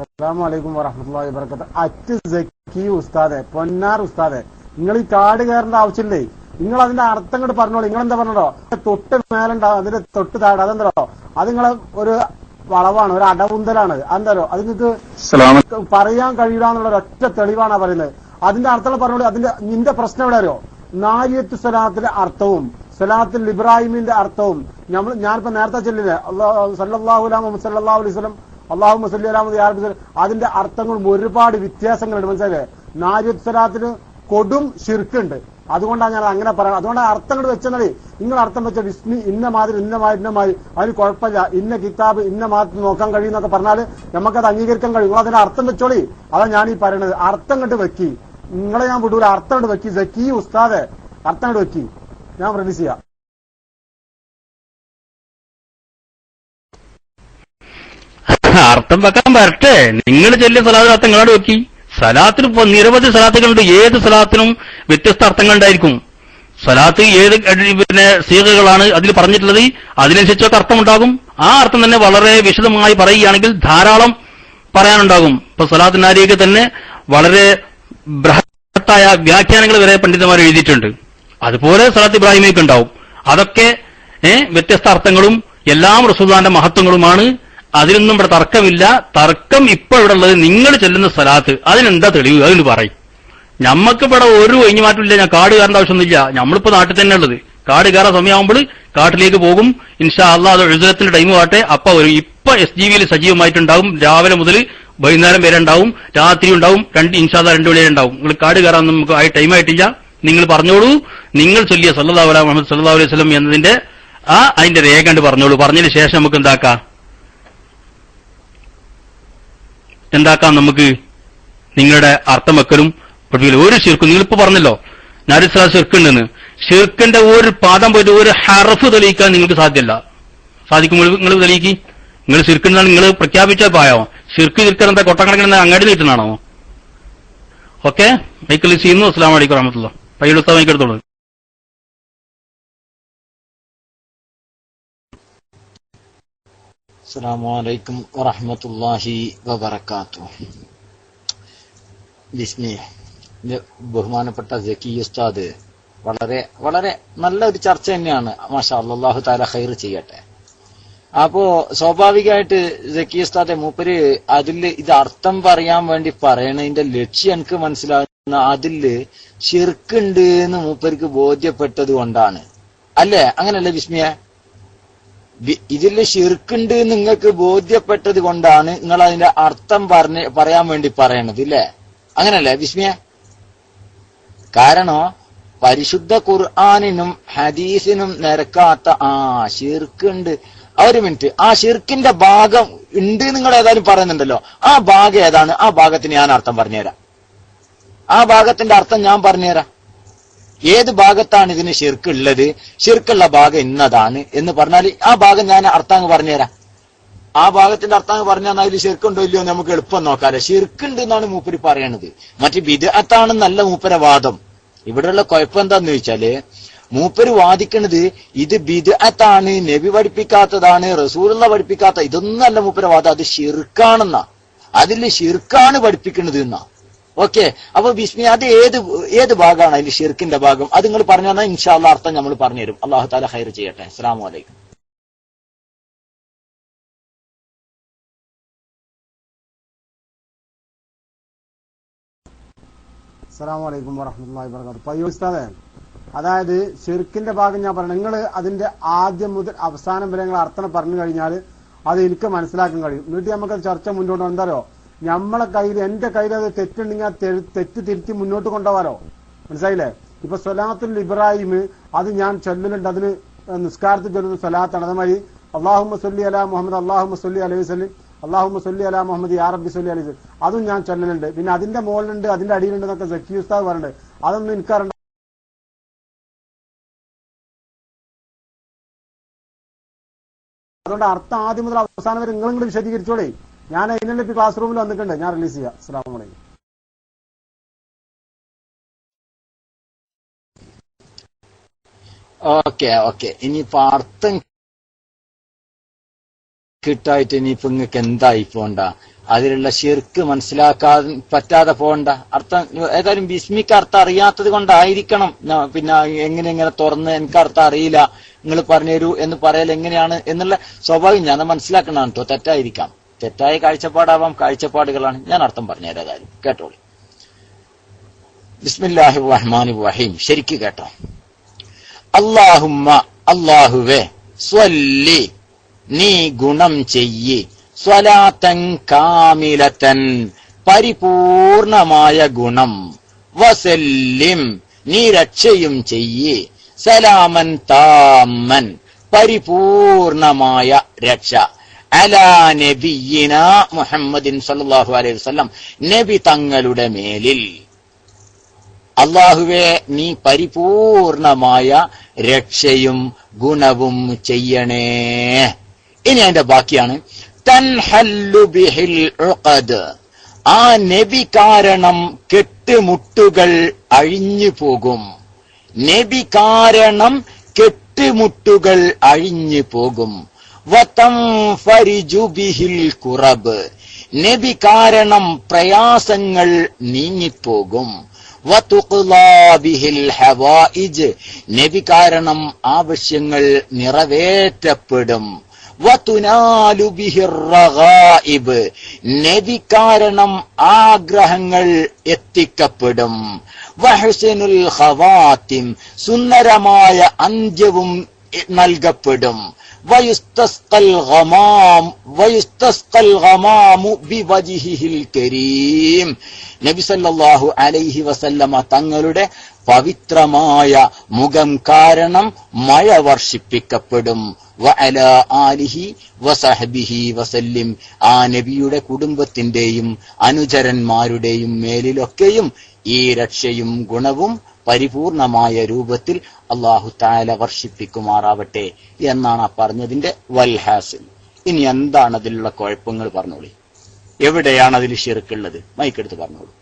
അസ്സലാമു അലൈക്കും വറഹ്മത്തുള്ളാഹി വബറകാതുഹു. അറ്റ് സക്കി ഉസ്താദെ, പൊന്നാർ ഉസ്താദെ, നിങ്ങൾ ഈ കാട് കയറേണ്ട ആവശ്യമില്ലേ. നിങ്ങൾ അതിന്റെ അർത്ഥം ഇങ്ങോട്ട് പറഞ്ഞോളൂ. നിങ്ങളെന്താ പറഞ്ഞോ, തൊട്ട് മേലുണ്ടാവും, അതിന്റെ തൊട്ട് താഴെ, അതെന്തോ അത് നിങ്ങളെ ഒരു വളവാണ്, ഒരു അടവുന്തലാണ്. അതെന്താരോ അത് നിങ്ങൾക്ക് പറയാൻ കഴിയില്ല എന്നുള്ള ഒറ്റ തെളിവാണ് പറയുന്നത്. അതിന്റെ അർത്ഥം പറഞ്ഞോളൂ. നിന്റെ പ്രശ്നം എവിടെ അറിയോ? നാരിയത്ത് സ്വലാത്തിന്റെ അർത്ഥവും സ്വലാത്തുൽ ഇബ്രാഹിമിന്റെ അർത്ഥവും ഞാനിപ്പോ നേരത്തെ ചൊല്ലില്ലേ, സല്ലല്ലാഹു അലൈഹി വസല്ലം അല്ലാഹുമ്മ സ്വല്ലി അലാ മുഹമ്മദ് യാ റബ്ബി, അതിന്റെ അർത്ഥങ്ങളും ഒരുപാട് വ്യത്യാസങ്ങളുണ്ട്. മനസ്സിലായില്ലേ? നാരിയത്ത് സ്വലാത്തിന് കൊടും ശിർക്കുണ്ട്. അതുകൊണ്ടാണ് ഞാൻ അങ്ങനെ പറയുന്നത്. അതുകൊണ്ട് അർത്ഥങ്ങൾ വെച്ചാൽ നിങ്ങൾ അർത്ഥം വെച്ച വിസ്മി ഇന്ന മാതിരി അതിന് കുഴപ്പമില്ല, ഇന്ന കിതാബ് ഇന്ന മാതിരി നോക്കാൻ കഴിയുന്നൊക്കെ പറഞ്ഞാൽ നമുക്കത് അംഗീകരിക്കാൻ കഴിയും. നിങ്ങൾ അതിന്റെ അർത്ഥം വെച്ചോളി. അതാ ഞാൻ ഈ പറയുന്നത്. അർത്ഥം കണ്ട് വെക്കി, നിങ്ങളെ ഞാൻ വിടൂല. അർത്ഥം കണ്ട് വെക്കി. സക്കി ഉസ്താദെ, അർത്ഥം കണ്ട് വെക്കി. ഞാൻ റിലീസ് ചെയ്യാം. അർത്ഥം വെക്കാൻ വരട്ടെ. നിങ്ങൾ ചെല്ലിയ സലാത്ത് അർത്ഥം നിങ്ങളോട് വെക്കി. സലാത്തിന് ഇപ്പൊ നിരവധി സലാത്തുകളുണ്ട്. ഏത് സലാത്തിനും വ്യത്യസ്ത അർത്ഥങ്ങൾ ഉണ്ടായിരിക്കും. സലാത്ത് ഏത് സീഗകളാണ് അതിൽ പറഞ്ഞിട്ടുള്ളത്, അതിനനുസരിച്ചൊക്കെ അർത്ഥമുണ്ടാകും. ആ അർത്ഥം തന്നെ വളരെ വിശദമായി പറയുകയാണെങ്കിൽ ധാരാളം പറയാനുണ്ടാകും. ഇപ്പൊ സലാത്ത് നാരിയൊക്കെ തന്നെ വളരെ ബൃഹത്തായ വ്യാഖ്യാനങ്ങൾ വരെ പണ്ഡിതന്മാർ എഴുതിയിട്ടുണ്ട്. അതുപോലെ സലാത്ത് ഇബ്രാഹിമേക്ക് ഉണ്ടാവും. അതൊക്കെ വ്യത്യസ്ത അർത്ഥങ്ങളും എല്ലാം റസൂലുള്ളാഹിന്റെ മഹത്വങ്ങളുമാണ്. അതിനൊന്നും ഇവിടെ തർക്കമില്ല. തർക്കം ഇപ്പൊ ഇവിടെ ഉള്ളത് നിങ്ങൾ ചെല്ലുന്ന സലാത്ത്, അതിനെന്താ തെളിവ്? അതിന് പറയും. ഞമ്മക്ക് ഇവിടെ ഒരു ഒഴിഞ്ഞുമാറ്റമില്ല. ഞാൻ കാട് കയറേണ്ട ആവശ്യമൊന്നുമില്ല. നമ്മളിപ്പോ നാട്ടിൽ തന്നെ ഉള്ളത്. കാട് കയറാൻ സമയമാകുമ്പോൾ കാട്ടിലേക്ക് പോകും. ഇൻഷാ അള്ളാഹ് അത് എഴുതത്തിന്റെ ടൈം ആട്ടെ, അപ്പൊ വരും. ഇപ്പൊ SGV സജീവമായിട്ടുണ്ടാവും. രാവിലെ മുതൽ വൈകുന്നേരം വരെ ഉണ്ടാവും, രാത്രി ഉണ്ടാവും, ഇൻഷാ അള്ളാഹ് 2 വരെ ഉണ്ടാവും. നിങ്ങൾ കാട് കയറാൻ നമുക്ക് ടൈം ആയിട്ടില്ല. നിങ്ങൾ പറഞ്ഞോളൂ. നിങ്ങൾ ചൊല്ലിയ സല്ലല്ലാഹു അലൈഹി മുഹമ്മദ് സല്ലല്ലാഹു അലൈഹി വസല്ലം എന്നതിന്റെ അതിന്റെ രേഖ കണ്ട് പറഞ്ഞോളൂ. പറഞ്ഞതിന് ശേഷം നമുക്ക് എന്താക്കാം നമുക്ക് നിങ്ങളുടെ അർത്ഥം വെക്കലും ഒരു ശിർക്കും. നിങ്ങളിപ്പോ പറഞ്ഞല്ലോ നാരിസ്ലാ ഷിർക്കുണ്ടെന്ന്. ഷിർക്കിന്റെ ഒരു പാദം പോയിട്ട് ഒരു ഹർഫ് തെളിയിക്കാൻ നിങ്ങൾക്ക് സാധ്യമല്ല. സാധിക്കുമ്പോൾ നിങ്ങൾ തെളിയിക്കി. നിങ്ങൾ ഷിർക്കുണ്ടെന്നാണ് നിങ്ങൾ പ്രഖ്യാപിച്ചാൽ പായോ? ഷിർക്ക് എന്താ കൊട്ടക്കണക്കിന് അങ്ങാടി നീട്ടുന്നാണോ? ഓക്കെ, മൈക്കിൾ ചെയ്യുന്നു. അസ്സലാമു അലൈക്കും വറഹ്മത്തുള്ളാഹി. പയ്യലുസ്താദ് മൈക്കെടുത്തോളൂ. അസ്സലാമു അലൈക്കും വറഹ്മത്തുള്ളാഹി വബറകാതുഹു. ബഹുമാനപ്പെട്ട സക്കി ഉസ്താദ്, വളരെ വളരെ നല്ല ഒരു ചർച്ച തന്നെയാണ്. മാഷാ അല്ലാഹ്, അല്ലാഹു തആല ഖൈർ ചെയ്യട്ടെ. അപ്പോ സ്വാഭാവികമായിട്ട് സക്കി ഉസ്താദെ, മൂപ്പര് അതില് ഇത് അർത്ഥം പറയാൻ വേണ്ടി പറയണതിന്റെ ലക്ഷ്യം എനിക്ക് മനസ്സിലാകുന്ന, അതില് ശിർക്കുണ്ട് എന്ന് മൂപ്പർക്ക് ബോധ്യപ്പെട്ടത് കൊണ്ടാണ് അല്ലേ? അങ്ങനല്ലേ വിസ്മിയ? ഇതില് ശിർക്കുണ്ട് നിങ്ങൾക്ക് ബോധ്യപ്പെട്ടത് കൊണ്ടാണ് നിങ്ങൾ അതിന്റെ അർത്ഥം പറയാൻ വേണ്ടി പറയണത്, ഇല്ലേ? അങ്ങനല്ലേ വിസ്മിയ? കാരണം പരിശുദ്ധ ഖുർആനിനും ഹദീസിനും നിരക്കാത്ത ശിർക്കുണ്ട്. ഒരു മിനിറ്റ്, ആ ഷിർക്കിന്റെ ഭാഗം ഉണ്ട് നിങ്ങൾ ഏതായാലും പറയുന്നുണ്ടല്ലോ. ആ ഭാഗം ഏതാണ്? ആ ഭാഗത്തിന് ഞാൻ അർത്ഥം പറഞ്ഞുതരാം. ആ ഭാഗത്തിന്റെ അർത്ഥം ഞാൻ പറഞ്ഞുതരാം. ഏത് ഭാഗത്താണ് ഇതിന് ഷിർക്ക് ഉള്ളത്, ഷിർക്കുള്ള ഭാഗം ഇന്നതാണ് എന്ന് പറഞ്ഞാൽ ആ ഭാഗം ഞാൻ അർത്ഥാങ് പറഞ്ഞുതരാം. ആ ഭാഗത്തിന്റെ അർത്ഥാങ് പറഞ്ഞാൽ അതിൽ ഷിർക്കുണ്ടോ ഇല്ലയോ നമുക്ക് എളുപ്പം നോക്കാല്ലേ. ഷിർക്കുണ്ട് എന്നാണ് മൂപ്പര് പറയണത്. മറ്റു ബിദ്അത്താണെന്നല്ല മൂപ്പരെ വാദം. ഇവിടെയുള്ള കുഴപ്പം എന്താന്ന് ചോദിച്ചാല്, മൂപ്പര് വാദിക്കണത് ഇത് ബിദ്അത്താണ്, നബി പഠിപ്പിക്കാത്തതാണ്, റസൂലുള്ള പഠിപ്പിക്കാത്ത, ഇതൊന്നല്ല മൂപ്പരെ വാദം. അത് ഷിർക്കാണെന്നാ. അതിൽ ഷിർക്കാണ് പഠിപ്പിക്കുന്നത് എന്നാ. ഓക്കെ, അപ്പൊ ബിസ്മി അത് ഏത് ഭാഗമാണ് അതിൽ ഷിർക്കിന്റെ ഭാഗം? അത് നിങ്ങൾ പറഞ്ഞു തന്നാൽ ഇൻഷാ അല്ലാഹ് അർത്ഥം നമ്മൾ പറഞ്ഞുതരും. അല്ലാഹു തആല ഖൈർ ചെയ്യട്ടെ. അസ്സലാമു അലൈക്കും. അസ്സലാമു അലൈക്കും വറഹ്മത്തുള്ളാഹി വബറകാതുഹു. പയ്യോ ഉസ്താദേ, അതായത് ഷിർക്കിന്റെ ഭാഗം ഞാൻ പറഞ്ഞു. നിങ്ങൾ അതിന്റെ ആദ്യം മുതൽ അവസാനം വരെ നിങ്ങൾ അർത്ഥം പറഞ്ഞു കഴിഞ്ഞാൽ അത് എനിക്ക് മനസ്സിലാക്കാൻ കഴിയും. എന്നിട്ട് നമുക്ക് ചർച്ച മുന്നോട്ട് എന്താ അറിയോ, നമ്മളെ കയ്യിൽ, എന്റെ കയ്യിൽ അത് തെറ്റുണ്ടെങ്കിൽ ആ തെറ്റ് തിരുത്തി മുന്നോട്ട് കൊണ്ടുപോകാലോ. മനസ്സിലായില്ലേ? ഇപ്പൊ സ്വലാത്തുൽ ഇബ്രാഹിം അത് ഞാൻ ചൊല്ലുന്നുണ്ട്. അതിന് നിസ്കാരത്തിൽ ചൊല്ലുന്ന സ്വലാത്താണ്. അതേമാതിരി അല്ലാഹുമ്മ സ്വല്ലി അലാ മുഹമ്മദ് അല്ലാഹുമ്മ സ്വല്ലി അലൈഹി വസല്ലം അല്ലാഹുമ്മ സ്വല്ലി അലാ മുഹമ്മദ് യാ റബ്ബി സ്വല്ലി അലൈഹി വസല്ലം, അതും ഞാൻ ചൊല്ലുന്നുണ്ട്. പിന്നെ അതിന്റെ മുകളിലുണ്ട്, അതിന്റെ അടിയിലുണ്ട് എന്നൊക്കെ സക്കി ഉസ്താദ് പറയുന്നുണ്ട്. അതൊന്നും എനിക്കറിയണ്ട. അതുകൊണ്ട് അർത്ഥം ആദ്യം മുതൽ അവസാനം വരെ നിങ്ങളും കൂടി വിശദീകരിച്ചോളേ. ഞാൻ അതിനുള്ള ക്ലാസ് റൂമിൽ വന്നിട്ടുണ്ട്. ഞാൻ റിലീസ് ചെയ്യാം. അസ്സലാമു അലൈക്കും. ഓക്കെ, ഇനിയിപ്പോ അർത്ഥം കിട്ടായിട്ട് ഇനിയിപ്പോ നിങ്ങൾക്ക് എന്തായി പോണ്ട, അതിലുള്ള ശിർക്ക് മനസ്സിലാക്കാൻ പറ്റാതെ പോകണ്ട. അർത്ഥം ഏതായാലും ബിസ്മിക്ക് അർത്ഥം അറിയാത്തത് കൊണ്ടായിരിക്കണം. പിന്നെ എങ്ങനെ തുറന്ന് എനിക്ക് അർത്ഥം അറിയില്ല, നിങ്ങൾ പറഞ്ഞുതരൂ എന്ന് പറയൽ എങ്ങനെയാണ് എന്നുള്ള സ്വാഭാവികം ഞാൻ മനസ്സിലാക്കണം കേട്ടോ. തെറ്റായിരിക്കാം, തെറ്റായ കാഴ്ചപ്പാടാവാം, കാഴ്ചപ്പാടുകളാണ്. ഞാൻ അർത്ഥം പറഞ്ഞുതരാം, ഏതായാലും കേട്ടോളി. ബിസ്മില്ലാഹിർ റഹ്മാനിർ റഹീം. ശരിക്ക് കേട്ടോ. അല്ലാഹുമ്മ, അല്ലാഹുവേ, സ്വല്ലി, നീ ഗുണം ചെയ്യ്, സ്വലാത്തൻ കാമിലത്തൻ, പരിപൂർണമായ ഗുണം, വസല്ലിം, നീ രക്ഷയും ചെയ്യ്, സലാമൻ താമൻ, പരിപൂർണമായ രക്ഷ, അലാ നബിയിന മുഹമ്മദിൻ സല്ലല്ലാഹു അലൈഹി വസല്ലം, നബി തങ്ങളുടെ മേലിൽ. അല്ലാഹുവേ, നീ പരിപൂർണമായ രക്ഷയും ഗുണവും ചെയ്യണേ. ഇനി അതിന്റെ ബാക്കിയാണ് തൻഹല്ലു ബിഹിൽ ഉഖദ്, ആ നബി കാരണം കെട്ടുമുട്ടുകൾ അഴിഞ്ഞു പോകും. നബി കാരണം കെട്ടുമുട്ടുകൾ അഴിഞ്ഞു പോകും. വതൻഫരിജു ബിഹിൽ ഖുറബ്, നബി കാരണം പ്രയാസങ്ങൾ നീങ്ങിപ്പോകും. വതുഖ്ലാ ബിഹിൽ ഹവായിജ്, നബി കാരണം ആവശ്യങ്ങൾ നിറവേറ്റപ്പെടും. വതുനാലു ബിഹിർ റഗായിബ്, നബി കാരണം ആഗ്രഹങ്ങൾ എത്തിക്കപ്പെടും. വഹുസ്നുൽ ഖവാത്തിം, സുന്ദരമായ അന്ത്യവും നൽകപ്പെടും. വയുസ്തസ്ഖൽ ഗമാമു ബിവജ്ഹിഹിൽ കരീം, നബി സല്ലല്ലാഹു അലൈഹി വസല്ലമ തങ്ങളുടെ പവിത്രമായ മുഖം കാരണം മഴ വർഷിപ്പിക്കപ്പെടും. വഅലാ ആലിഹി വസഹ്ബിഹി വസല്ലിം, ആ നബിയുടെ കുടുംബത്തിന്റെയും അനുചരന്മാരുടെയും മേലിലൊക്കെയും ഈ രക്ഷയും ഗുണവും പരിപൂർണമായ രൂപത്തിൽ അല്ലാഹു തആല വർഷിപ്പിക്കുമാറാവട്ടെ എന്നാണ് ആ പറഞ്ഞതിന്റെ വൽഹാസിൽ. ഇനി എന്താണ് അതിലുള്ള കുഴപ്പങ്ങൾ പറഞ്ഞോളി. എവിടെയാണ് അതിൽ ശിർക്കുള്ളത്? മൈക്കെടുത്ത് പറഞ്ഞോളൂ.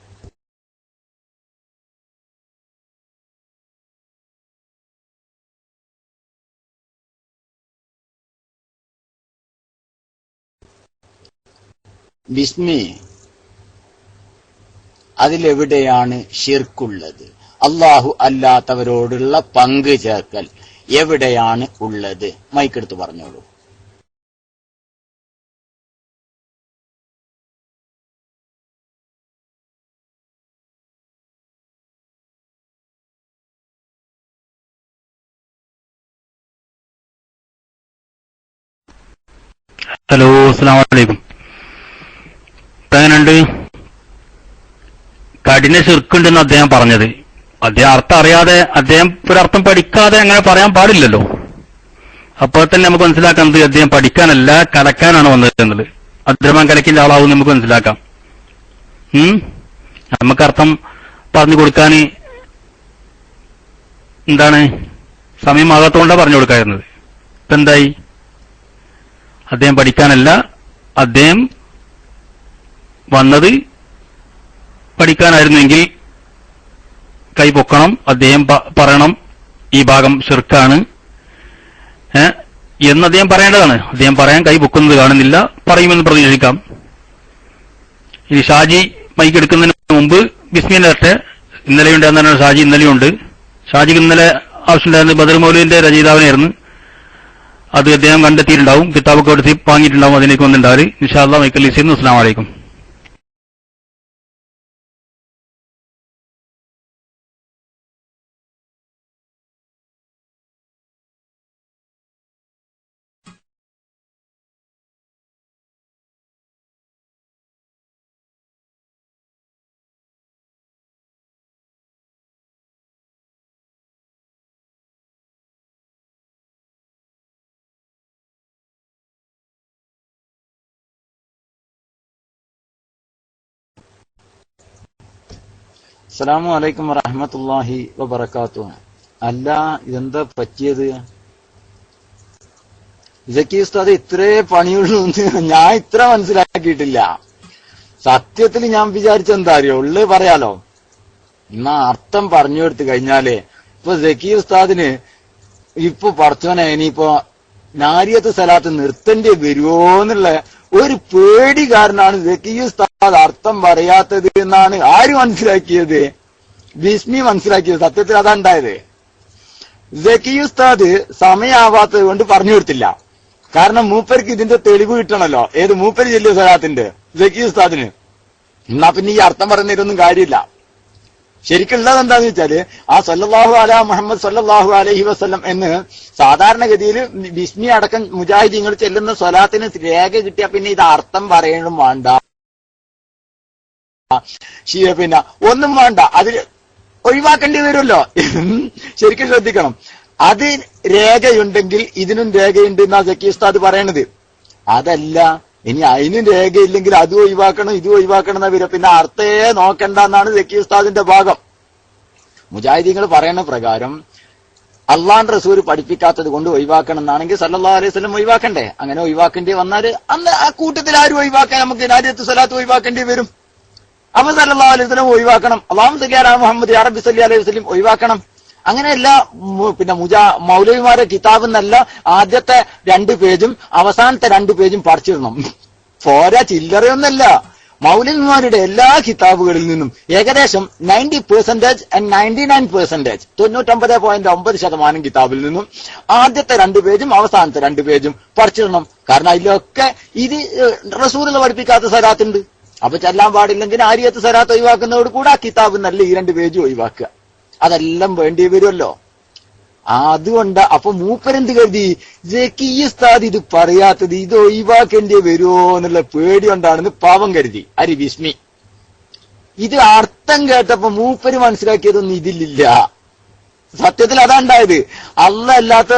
ബിസ്മി, അതിലെവിടെയാണ് ശിർക്കുള്ളത്? അല്ലാഹു അല്ലാത്തവരോടുള്ള പങ്ക് ചേർക്കൽ എവിടെയാണ് ഉള്ളത്? മൈക്കെടുത്ത് പറഞ്ഞോളൂ. ഹലോ, അസ്സലാമു അലൈക്കും. എങ്ങനെയുണ്ട്? കഠിന ശിർക്കുണ്ടെന്ന് അദ്ദേഹം പറഞ്ഞത്, അദ്ദേഹം അർത്ഥം അറിയാതെ, അദ്ദേഹം ഒരർത്ഥം പഠിക്കാതെ അങ്ങനെ പറയാൻ പാടില്ലല്ലോ. അപ്പോൾ തന്നെ നമുക്ക് മനസ്സിലാക്കാം എന്ത് അദ്ദേഹം പഠിക്കാനല്ല കലക്കാനാണ് വന്നത് എന്നുള്ളത്. അബ്ദുറഹ്മാൻ കലക്കിന്റെ ആളാവും നമുക്ക് മനസ്സിലാക്കാം. നമുക്ക് അർത്ഥം പറഞ്ഞു കൊടുക്കാൻ എന്താണ് സമയമാകാത്തതുകൊണ്ടാണ് പറഞ്ഞു കൊടുക്കാറുന്നത്. ഇപ്പൊ എന്തായി? അദ്ദേഹം പഠിക്കാനല്ല, അദ്ദേഹം വന്നത് പഠിക്കാനായിരുന്നെങ്കിൽ കൈ പൊക്കണം, അദ്ദേഹം പറയണം ഈ ഭാഗം ശിർക്കാണ് എന്ന് അദ്ദേഹം പറയേണ്ടതാണ്. അദ്ദേഹം പറയാൻ കൈ പൊക്കുന്നത് കാണുന്നില്ല, പറയുമെന്ന് പ്രതീക്ഷിക്കാം. ഇനി ഷാജി മൈക്ക് എടുക്കുന്നതിന് മുമ്പ് ബിസ്മില്ല ഇരട്ടെ. ഇന്നലെയുണ്ട് എന്നാണ് ഷാജി, ഇന്നലെയുണ്ട്. ഷാജിക്ക് ഇന്നലെ ആവശ്യമുണ്ടായിരുന്നു ബദർ മൗലവിന്റെ രചയിതാവിനായിരുന്നു. അത് അദ്ദേഹം കണ്ടെത്തിയിട്ടുണ്ടാവും, കിതാബൊക്കെ എടുത്ത് വാങ്ങിയിട്ടുണ്ടാവും, അതിലേക്ക് വന്നിട്ടുണ്ടാവും. ഇൻഷാ അല്ലാഹ് മൈക്കൽ ലിസിന്ന്. അസ്സലാമു അലൈക്കും. അസ്സലാമു അലൈക്കും വറഹ്മത്തുള്ളാഹി വബറകാതുഹു. അല്ല, ഇതെന്താ പറ്റിയത്? സക്കീർ ഉസ്താദ് ഇത്രേ പണിയുള്ളൂ എന്ന് ഞാൻ ഇത്ര മനസ്സിലാക്കിയിട്ടില്ല. സത്യത്തിൽ ഞാൻ വിചാരിച്ചെന്താ അറിയോ, ഉള്ളത് പറയാലോ. എന്നാ അർത്ഥം പറഞ്ഞു കൊടുത്തു കഴിഞ്ഞാലേ ഇപ്പൊ സക്കീർ ഉസ്താദിന് ഇപ്പൊ പഠിച്ചോനെ ഇനിയിപ്പോ നാരിയത്ത് സലാത്ത് നിർത്തേണ്ടി വരുമോ എന്നുള്ള ഒരു പേടി കാരണമാണ് സക്കി ഉസ്താദ് അർത്ഥം പറയാത്തത് എന്നാണ് ആര് മനസ്സിലാക്കിയത്? ബിസ്മി മനസ്സിലാക്കിയത്. സത്യത്തിൽ അതാ ഉണ്ടായത്. സക്കി ഉസ്താദ് സമയാവാത്തത് കൊണ്ട് പറഞ്ഞു കൊടുത്തില്ല. കാരണം മൂപ്പർക്ക് ഇതിന്റെ തെളിവ് കിട്ടണല്ലോ. ഏത് മൂപ്പര് ചെല്ലിയ സലാത്തിന്റെ സക്കി ഉസ്താദിന്. എന്നാ പിന്നെ ഈ അർത്ഥം പറയുന്നതിലൊന്നും കാര്യമില്ല. ശരിക്കുള്ളത് എന്താന്ന് വെച്ചാല് ആ സല്ലല്ലാഹു അലാ മുഹമ്മദ് സല്ലല്ലാഹു അലൈഹി വസല്ലം എന്ന് സാധാരണഗതിയിൽ ബിസ്മി അടക്കം മുജാഹിദീങ്ങൾ ചെല്ലുന്ന സ്വലാത്തിന് രേഖ കിട്ടിയാ പിന്നെ ഇത് അർത്ഥം പറയണം വേണ്ട, പിന്നെ ഒന്നും വേണ്ട, അതിൽ ഒഴിവാക്കേണ്ടി വരുമല്ലോ. ശരിക്കും ശ്രദ്ധിക്കണം. അത് രേഖയുണ്ടെങ്കിൽ ഇതിനും രേഖയുണ്ട് എന്നാ സക്കി ഉസ്താദ് പറയണത്. അതല്ല, ഇനി അതിനും രേഖയില്ലെങ്കിൽ അതും ഒഴിവാക്കണം ഇതും ഒഴിവാക്കണം എന്നാ വരും. പിന്നെ അർത്ഥേ നോക്കണ്ട എന്നാണ് സക്കി ഉസ്താദിന്റെ ഭാഗം. മുജാഹിദീങ്ങൾ പറയുന്ന പ്രകാരം അള്ളാന്റെ റസൂൽ പഠിപ്പിക്കാത്തത് കൊണ്ട് ഒഴിവാക്കണം എന്നാണെങ്കിൽ സല്ലല്ലാഹു അലൈഹി വസല്ലം ഒഴിവാക്കണ്ടേ? അങ്ങനെ ഒഴിവാക്കേണ്ടി വന്നാൽ അന്ന് ആ കൂട്ടത്തിൽ ആരും ഒഴിവാക്കാൻ നമുക്ക് നാരിയത്ത് സ്വലാത്ത് ഒഴിവാക്കേണ്ടി വരും. അപ്പൊ സല്ലല്ലാഹു അലൈഹി വസല്ലം ഒഴിവാക്കണം. അല്ലാഹു സല്ലി അലാ മുഹമ്മദ് യാ റബ്ബി സല്ലി അലൈഹി വസല്ലം ഒഴിവാക്കണം. അങ്ങനെയല്ല. പിന്നെ മൗലവിമാരെ കിതാബ് എന്നല്ല ആദ്യത്തെ 2 പേജും അവസാനത്തെ 2 പേജും പറിച്ചിടണം. പോരാ, ചില്ലറയൊന്നല്ല. മൗലവിമാരുടെ എല്ലാ കിതാബുകളിൽ നിന്നും ഏകദേശം 90% and 99% 99.9% കിതാബിൽ നിന്നും ആദ്യത്തെ 2 പേജും അവസാനത്തെ 2 പേജും പറിച്ചിടണം. കാരണം അതിലൊക്കെ ഇത് റസൂലുള്ള പഠിപ്പിക്കാത്ത സലാത്തുണ്ട്. അപ്പൊ ചെല്ലാൻ പാടില്ലെങ്കിൽ നാരിയത്ത് സലാത്ത് ഒഴിവാക്കുന്നതോട് കൂടെ ആ കിതാബ് നല്ല ഈ 2 പേജും ഒഴിവാക്കുക. അതെല്ലാം വേണ്ടി വരുമല്ലോ. അതുകൊണ്ട് അപ്പൊ മൂപ്പരെന്ത് കരുതി? സക്കി ഉസ്താദ് ഇത് പറയാത്തത് ഇത് ഒഴിവാക്കേണ്ടി വരുമോ എന്നുള്ള പേടി കൊണ്ടാണെന്ന് പാവം കരുതി അരി ബിസ്മി. ഇത് അർത്ഥം കേട്ടപ്പോ മൂപ്പര് മനസ്സിലാക്കിയതൊന്നും ഇതിലില്ല. സത്യത്തിൽ അതാണ്ടായത്. അല്ലാത്ത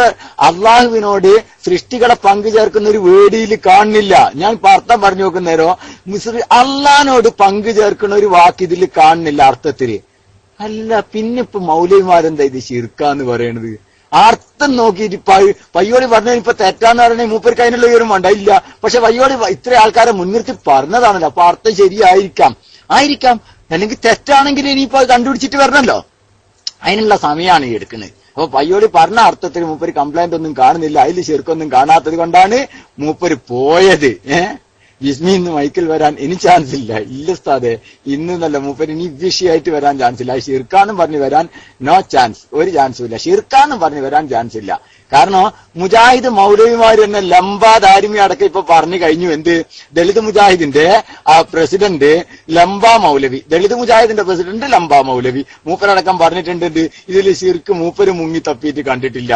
അള്ളാഹുവിനോട് സൃഷ്ടികളെ പങ്കു ചേർക്കുന്ന ഒരു വേടിയിൽ കാണുന്നില്ല. ഞാൻ അർത്ഥം പറഞ്ഞു നോക്കുന്നേരോ അള്ളാഹിനോട് പങ്കു ചേർക്കുന്ന ഒരു വാക്ക് ഇതിൽ കാണുന്നില്ല അർത്ഥത്തില്. അല്ല, പിന്നെ ഇപ്പൊ മൗലവിമാരെന്താ ഇത് ശിർക്കാന്ന് പറയണത്? അർത്ഥം നോക്കിയിട്ട് പയ്യോളി പറഞ്ഞ ഇപ്പൊ തെറ്റാന്ന് പറഞ്ഞ മൂപ്പർക്ക് അതിനുള്ള വിവരം വേണ്ട ഇല്ല. പക്ഷെ പയ്യോളി ഇത്ര ആൾക്കാരെ മുൻനിർത്തി പറഞ്ഞതാണല്ലോ. അപ്പൊ അർത്ഥം ശരിയായിരിക്കാം, അല്ലെങ്കിൽ തെറ്റാണെങ്കിൽ ഇനിയിപ്പോ കണ്ടുപിടിച്ചിട്ട് വരണല്ലോ. അതിനുള്ള സമയമാണ് ഈ എടുക്കുന്നത്. അപ്പൊ പയ്യോളി പറഞ്ഞ അർത്ഥത്തിൽ മൂപ്പര് കംപ്ലൈന്റ് ഒന്നും കാണുന്നില്ല, അതിൽ ശിർക്കൊന്നും കാണാത്തത് കൊണ്ടാണ് മൂപ്പര് പോയത്. ബിസ്മി ഇന്ന് മൈക്കിൽ വരാൻ ഇനി ചാൻസ് ഇല്ല. ഇല്ല ഉസ്താദേ, ഇന്ന് നല്ല മൂപ്പര് ഇനി വിഷയമായിട്ട് വരാൻ ചാൻസ് ഇല്ല. ഷിർക്കാന്നും പറഞ്ഞു വരാൻ നോ ചാൻസ്, ഒരു ചാൻസും ഇല്ല. ഷിർക്കാന്നും പറഞ്ഞു വരാൻ ചാൻസ് ഇല്ല. കാരണം മുജാഹിദ് മൗലവിമാർ തന്നെ ലംബാ ദാരിമി അടക്കം ഇപ്പൊ പറഞ്ഞു കഴിഞ്ഞു. എന്ത്? ദളിത് മുജാഹിദിന്റെ പ്രസിഡന്റ് ലംബാ മൗലവി, ദളിത് മുജാഹിദിന്റെ പ്രസിഡന്റ് ലംബാ മൗലവി മൂപ്പരടക്കം പറഞ്ഞിട്ടുണ്ട് ഇതിൽ ഷിർക്ക് മൂപ്പര് മുങ്ങി തപ്പിയിട്ട് കണ്ടിട്ടില്ല.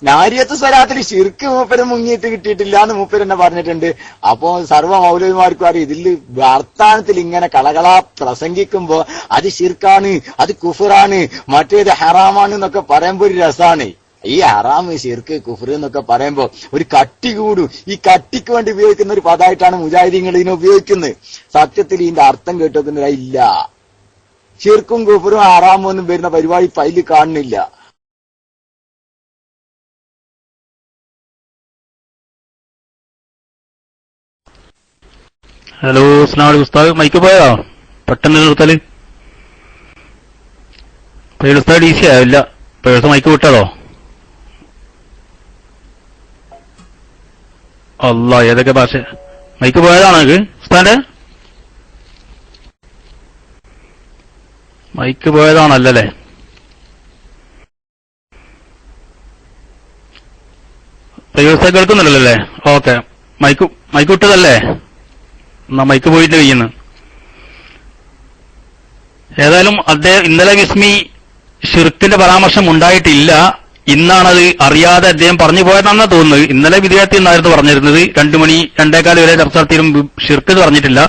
നാരിയത്ത് സ്വലാത്തിൽ ശിർക്ക് മൂപ്പര് മുങ്ങിയിട്ട് കിട്ടിയിട്ടില്ല എന്ന് മൂപ്പര് തന്നെ പറഞ്ഞിട്ടുണ്ട്. അപ്പോ സർവ്വ മൗലവിമാർക്കും അറിയാം ഇതിൽ വർത്താനത്തിൽ ഇങ്ങനെ കളകളാ പ്രസംഗിക്കുമ്പോ അത് ശിർക്കാണ്, അത് കുഫറാണ്, മറ്റേത് ഹറാമാണ് എന്നൊക്കെ പറയുമ്പോ ഒരു രസാണ്. ഈ ഹറാം ശിർക്ക് കുഫർ എന്നൊക്കെ പറയുമ്പോ ഒരു കട്ടി കൂടും. ഈ കട്ടിക്ക് വേണ്ടി ഉപയോഗിക്കുന്ന ഒരു പദമായിട്ടാണ് മുജാഹിദീങ്ങൾ ഇതിനെ ഉപയോഗിക്കുന്നത്. സത്യത്തിൽ ഇതിന്റെ അർത്ഥം കേട്ടുവെക്കുന്നില്ല. ഇല്ല, ശിർക്കും കുഫറും ഹറാമും ഒന്നും വരുന്ന പരിപാടി പൈല് കാണുന്നില്ല. ഹലോ, അസ്സലാമു അലൈക്കും ഉസ്താദ്. മൈക്ക് പോയോ? പെട്ടെന്ന് നിർത്തല്. ഉസ്താദ് ഈസി ആവില്ല. മൈക്ക് വിട്ടതോ? അല്ലാ, ഏതൊക്കെ ഭാഷ? മൈക്ക് പോയതാണോ ഉസ്താദ്? മൈക്ക് പോയതാണല്ലേ? ഉസ്താദ് കേൾക്കുന്നില്ലല്ലേ? Okay, mic വിട്ടതല്ലേ? എന്നാ മൈക്ക് പോയിട്ട് കഴിയുന്നു. ഏതായാലും അദ്ദേഹം ഇന്നലെ ബിസ്മി ഷിർക്കിന്റെ പരാമർശം ഉണ്ടായിട്ടില്ല. ഇന്നാണത് അറിയാതെ അദ്ദേഹം പറഞ്ഞു പോയതാണെന്നാ തോന്നുന്നത്. ഇന്നലെ വിദ്യാർത്ഥി എന്നായിരുന്നു പറഞ്ഞിരുന്നത്. 2 മണി 2:15 വരെ ചർച്ച നടത്തിയും ഷിർക്ക് പറഞ്ഞിട്ടില്ല.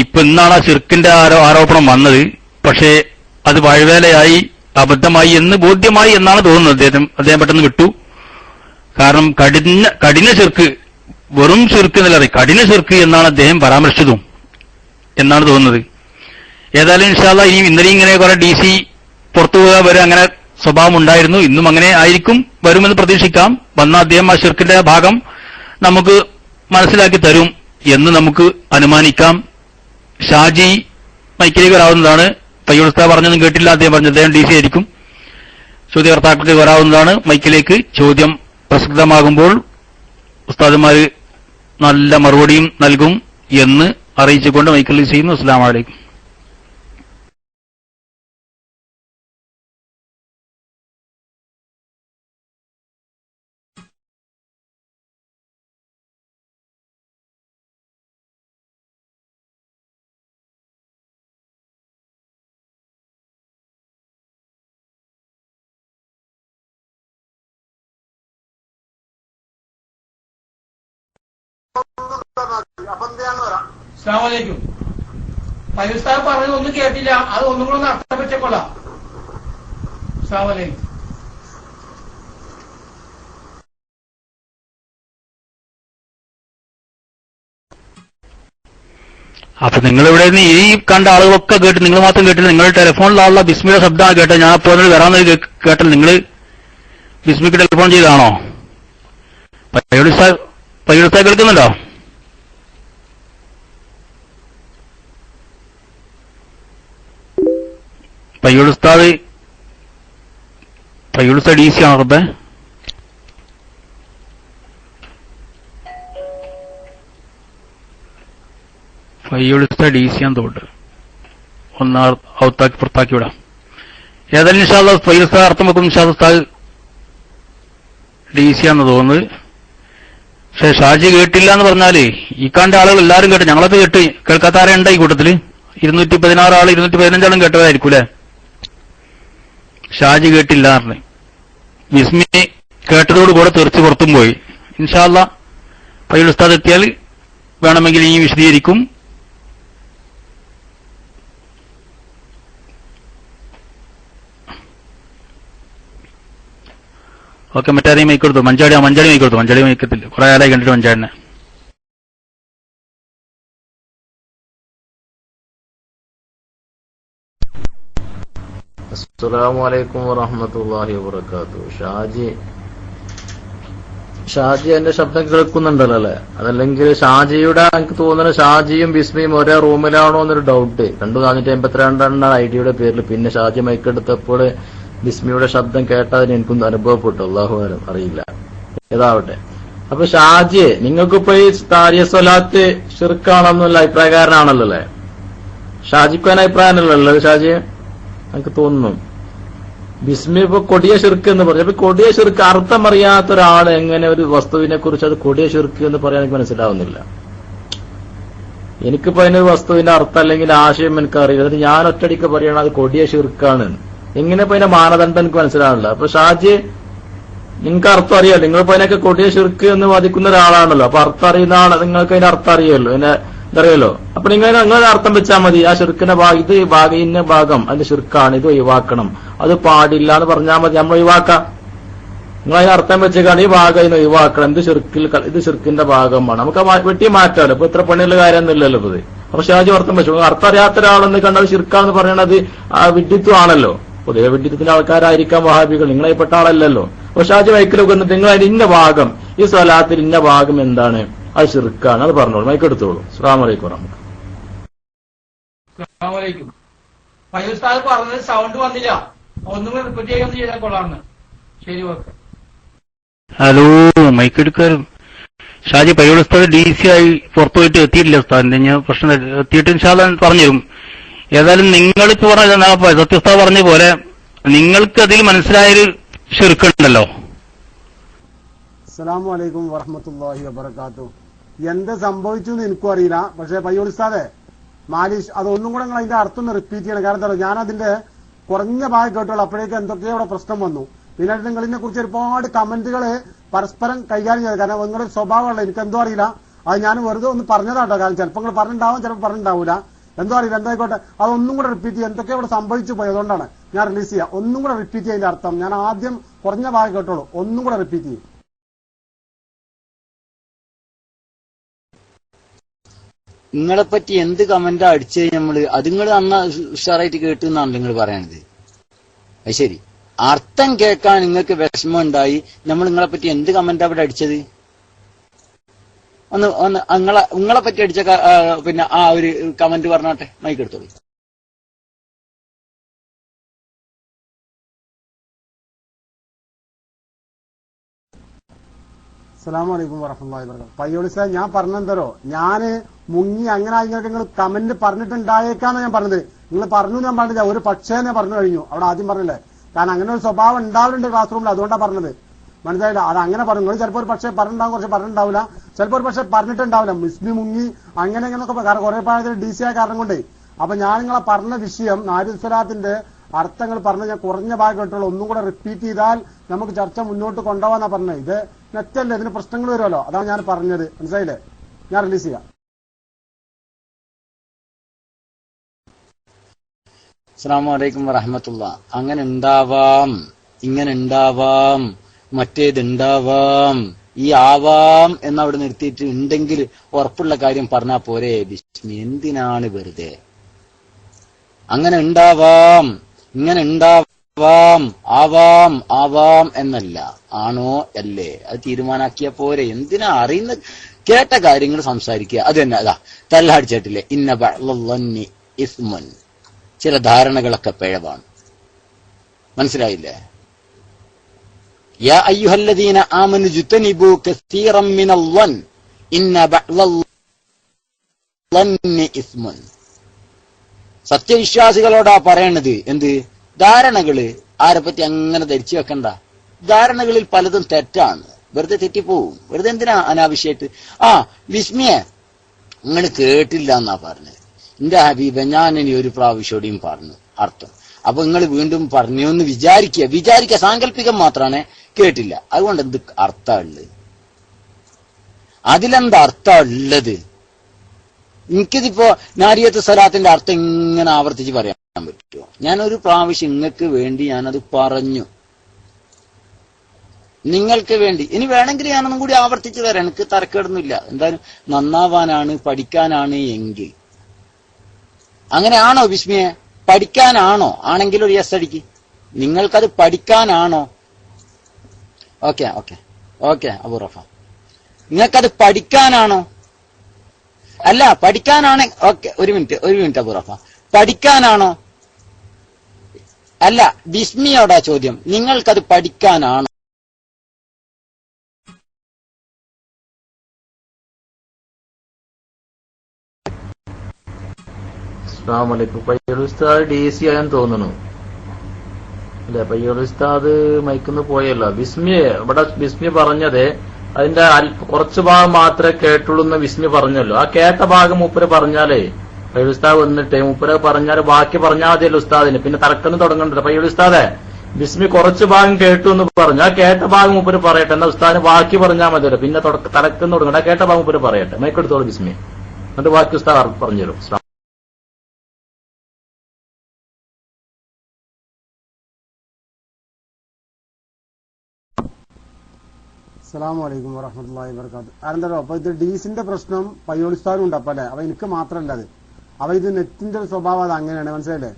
ഇപ്പൊ ഇന്നാണ് ആ ഷിർക്കിന്റെ ആരോപണം വന്നത്. പക്ഷേ അത് വഴിവേലയായി, അബദ്ധമായി എന്ന് ബോധ്യമായി എന്നാണ് തോന്നുന്നത്. അദ്ദേഹം പെട്ടെന്ന് വിട്ടു. കാരണം കഠിന ഷിർക്ക്, വെറും ഷിർക്ക് എന്നല്ലാതെ കഠിന ഷിർക്ക് എന്നാണ് അദ്ദേഹം പരാമർശിച്ചതും എന്നാണ് തോന്നുന്നത്. ഏതായാലും ഇൻഷാ അല്ലാഹ് ഇന്നലെ ഇങ്ങനെ കുറെ DC പുറത്തു പോകാൻ വരെ അങ്ങനെ സ്വഭാവം ഉണ്ടായിരുന്നു. ഇന്നും അങ്ങനെ ആയിരിക്കും, വരുമെന്ന് പ്രതീക്ഷിക്കാം. വന്ന അദ്ദേഹം ആ ഷിർക്കിന്റെ ഭാഗം നമുക്ക് മനസ്സിലാക്കി തരും എന്ന് നമുക്ക് അനുമാനിക്കാം. ഷാജി മൈക്കിലേക്ക് വരാവുന്നതാണ്. പയ്യോൾ ഉസ്താദ് പറഞ്ഞൊന്നും കേട്ടില്ല. അദ്ദേഹം DC ആയിരിക്കും. ചോദ്യകർത്താക്കൾക്ക് വരാവുന്നതാണ്. മൈക്കിലേക്ക് ചോദ്യം പ്രസക്തമാകുമ്പോൾ ഉസ്താദുമാര് നല്ല മറുപടിയും നൽകും എന്ന് അറിയിച്ചുകൊണ്ട് മൈക്കിൽ റിലീസ് ചെയ്യുന്നു. അസ്സലാമു അലൈക്കും. അസ്സലാമലൈക്കും. പൈസാബ് പറഞ്ഞത് ഒന്നും കേട്ടില്ല, അത് ഒന്നും കൂടെ ഒന്ന് അർത്ഥം വെച്ചേക്കൊള്ളാം. അസ്സലാമലൈക്കും. അപ്പൊ നിങ്ങളിവിടെ നിന്ന് ഈ കണ്ട ആളുകളൊക്കെ കേട്ട് നിങ്ങൾ മാത്രം കേട്ടില്ല. നിങ്ങൾ ടെലിഫോണിലുള്ള ബിസ്മിയുടെ ശബ്ദമാണ് കേട്ടത്. ഞാൻ അപ്പോൾ വരാമെന്ന് കേട്ടൽ നിങ്ങൾ ബിസ്മിക്ക് ടെലിഫോൺ ചെയ്താണോ? പയ്യുടുത്ത കേൾക്കുന്നുണ്ടോ? പയ്യുടുസ്താദ് ഡി സി ആണോ? റബ്ബേ, പയ്യുടുസ്ത ഡി സി ആണെന്ന് തോട്ട് ഒന്ന് ഔത്താക്കി പുറത്താക്കി വിടാം. ഏതായാലും ഇൻഷാ അല്ലാഹ് പയ്യുടുസ്താദ് അർത്ഥം വെക്കും. ഇൻഷാ അല്ലാഹ് ഉസ്താദ് ഡി സി ആണെന്ന് തോന്നുന്നത്. പക്ഷെ ഷാജി കേട്ടില്ല എന്ന് പറഞ്ഞാല് ഈ കണ്ട ആളുകൾ എല്ലാവരും കേട്ട്, ഞങ്ങളൊക്കെ കേട്ട്, കേൾക്കാത്ത ആരുണ്ട് ഈ കൂട്ടത്തില്? 216 ആള് 215 ആളും കേട്ടതായിരിക്കും അല്ലെ? ഷാജി കേട്ടില്ല എന്ന് ബിസ്മി കേട്ടതോടുകൂടെ തെറിച്ച് പുറത്തും പോയി. ഇൻഷാ അല്ലാഹ് പയ്യുൽ ഉസ്താദ് എത്തിയാൽ വേണമെങ്കിൽ ഈ വിശദീകരിക്കും. ഓക്കെ, മറ്റാരെയും മൈക്കെടുത്തു? മഞ്ചാടി മൈക്കെടുത്തു. മഞ്ചാടി മൈക്കത്തില്ല, കുറെ കാലമായി കണ്ടിട്ട് മഞ്ചാടിനെ. അസ്സലാമു അലൈക്കും വറഹ്മത്തുള്ളാഹി വബറകാതുഹു. ഷാജി എന്റെ ശബ്ദം കേൾക്കുന്നുണ്ടല്ലോ അല്ലെ? അതല്ലെങ്കിൽ ഷാജിയുടെ, എനിക്ക് തോന്നുന്നത് ഷാജിയും ബിസ്മിയും ഒരേ റൂമിലാണോ എന്നൊരു ഡൗട്ട്. 2452 ഐഡിയുടെ പേരിൽ. പിന്നെ ഷാജി മൈക്കെടുത്തപ്പോൾ ബിസ്മിയുടെ ശബ്ദം കേട്ടതിന് എനിക്കൊന്നും അനുഭവപ്പെട്ടു. അല്ലാഹു അറിയില്ല, ഏതാവട്ടെ. അപ്പൊ ഷാജി, നിങ്ങൾക്കിപ്പോ ഈ താരിയ സ്വലാത്ത് ശിർക്കാണെന്നുള്ള അഭിപ്രായക്കാരനാണല്ലോ അല്ലെ? ഷാജിക്ക് അതിന് അഭിപ്രായമല്ലോ ഷാജി? എനിക്ക് തോന്നുന്നു ബിസ്മി ഇപ്പൊ കൊടിയ ശിർക്ക് എന്ന് പറഞ്ഞു. അപ്പൊ കൊടിയ ശിർക്ക് അർത്ഥം അറിയാത്ത ഒരാൾ എങ്ങനെ ഒരു വസ്തുവിനെ കുറിച്ച് അത് കൊടിയ ശിർക്ക് എന്ന് പറയാൻ എനിക്ക് മനസ്സിലാവുന്നില്ല. എനിക്കിപ്പോ അതിന് വസ്തുവിന്റെ അർത്ഥം അല്ലെങ്കിൽ ആശയം എനിക്കറിയില്ല. അത് ഞാൻ ഒറ്റടിക്ക് പറയണം അത് കൊടിയ ശിർക്കാണ്. എങ്ങനെ ഇപ്പൊ അതിന്റെ മാനദണ്ഡം എനിക്ക് മനസ്സിലാവില്ല. അപ്പൊ ഷാജി, നിങ്ങൾക്ക് അർത്ഥം അറിയാലോ, നിങ്ങളിപ്പോ അതിനൊക്കെ കൊടിയ ശിർക്ക് എന്ന് വാദിക്കുന്ന ഒരാളാണല്ലോ. അപ്പൊ അർത്ഥം അറിയുന്ന ആൾ, നിങ്ങൾക്ക് അതിന്റെ അർത്ഥം അറിയാലോ, ഇതറിയല്ലോ. അപ്പൊ നിങ്ങളുടെ അർത്ഥം വെച്ചാൽ മതി. ആ ശിർക്കിന്റെ ഭാഗം, ഇന്ന ഭാഗം അതിന്റെ ശിർക്കാണ്, ഇത് ഒഴിവാക്കണം, അത് പാടില്ല എന്ന് പറഞ്ഞാൽ മതി. നമ്മൾ ഒഴിവാക്കാം. നിങ്ങൾ അതിന് അർത്ഥം വെച്ചേക്കാണ് ഈ ഭാഗം ഇന്ന് ഒഴിവാക്കണം, ഇത് ശിർക്കിന്റെ ഭാഗമാണ്. നമുക്ക് വെട്ടി മാറ്റാമല്ലോ. ഇപ്പൊ ഇത്ര പണിയുള്ള കാര്യമൊന്നുമില്ലല്ലോ ഇത്. അപ്പൊ ഷാജി അർത്ഥം വെച്ചു. അർത്ഥം അറിയാത്ത ഒരാളെന്ന് കണ്ടത് ശിർക്കാന്ന് പറയണത് വിഡ്ഢിത്വം ആണല്ലോ. പൊതുവെ വിഡ്ഢിത്വത്തിന്റെ ആൾക്കാരായിരിക്കാം വഹാബികൾ, നിങ്ങളെപ്പെട്ട ആളല്ലല്ലോ. അപ്പൊ ഷാജി മൈക്കിലൊക്കെ വന്നിട്ട് നിങ്ങൾ അതിന് ഇന്ന ഭാഗം, ഈ സ്വലാത്തിൽ ഇന്ന ഭാഗം എന്താണ്, അത് ശിർക്കാണ്, അത് പറഞ്ഞോളൂ, മൈക്കെടുത്തോളൂ. അസ്സലാമു അലൈക്കും അസ്സലാമലൈക്കും. പയ്യുൽ ഉസ്താദ് പറഞ്ഞത് സൗണ്ട് വന്നില്ല, ഒന്നും റിപ്പീറ്റ് ചെയ്യാൻ ചെയ്താൽ കൊള്ളാമെന്ന്. ശരി, ഓക്കെ. ഹലോ, മൈക്കെടുക്കാരും. ഷാജി പയ്യോൾ ഉസ്താദ് ഡി സി ആയി പുറത്തുപോയിട്ട് എത്തിയിട്ടില്ല ഉസ്താദിന്റെ. ഞാൻ പ്രശ്നം എത്തിയിട്ട് ഇൻഷാ അല്ലാഹ് പറഞ്ഞുതരും. ഏതായാലും നിങ്ങളിപ്പോ പറഞ്ഞ സത്യോസ്താദ് പറഞ്ഞ പോലെ നിങ്ങൾക്ക് അതിൽ മനസ്സിലായൊരു ശിർക്കുണ്ടല്ലോ. അസ്സലാമു അലൈക്കും വറഹ്മത്തുള്ളാഹി വബറകാതുഹു. എന്ത് സംഭവിച്ചു എന്ന് എനിക്കും അറിയില്ല. പക്ഷെ പയ്യോൾ ഉസ്താദെ, മാലിഷ് അതൊന്നും കൂടെ നിങ്ങൾ അതിന്റെ അർത്ഥം ഒന്ന് റിപ്പീറ്റ് ചെയ്യണം. കാരണം എന്താ, ഞാൻ അതിന്റെ കുറഞ്ഞ ഭാഗം കേട്ടോളൂ. അപ്പോഴേക്കും എന്തൊക്കെയോ അവിടെ പ്രശ്നം വന്നു. പിന്നെ നിങ്ങൾ ഇതിനെ കുറിച്ച് ഒരുപാട് കമന്റുകൾ പരസ്പരം കൈകാര്യം ചെയ്തു. കാരണം നിങ്ങളുടെ സ്വഭാവമല്ല, എനിക്കെന്തോ അറിയില്ല. അത് ഞാൻ വെറുതെ ഒന്ന് പറഞ്ഞതാട്ടോ. കാരണം ചിലപ്പോൾ നിങ്ങൾ പറഞ്ഞിട്ടുണ്ടാവും, ചിലപ്പോൾ പറഞ്ഞിട്ടുണ്ടാവില്ല, എന്തോ അറിയില്ല. എന്തായിക്കോട്ടെ, അതൊന്നും കൂടെ റിപ്പീറ്റ് ചെയ്യാം. എന്തൊക്കെ ഇവിടെ സംഭവിച്ചു പോയി, അതുകൊണ്ടാണ് ഞാൻ റിലീസ് ചെയ്യാം. ഒന്നും കൂടെ റിപ്പീറ്റ് ചെയ്യുന്നതിന്റെ അർത്ഥം. ഞാൻ ആദ്യം കുറഞ്ഞ ഭാഗം കേട്ടോളൂ, ഒന്നും കൂടെ റിപ്പീറ്റ് ചെയ്യും. നിങ്ങളെ പറ്റി എന്ത് കമന്റാ അടിച്ചത് നമ്മള്? അത് നിങ്ങൾ അന്ന് ഉഷാറായിട്ട് കേട്ടു എന്നാണ് നിങ്ങൾ പറയണത്. അത് ശരി, അർത്ഥം കേൾക്കാൻ നിങ്ങൾക്ക് വിഷമം ഉണ്ടായി. നമ്മൾ നിങ്ങളെ പറ്റി എന്ത് കമന്റാ അവിടെ അടിച്ചത്? ഒന്ന് നിങ്ങളെ പറ്റി അടിച്ച പിന്നെ ആ ഒരു കമന്റ് പറഞ്ഞോട്ടെ, മൈക്കെടുത്തോളൂ. അസ്സലാമു അലൈക്കും വറഹ്മത്തുള്ളാഹി വബറകാതുഹു. പയ്യോളി സാഹിബ്, ഞാൻ പറഞ്ഞെന്തരോ, ഞാന് മുങ്ങി അങ്ങനെ നിങ്ങൾക്ക് നിങ്ങൾ കമന്റ് പറഞ്ഞിട്ടുണ്ടായേക്കാന്ന് ഞാൻ പറഞ്ഞത്. നിങ്ങൾ പറഞ്ഞു ഞാൻ പറഞ്ഞില്ല, ഒരു പക്ഷേ ഞാൻ പറഞ്ഞു കഴിഞ്ഞു. അവിടെ ആദ്യം പറഞ്ഞില്ലേ, കാരണം അങ്ങനെ ഒരു സ്വഭാവം ഉണ്ടാവലുണ്ട് ക്ലാസ് റൂമിൽ, അതുകൊണ്ടാണ് പറഞ്ഞത്. മനസ്സിലായില്ല? അത് അങ്ങനെ പറഞ്ഞു. നിങ്ങൾ ചിലപ്പോൾ ഒരു പക്ഷേ പറഞ്ഞിട്ടുണ്ടാവും, കുറച്ച് പറഞ്ഞിട്ടുണ്ടാവില്ല, ചിലപ്പോൾ ഒരു പക്ഷേ പറഞ്ഞിട്ടുണ്ടാവില്ല. മിസ്ബി മുങ്ങി അങ്ങനെ അങ്ങനെയൊക്കെ, കാരണം കുറെ പ്രായത്തിൽ DC ആയ കാരണം കൊണ്ടേ. അപ്പൊ ഞാൻ നിങ്ങളെ പറഞ്ഞ വിഷയം നാരിദ് സ്വലാത്തിന്റെ അർത്ഥങ്ങൾ പറഞ്ഞ് ഞാൻ കുറഞ്ഞ ഭാഗം കേട്ടുള്ളൂ. ഒന്നും കൂടെ റിപ്പീറ്റ് ചെയ്താൽ നമുക്ക് ചർച്ച മുന്നോട്ട് കൊണ്ടുപോകാന്നാ പറഞ്ഞത്. ഇത് നെറ്റല്ലേ, ഇതിന് പ്രശ്നങ്ങൾ വരുമല്ലോ, അതാണ് ഞാൻ പറഞ്ഞത്. മനസ്സിലായില്ലേ? ഞാൻ റിലീസ് ചെയ്യാം. അസ്സലാമു അലൈക്കും വറഹ്മത്തുള്ളാഹി. അങ്ങനെ ഉണ്ടാവാം, ഇങ്ങനെ ഉണ്ടാവാം, മറ്റേതുണ്ടാവാം, ഈ ആവാം എന്നവിടെ നിർത്തിയിട്ട് ഉണ്ടെങ്കിൽ ഉറപ്പുള്ള കാര്യം പറഞ്ഞാ പോരെ ബിസ്മി? എന്തിനാണ് വെറുതെ? അങ്ങനെ ഉണ്ടാവാം, ഇങ്ങനെ ഉണ്ടാവാം, ആവാം ആവാം എന്നല്ല, ആണോ അല്ലേ അത് തീരുമാനാക്കിയ പോരെ? എന്തിനാ അറിയുന്ന കേട്ട കാര്യങ്ങൾ സംസാരിക്കുക? അത് തന്നെ. അതാ തല്ലടിച്ചിട്ടില്ലേ, ഇന്ന ബഅ്ള ഇസ്മുൻ, ചില ധാരണകളൊക്കെ പിഴവാണ്. മനസ്സിലായില്ലേ? യാ അയ്യുഹല്ലദീന ആമനു ജുതനിബു കസീറൻ മിനൽ ളൻ ഇന്ന ബഅ്ള ളന്നി ഇസ്മുൻ. സത്യവിശ്വാസികളോടാ പറയണത്. എന്ത് ധാരണകള്? ആരെപ്പറ്റി അങ്ങനെ ധരിച്ചു വെക്കണ്ട. ധാരണകളിൽ പലതും തെറ്റാണ്, വെറുതെ തെറ്റിപ്പോവും. വെറുതെ എന്തിനാ അനാവശ്യമായിട്ട്? വിസ്മിയെ നിങ്ങൾ കേട്ടില്ല എന്നാ പറഞ്ഞത്. എന്റെ ഹബീബ, ഞാൻ ഇനി ഒരു പ്രാവശ്യോടെയും പറഞ്ഞു അർത്ഥം. അപ്പൊ നിങ്ങൾ വീണ്ടും പറഞ്ഞു എന്ന് വിചാരിക്കുക. സാങ്കല്പികം മാത്രമാണ്, കേട്ടില്ല. അതുകൊണ്ട് എന്ത് അർത്ഥമുള്ളത്? അതിലെന്താ അർത്ഥം ഉള്ളത്? എനിക്കിതിപ്പോ നാരിയത്ത് സ്വലാത്തിന്റെ അർത്ഥം ഇങ്ങനെ ആവർത്തിച്ച് പറയാൻ പറ്റുമോ? ഞാനൊരു പ്രാവശ്യം നിങ്ങൾക്ക് വേണ്ടി ഞാനത് പറഞ്ഞു, നിങ്ങൾക്ക് വേണ്ടി. ഇനി വേണമെങ്കിൽ ഞാനൊന്നും കൂടി ആവർത്തിച്ച് തരാം, എനിക്ക് തരക്കേടൊന്നുമില്ല. എന്തായാലും നന്നാവാനാണ്, പഠിക്കാനാണ് എങ്കിൽ. അങ്ങനെയാണോ ബിസ്മിയെ? പഠിക്കാനാണോ? ആണെങ്കിൽ ഒരു യെസ് അടിക്ക്. നിങ്ങൾക്കത് പഠിക്കാനാണോ? ഓക്കെ ഓക്കെ ഓക്കെ അബൂ റഫ, നിങ്ങൾക്കത് പഠിക്കാനാണോ? അല്ല, പഠിക്കാനാണ്. ഓക്കെ, ഒരു മിനിറ്റ് അബൂ റഫ, പഠിക്കാനാണോ? അല്ല, ബിസ്മിയോടാ ചോദ്യം. നിങ്ങൾക്കത് പഠിക്കാനാണോ? അസ്സലാമു അലൈക്കും. പയ്യോളി ഉസ്താദ് DC ആയെന്ന് തോന്നുന്നു അല്ലെ? പയ്യോളി ഉസ്താദ് മൈക്കിന്ന് പോയല്ലോ. ഇവിടെ ബിസ്മി പറഞ്ഞത് അതിന്റെ കുറച്ചു ഭാഗം മാത്രമേ കേട്ടുള്ളൂ എന്ന് ബിസ്മി പറഞ്ഞല്ലോ. ആ കേട്ട ഭാഗം മൂപ്പര് പറഞ്ഞാലേ, പയ്യോളി ഉസ്താദ് വന്നിട്ട് മൂപ്പര് പറഞ്ഞാൽ ബാക്കി പറഞ്ഞാൽ മതിയല്ലോ ഉസ്താദിന്. പിന്നെ തർക്കം തുടങ്ങണ്ടല്ലോ. പയ്യോളി ഉസ്താദെ, ബിസ്മി കുറച്ചു ഭാഗം കേട്ടു എന്ന് പറഞ്ഞു. ആ കേട്ട ഭാഗം മൂപ്പര് പറയട്ടെ, എന്നാ ഉസ്താദിന് ബാക്കി പറഞ്ഞാൽ മതിയല്ലോ. പിന്നെ തർക്കം തുടങ്ങണ്ട. ആ കേട്ട ഭാഗം മൂപ്പര് പറയട്ടെ. മൈക്കെടുത്തോളൂ ബിസ്മി, എന്നിട്ട് ബാക്കി ഉസ്താദ് പറഞ്ഞു തരും. അസ്സലാമു അലൈക്കും വറഹ്മത്തുള്ളാഹി വബറകാതുഹു. അതെന്തോ, അപ്പൊ ഇത് ഡീസിന്റെ പ്രശ്നം പയ്യോളി ഉസ്താദിനും ഉണ്ട്. അപ്പൊ അല്ലെ, അപ്പൊ എനിക്ക് മാത്രമല്ല അത്. അപ്പൊ ഇത് നെറ്റിന്റെ ഒരു സ്വഭാവം അത് അങ്ങനെയാണ്. മനസ്സിലായില്ലേ?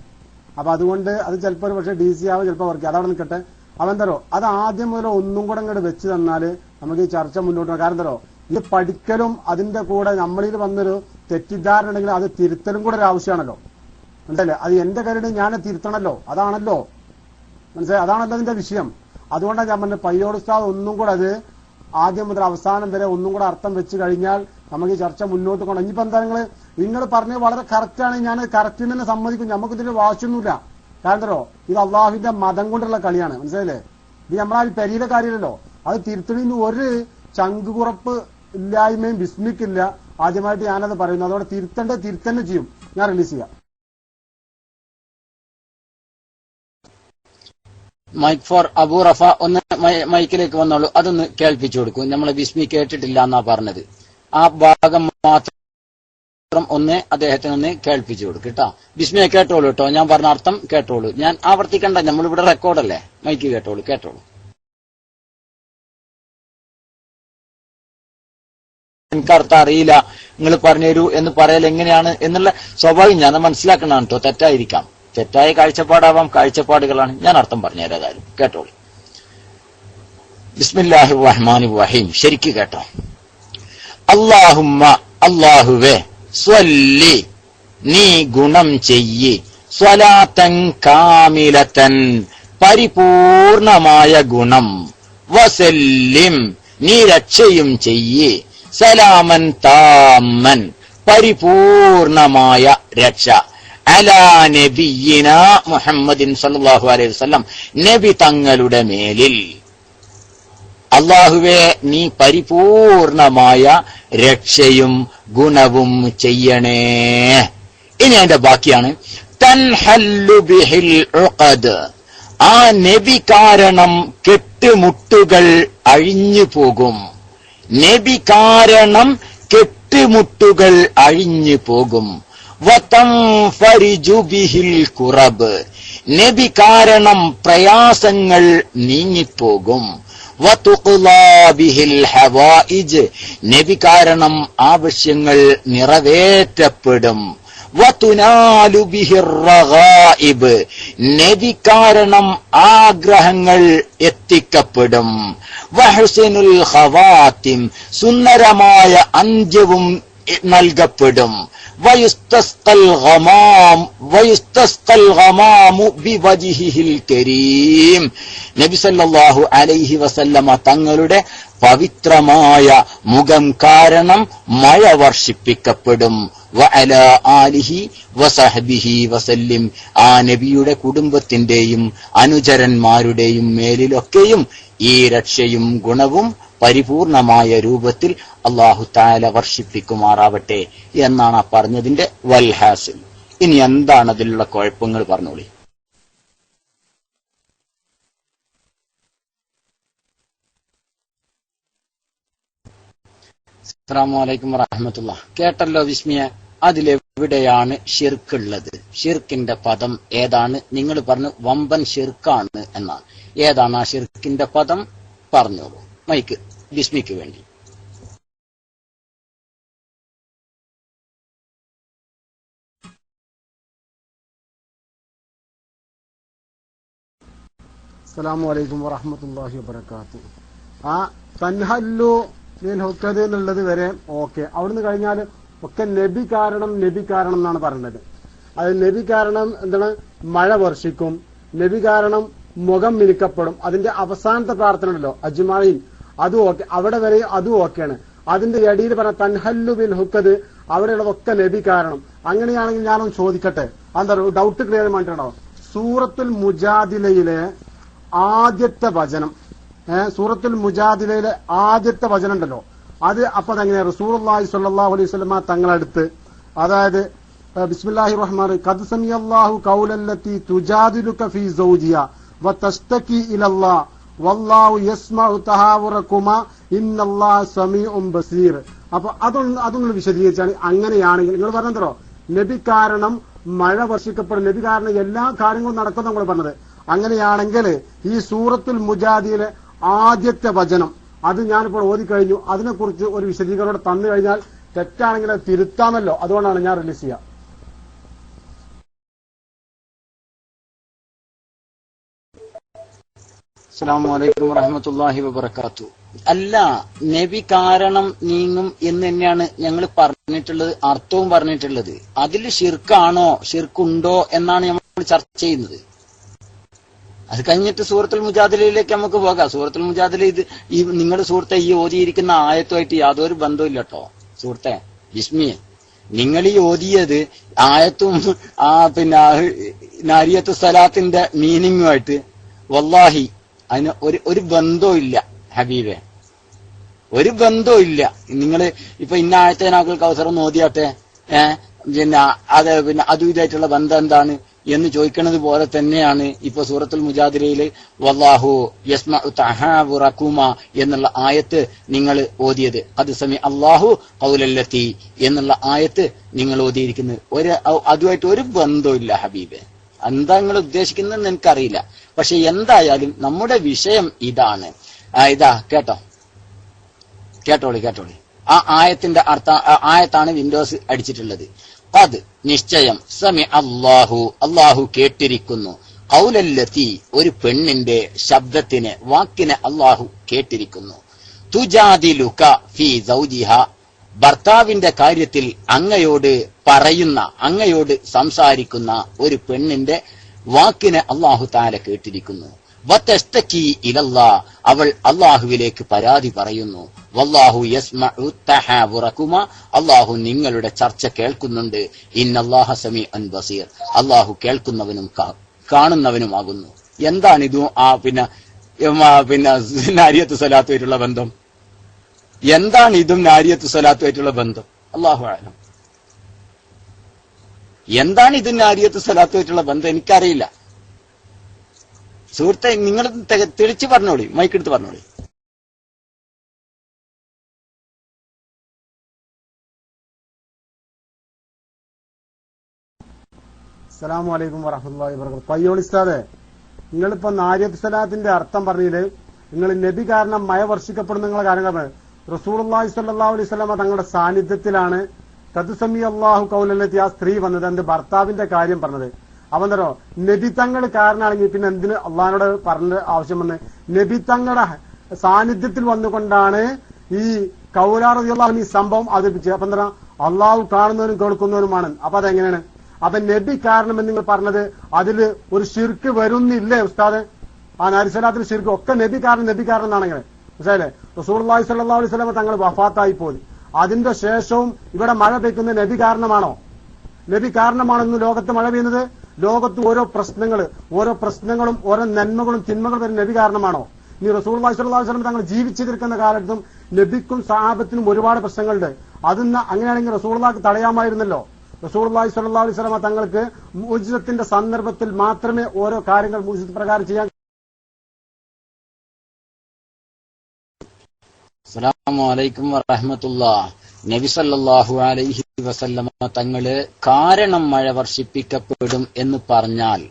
അപ്പൊ അതുകൊണ്ട് അത് ചിലപ്പോൾ ഒരു പക്ഷേ DC ആവും, ചിലപ്പോൾ വർക്ക്. അതവിടെ നിൽക്കട്ടെ. അപ്പൊ എന്തോ, അത് ആദ്യം മുതൽ ഒന്നും കൂടെ ഇങ്ങോട്ട് വെച്ച് തന്നാല് നമുക്ക് ഈ ചർച്ച മുന്നോട്ട് പോകാം. കാരണം എന്തോ, ഇത് പഠിക്കലും അതിന്റെ കൂടെ നമ്മളിൽ വന്നൊരു തെറ്റിദ്ധാരണ ഉണ്ടെങ്കിൽ അത് തിരുത്തലും കൂടെ ഒരു ആവശ്യമാണല്ലോ. മനസ്സിലല്ലേ? അത് എന്റെ കാര്യം ഞാൻ തിരുത്തണല്ലോ, അതാണല്ലോ. മനസ്സിലായി? അതാണല്ലോ അതിന്റെ വിഷയം. അതുകൊണ്ടാണ് ഞാൻ പറഞ്ഞത്, പയ്യോളി ഉസ്താദ് ഒന്നും കൂടെ അത് ആദ്യം മുതൽ അവസാനം വരെ ഒന്നും കൂടെ അർത്ഥം വെച്ച് കഴിഞ്ഞാൽ നമുക്ക് ഈ ചർച്ച മുന്നോട്ട് കൊണ്ടു. ഇനിയിപ്പോ എന്താ നിങ്ങൾ പറഞ്ഞത് വളരെ കറക്റ്റാണ്. ഞാൻ കറക്റ്റിന് തന്നെ സമ്മതിക്കും. നമുക്ക് ഇതിന് വാശിയൊന്നുമില്ല. കാരണം ഇത് അള്ളാഹുവിന്റെ മതം കൊണ്ടുള്ള കളിയാണ്. മനസ്സിലായില്ലേ? ഇത് നമ്മളാ പെരിയിലെ കാര്യമല്ലോ. അത് തിരുത്തണിന്ന് ഒരു ചങ്കുറപ്പ് ഇല്ലായ്മയും ബിസ്മിക്കില്ല. ആദ്യമായിട്ട് ഞാനത് പറയുന്നു. അതോടെ തിരുത്തന്നെ ചെയ്യും. ഞാൻ റിലീസ് ചെയ്യാം. മൈക്ക് ഫോർ അബൂ റഫ, ഒന്ന് മൈക്കിലേക്ക് വന്നോളൂ. അതൊന്ന് കേൾപ്പിച്ചു കൊടുക്കും. നമ്മളെ ബിസ്മി കേട്ടിട്ടില്ല എന്നാ പറഞ്ഞത്. ആ ഭാഗം മാത്രം ഒന്ന് അദ്ദേഹത്തിനൊന്ന് കേൾപ്പിച്ചു കൊടുക്കും കേട്ടോ. ബിസ്മിയെ കേട്ടോളൂ കേട്ടോ. ഞാൻ പറഞ്ഞ അർത്ഥം കേട്ടോളൂ. ഞാൻ ആവർത്തിക്കണ്ട, നമ്മളിവിടെ റെക്കോർഡല്ലേ. മൈക്ക് കേട്ടോളൂ. എനിക്ക് അർത്ഥം അറിയില്ല, നിങ്ങൾ പറഞ്ഞുതരൂ എന്ന് പറയൽ എങ്ങനെയാണ് എന്നുള്ള സ്വാഭാവികം ഞാൻ മനസ്സിലാക്കണതാണ് കേട്ടോ. തെറ്റായിരിക്കാം, തെറ്റായ കാഴ്ചപ്പാടാവാം, കാഴ്ചപ്പാടുകളാണ്. ഞാൻ അർത്ഥം പറഞ്ഞുതരാം. കാര്യം കേട്ടോളൂ. ബിസ്മില്ലാഹിർ റഹ്മാനിർ റഹീം. ശരിക്ക് കേട്ടോ. അല്ലാഹുമ്മ, അല്ലാഹുവേ, സ്വല്ലി, നീ ഗുണം ചെയ്യ്, സ്വലാത്തൻ കാമിലത്തൻ, പരിപൂർണമായ ഗുണം, വസല്ലിം, നീ രക്ഷയും ചെയ്യേ, സലാമൻ താമൻ പരിപൂർണമായ രക്ഷ, അലാ നബിയിന മുഹമ്മദിൻ സല്ലല്ലാഹു അലൈഹി വസല്ലം നബി തങ്ങളുടെ മേലിൽ. അല്ലാഹുവേ നീ പരിപൂർണമായ രക്ഷയും ഗുണവും ചെയ്യണേ. ഇനി അതിന്റെ ബാക്കിയാണ് തൻഹല്ലു ബിഹിൽ ഉഖദ്, ആ നബി കാരണം കെട്ടുമുട്ടുകൾ അഴിഞ്ഞു പോകും. നബി കാരണം കെട്ടുമുട്ടുകൾ അഴിഞ്ഞു പോകും. വതൻഫരിജു ബിഹിൽ ഖുറബ്, നബി കാരണം പ്രയാസങ്ങൾ നീങ്ങിപ്പോകും. വതുഖ്ലാ ബിഹിൽ ഹവായിജ്, നബി കാരണം ആവശ്യങ്ങൾ നിറവേറ്റപ്പെടും. വതുനാലു ബിഹിർ റഗായിബ്, നബി കാരണം ആഗ്രഹങ്ങൾ എത്തിക്കപ്പെടും. വഹുസ്നുൽ ഖവാത്തിം, സുന്ദരമായ അന്ത്യവും നൽകപ്പെടും. വയുസ്തസ്ഖൽ ഗമാമു ബിവജ്ഹിഹിൽ കരീം, നബി സല്ലല്ലാഹു അലൈഹി വസല്ലമ തങ്ങളുടെ പവിത്രമായ മുഖം കാരണം മഴ വർഷിപ്പിക്കപ്പെടും. വഅലാ ആലിഹി വസഹ്ബിഹി വസല്ലിം, ആ നബിയുടെ കുടുംബത്തിന്റെയും അനുചരന്മാരുടെയും മേലിലൊക്കെയും ഈ രക്ഷയും ഗുണവും പരിപൂർണമായ രൂപത്തിൽ അല്ലാഹു തആല വർഷിപ്പിക്കുമാറാവട്ടെ എന്നാണ് ആ പറഞ്ഞതിന്റെ വൽഹാസിൽ. ഇനി എന്താണ് അതിലുള്ള കുഴപ്പങ്ങൾ പറഞ്ഞോളി. അസ്സലാമു അലൈക്കും വറഹ്മത്തുള്ളാഹി. കേട്ടല്ലോ വിസ്മിയ, അതിലെവിടെയാണ് ഷിർക്കുള്ളത്? ഷിർക്കിന്റെ പദം ഏതാണ്? നിങ്ങൾ പറഞ്ഞു വമ്പൻ ഷിർക്കാണ് എന്നാണ്. ഏതാണ് ആ ഷിർക്കിന്റെ പദം? പറഞ്ഞോളൂ. മൈക്ക് വിസ്മിക്ക് വേണ്ടി. അസ്സലാമു അലൈക്കും വറഹ്മത്തുള്ളാഹി വബറകാതുഹു. ആ തൻഹല്ലു മിൻ ഹുക്കദ് എന്നുള്ളത് വരെ ഓക്കെ. അവിടുന്ന് കഴിഞ്ഞാൽ ഒക്കെ നബി കാരണം എന്നാണ് പറയുന്നത്. അത് നബി കാരണം എന്താണ്? മഴ വർഷിക്കും. നബി കാരണം മുഖം മിനുക്കപ്പെടും. അതിന്റെ അവസാനത്തെ പ്രാർത്ഥന ഉണ്ടല്ലോ അജ്മഈൻ, അതും ഓക്കെ. അവിടെ വരെ അതും ഓക്കെയാണ്. അതിന്റെ ഇടയിൽ പറഞ്ഞ തൻഹല്ലു ബിൽ ഹുക്കദ്, അവിടെയുള്ളതൊക്കെ നബി കാരണം. അങ്ങനെയാണെങ്കിൽ ഞാനൊന്ന് ചോദിക്കട്ടെ, എന്താ ഡൗട്ട് ക്ലിയർ വേണ്ടിയിട്ടുണ്ടോ? സൂറത്തുൽ മുജാദിലയിലെ ആദ്യത്തെ വചനം, സൂറത്തുൽ മുജാദിലയിലെ ആദ്യത്തെ വചനം ഉണ്ടല്ലോ, അത് അപ്പൊ അതെങ്ങനെയാ? റസൂലുള്ളാഹി സ്വല്ലല്ലാഹു അലൈഹി വസല്ലമ തങ്ങളടുത്ത്, അതായത് ബിസ്മില്ലാഹിർ റഹ്മാനിർ റഹീം, ഖദ് സമിയല്ലാഹു ഖൗലല്ലതി തുജാദിലുക ഫീ സൗജിഹ വതസ്തകി ഇലല്ലാഹ് വല്ലാഹു യസ്മഉ തഹാവുറകുമാ ഇന്നല്ലാഹ സമീഉൻ ബസീർ. അപ്പൊ അതൊന്ന് വിശദീകരിച്ചാണ്. അങ്ങനെയാണെങ്കിൽ നിങ്ങൾ പറഞ്ഞോ നബി കാരണം മഴ വർഷിക്കപ്പെടും, നബി കാരണം എല്ലാ കാര്യങ്ങളും നടക്കും നമ്മൾ പറഞ്ഞത്. അങ്ങനെയാണെങ്കിൽ ഈ സൂറത്തുൽ മുജാദിലെ ആദ്യത്തെ വചനം അത് ഞാനിപ്പോൾ ഓതിക്കഴിഞ്ഞു. അതിനെക്കുറിച്ച് ഒരു വിശദീകരണം തന്നു കഴിഞ്ഞാൽ തെറ്റാണെങ്കിൽ അത് തിരുത്താമല്ലോ. അതുകൊണ്ടാണ് ഞാൻ റിലീസ് ചെയ്യുക. അസ്സലാമു അലൈക്കും വറഹ്മത്തുള്ളാഹി വബറകാതുഹു. അല്ല, നബി കാരണം നീങ്ങും എന്ന് തന്നെയാണ് ഞങ്ങൾ പറഞ്ഞിട്ടുള്ളത്, അർത്ഥവും പറഞ്ഞിട്ടുള്ളത്. അതിൽ ഷിർക്കാണോ ഷിർക്കുണ്ടോ എന്നാണ് നമ്മൾ ചർച്ച ചെയ്യുന്നത്. അത് കഴിഞ്ഞിട്ട് സൂറത്തുൽ മുജാദിലയിലേക്ക് നമുക്ക് പോകാം. സൂറത്തുൽ മുജാദില ഇത് ഈ നിങ്ങളുടെ സുഹൃത്തെ ഈ ഓതിയിരിക്കുന്ന ആയത്തുമായിട്ട് യാതൊരു ബന്ധവും ഇല്ല കേട്ടോ സുഹൃത്തെ ബിസ്മിയെ. നിങ്ങൾ ഈ ഓതിയത് ആയത്തും പിന്നെ നാരിയത്ത് സലാത്തിന്റെ മീനിങ്ങുമായിട്ട് വല്ലാഹി അതിന് ഒരു ബന്ധവും ഇല്ല ഹബീബെ, ഒരു ബന്ധവും ഇല്ല. നിങ്ങൾ ഇപ്പൊ ഇന്ന ആയത്തേനാക്കൾ കൗസറൊന്ന് ഓതിയാട്ടെ, പിന്നെ അതും ഇതായിട്ടുള്ള ബന്ധം എന്താണ് എന്ന് ചോദിക്കുന്നത് പോലെ തന്നെയാണ് ഇപ്പൊ സൂറത്തുൽ മുജാദിലയില് വല്ലാഹു യസ്മഉ തഹാവുറകുമാ എന്നുള്ള ആയത്ത് നിങ്ങൾ ഓതിയത്. ഖദ് സമി അല്ലാഹു ഖൗലല്ലതി എന്നുള്ള ആയത്ത് നിങ്ങൾ ഓതിയിരിക്കുന്നത്. അതുമായിട്ട് ഒരു ബന്ധവും ഇല്ല ഹബീബെ. എന്താ നിങ്ങൾ ഉദ്ദേശിക്കുന്നതെന്ന് എനിക്കറിയില്ല. പക്ഷെ എന്തായാലും നമ്മുടെ വിഷയം ഇതാണ്. ഇതാ കേട്ടോളി. ആ ആയത്തിന്റെ ആയത്താണ് വിൻഡോസ് അടിച്ചിട്ടുള്ളത്. ഖദ് നിശ്ചയം, സമി അല്ലാഹു കേട്ടിരിക്കുന്നു, ഖൗലല്ലതി ഒരു പെണ്ണിന്റെ ശബ്ദത്തിന് വാക്കിനെ അല്ലാഹു കേട്ടിരിക്കുന്നു, തുജാദിലുക ഫീ സൗജിഹ ഭർത്താവിന്റെ കാര്യത്തിൽ അങ്ങയോട് സംസാരിക്കുന്ന ഒരു പെണ്ണിന്റെ വാക്കിനെ അല്ലാഹു തആല കേട്ടിരിക്കുന്നു. വതസ്തകി ഇലല്ലാ, അവൾ അള്ളാഹുവിലേക്ക് പരാതി പറയുന്നു. വല്ലാഹു യസ്മഉ തഹാവുറകുമ, അള്ളാഹു നിങ്ങളുടെ ചർച്ച കേൾക്കുന്നുണ്ട്. ഇന്നല്ലാഹ സമീഉൻ ബസീർ, അള്ളാഹു കേൾക്കുന്നവനും കാണുന്നവനുമാകുന്നു. എന്താണിത്? പിന്നെ നാരിയത്ത് സ്വലാത്തുമായിട്ടുള്ള ബന്ധം എന്താണ്? ഇതും നാരിയത്ത് സ്വലാത്തുമായിട്ടുള്ള ബന്ധം അല്ലാഹു അഅലം. എന്താണ് ഇതും നാരിയത്ത് സ്വലാത്തുമായിട്ടുള്ള ബന്ധം എനിക്കറിയില്ല. സുഹൃത്തെ, നിങ്ങൾ തെളിച്ച് പറഞ്ഞോളി, മൈക്കെടുത്ത് പറഞ്ഞോളി. അസ്സലാമു അലൈക്കും വറഹ്മത്തുള്ളാഹി വബറകാതുഹു. പയ്യോളി ഉസ്താദേ, നിങ്ങളിപ്പോ നാരിയത്ത് സ്വലാത്തിന്റെ അർത്ഥം പറഞ്ഞില്ലേ, നിങ്ങൾ നബി കാരണം മഴ വർഷിക്കപ്പെടുന്ന നിങ്ങളെ കാര്യങ്ങൾ റസൂലുള്ളാഹി സ്വല്ലല്ലാഹു അലൈഹി വസല്ലമ തങ്ങളുടെ സാന്നിധ്യത്തിലാണ് തദ്സമി അല്ലാഹു ഖൗലല്ലതി, ആ സ്ത്രീ വന്നത് എന്റെ ഭർത്താവിന്റെ കാര്യം പറഞ്ഞത്. അവന്തരോ നബി തങ്ങൾ കാരണമാണെങ്കിൽ പിന്നെ എന്തിന് അള്ളാഹിനോട് പറഞ്ഞ ആവശ്യം വന്ന്? നബി തങ്ങളുടെ സാന്നിധ്യത്തിൽ വന്നുകൊണ്ടാണ് ഈ കൗലാ റളിയല്ലാഹു അൻഹു ഈ സംഭവം അവതരിപ്പിച്ചത്. അപ്പൊ എന്താ, അള്ളാഹു കാണുന്നവനും കേൾക്കുന്നവനുമാണ്. അപ്പൊ അതെങ്ങനെയാണ്? അപ്പൊ നബി കാരണം എന്ന് നിങ്ങൾ പറഞ്ഞത് അതില് ഒരു ശിർക്ക് വരുന്നില്ലേ ഉസ്താദ്? ആ നാരിസ്വലാത്തിൽ ശിർക്ക് ഒക്കെ നബി കാരണം എന്നാണെങ്കിൽ മനസ്സിലായില്ലേ? റസൂലുള്ളാഹി സ്വല്ലല്ലാഹു അലൈഹി വസല്ലം തങ്ങൾ വഫാത്തായി പോയി. അതിന്റെ ശേഷവും ഇവിടെ മഴ പെയ്ക്കുന്ന നബി കാരണമാണോ? നബി കാരണമാണോ ഇന്ന് ലോകത്ത് മഴ പെയ്യുന്നത്? ലോകത്ത് ഓരോ പ്രശ്നങ്ങളും ഓരോ നന്മകളും തിന്മകളും വരുന്ന നബി കാരണമാണോ? ഇനി റസൂലുള്ളാഹി സ്വല്ലല്ലാഹു അലൈഹി വസല്ലം തങ്ങൾ ജീവിച്ചിരിക്കുന്ന കാലത്തും നബിക്കും സഹാബത്തിനും ഒരുപാട് പ്രശ്നങ്ങളുണ്ട്. അതിന്ന് അങ്ങനെയാണെങ്കിൽ റസൂലുള്ളാഹിക്ക് തടയാമായിരുന്നല്ലോ. റസൂലുള്ളാഹി സ്വല്ലല്ലാഹു അലൈഹി വസല്ലം തങ്ങൾക്ക് മുഅ്ജിസത്തിന്റെ സന്ദർഭത്തിൽ മാത്രമേ ഓരോ കാര്യങ്ങൾ മുഅ്ജിസത്ത് പ്രകാരം ചെയ്യാൻ. അസ്സലാമു അലൈക്കും വറഹ്മത്തുള്ളാഹി. നബി സല്ലല്ലാഹു അലൈഹി വസല്ലമ തങ്ങള് കാരണം മഴ വർഷിപ്പിക്കപ്പെടും എന്ന് പറഞ്ഞാൽ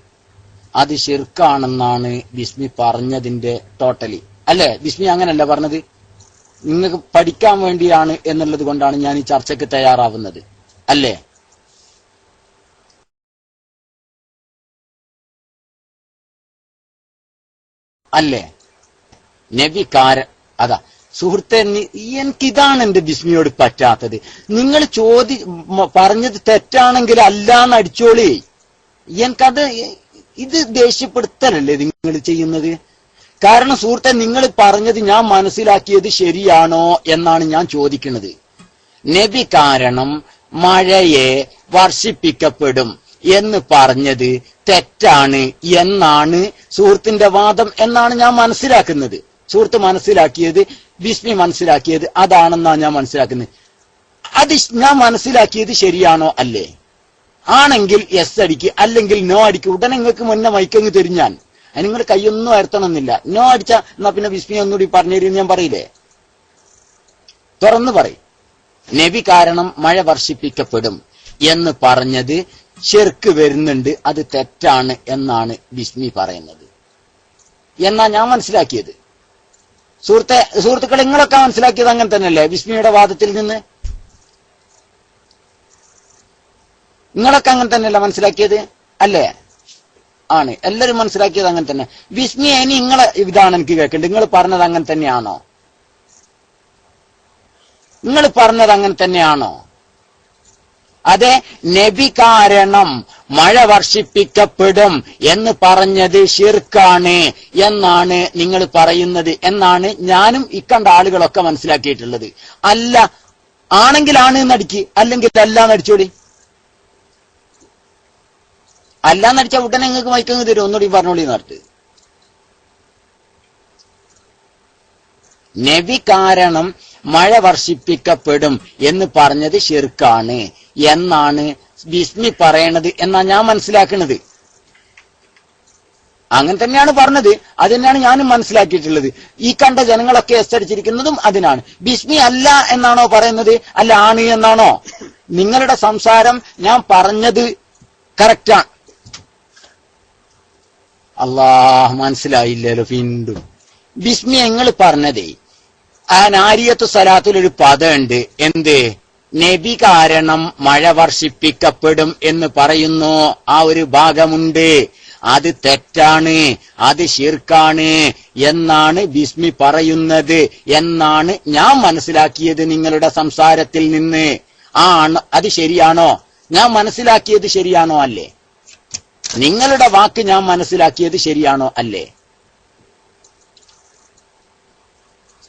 അത് ശിർക്കാണെന്നാണ് ബിസ്മി പറഞ്ഞതിന്റെ ടോട്ടലി അല്ലെ? ബിസ്മി അങ്ങനല്ല പറഞ്ഞത്. നിങ്ങൾക്ക് പഠിക്കാൻ വേണ്ടിയാണ് എന്നുള്ളത് കൊണ്ടാണ് ഞാൻ ഈ ചർച്ചയ്ക്ക് തയ്യാറാവുന്നത് അല്ലേ? അല്ലേ? നബി അതാ സുഹൃത്തെ, എനിക്കിതാണ് എന്റെ ബിസ്മിയോട് പറ്റാത്തത്. നിങ്ങൾ പറഞ്ഞത് തെറ്റാണെങ്കിൽ അല്ലാന്ന് അടിച്ചോളി. എനിക്കത് ഇത് ദേഷ്യപ്പെടുത്തലല്ലേ നിങ്ങൾ ചെയ്യുന്നത്? കാരണം സുഹൃത്തെ, നിങ്ങൾ പറഞ്ഞത് ഞാൻ മനസ്സിലാക്കിയത് ശരിയാണോ എന്നാണ് ഞാൻ ചോദിക്കുന്നത്. നബി കാരണം മഴയെ വർഷിപ്പിക്കപ്പെടും എന്ന് പറഞ്ഞത് തെറ്റാണ് എന്നാണ് സുഹൃത്തിന്റെ വാദം എന്നാണ് ഞാൻ മനസ്സിലാക്കുന്നത്. സുഹൃത്ത് മനസ്സിലാക്കിയത്, ബിസ്മി മനസ്സിലാക്കിയത് അതാണെന്നാണ് ഞാൻ മനസ്സിലാക്കുന്നത്. അത് ഞാൻ മനസ്സിലാക്കിയത് ശരിയാണോ അല്ലേ? ആണെങ്കിൽ യെസ് അടിക്ക്, അല്ലെങ്കിൽ നോ അടിക്ക്. ഉടനെ നിങ്ങൾക്ക് മുന്നേ മൈക്കങ്ങ് തരും ഞാൻ. അതിന് നിങ്ങൾ കൈയൊന്നും ഉയർത്തണമെന്നില്ല. നോ അടിച്ച എന്നാ പിന്നെ ബിസ്മി ഒന്നുകൂടി പറഞ്ഞു തരും ഞാൻ പറയില്ലേ? തുറന്നു പറയും. നബി കാരണം മഴ വർഷിപ്പിക്കപ്പെടും എന്ന് പറഞ്ഞത് ശിർക്ക് വരുന്നുണ്ട്, അത് തെറ്റാണ് എന്നാണ് ബിസ്മി പറയുന്നത് എന്നാ ഞാൻ മനസ്സിലാക്കിയത്. സുഹൃത്തുക്കൾ, നിങ്ങളൊക്കെ മനസ്സിലാക്കിയത് അങ്ങനെ തന്നെയല്ലേ? ബിസ്മിയുടെ വാദത്തിൽ നിന്ന് നിങ്ങളൊക്കെ അങ്ങനെ തന്നെയല്ല മനസ്സിലാക്കിയത് അല്ലേ? ആണ്, എല്ലാരും മനസ്സിലാക്കിയത് അങ്ങനെ തന്നെ. ബിസ്മി ഇനി നിങ്ങളെ ഇതാണ് എനിക്ക് കേൾക്കേണ്ടത്. നിങ്ങൾ പറഞ്ഞത് അങ്ങനെ തന്നെയാണോ? നിങ്ങൾ പറഞ്ഞത് അങ്ങനെ തന്നെയാണോ? അതെ, നബി കാരണം മഴ വർഷിപ്പിക്കപ്പെടും എന്ന് പറഞ്ഞത് ശിർക്കാണ് എന്നാണ് നിങ്ങൾ പറയുന്നത് എന്നാണ് ഞാനും ഇക്കണ്ട ആളുകളൊക്കെ മനസ്സിലാക്കിയിട്ടുള്ളത്. അല്ല, ആണെങ്കിൽ ആണ് എന്നടിക്ക്, അല്ലെങ്കിൽ അല്ല എന്നടിച്ചോടി. അല്ല എന്നടിച്ച ഉടനെ നിങ്ങൾക്ക് മൈക്കങ്ങ് തരും. ഒന്നുകൂടി പറഞ്ഞോളി നടത്ത്. നബി കാരണം മഴ വർഷിപ്പിക്കപ്പെടും എന്ന് പറഞ്ഞത് ശിർക്കാണ് എന്നാണ് ബിസ്മി പറയണത് എന്നാ ഞാൻ മനസ്സിലാക്കുന്നത്. അങ്ങനെ തന്നെയാണ് പറഞ്ഞത്. അത് തന്നെയാണ് ഞാനും മനസ്സിലാക്കിയിട്ടുള്ളത്. ഈ കണ്ട ജനങ്ങളൊക്കെ എസ്തടിച്ചിരിക്കുന്നതും അതിനാണ്. ബിസ്മി അല്ല എന്നാണോ പറയുന്നത്, അല്ല ആണ് എന്നാണോ? നിങ്ങളുടെ സംസാരം ഞാൻ പറഞ്ഞത് കറക്റ്റാണ്. അല്ലാഹ്, മനസ്സിലായില്ലല്ലോ വീണ്ടും. ബിസ്മി നിങ്ങൾ പറഞ്ഞതേ ആ നാരിയത്തു സലാത്തിലൊരു പദമുണ്ട്. എന്ത്? നബി കാരണം മഴ വർഷിപ്പിക്കപ്പെടും എന്ന് പറയുന്നു. ആ ഒരു ഭാഗമുണ്ട്. അത് തെറ്റാണ്, അത് ശിർക്കാണ് എന്നാണ് ബിസ്മി പറയുന്നത് എന്നാണ് ഞാൻ മനസ്സിലാക്കിയത് നിങ്ങളുടെ സംസാരത്തിൽ നിന്ന്. അത് ശരിയാണോ? ഞാൻ മനസ്സിലാക്കിയത് ശരിയാണോ അല്ലേ? നിങ്ങളുടെ വാക്ക് ഞാൻ മനസ്സിലാക്കിയത് ശരിയാണോ അല്ലേ?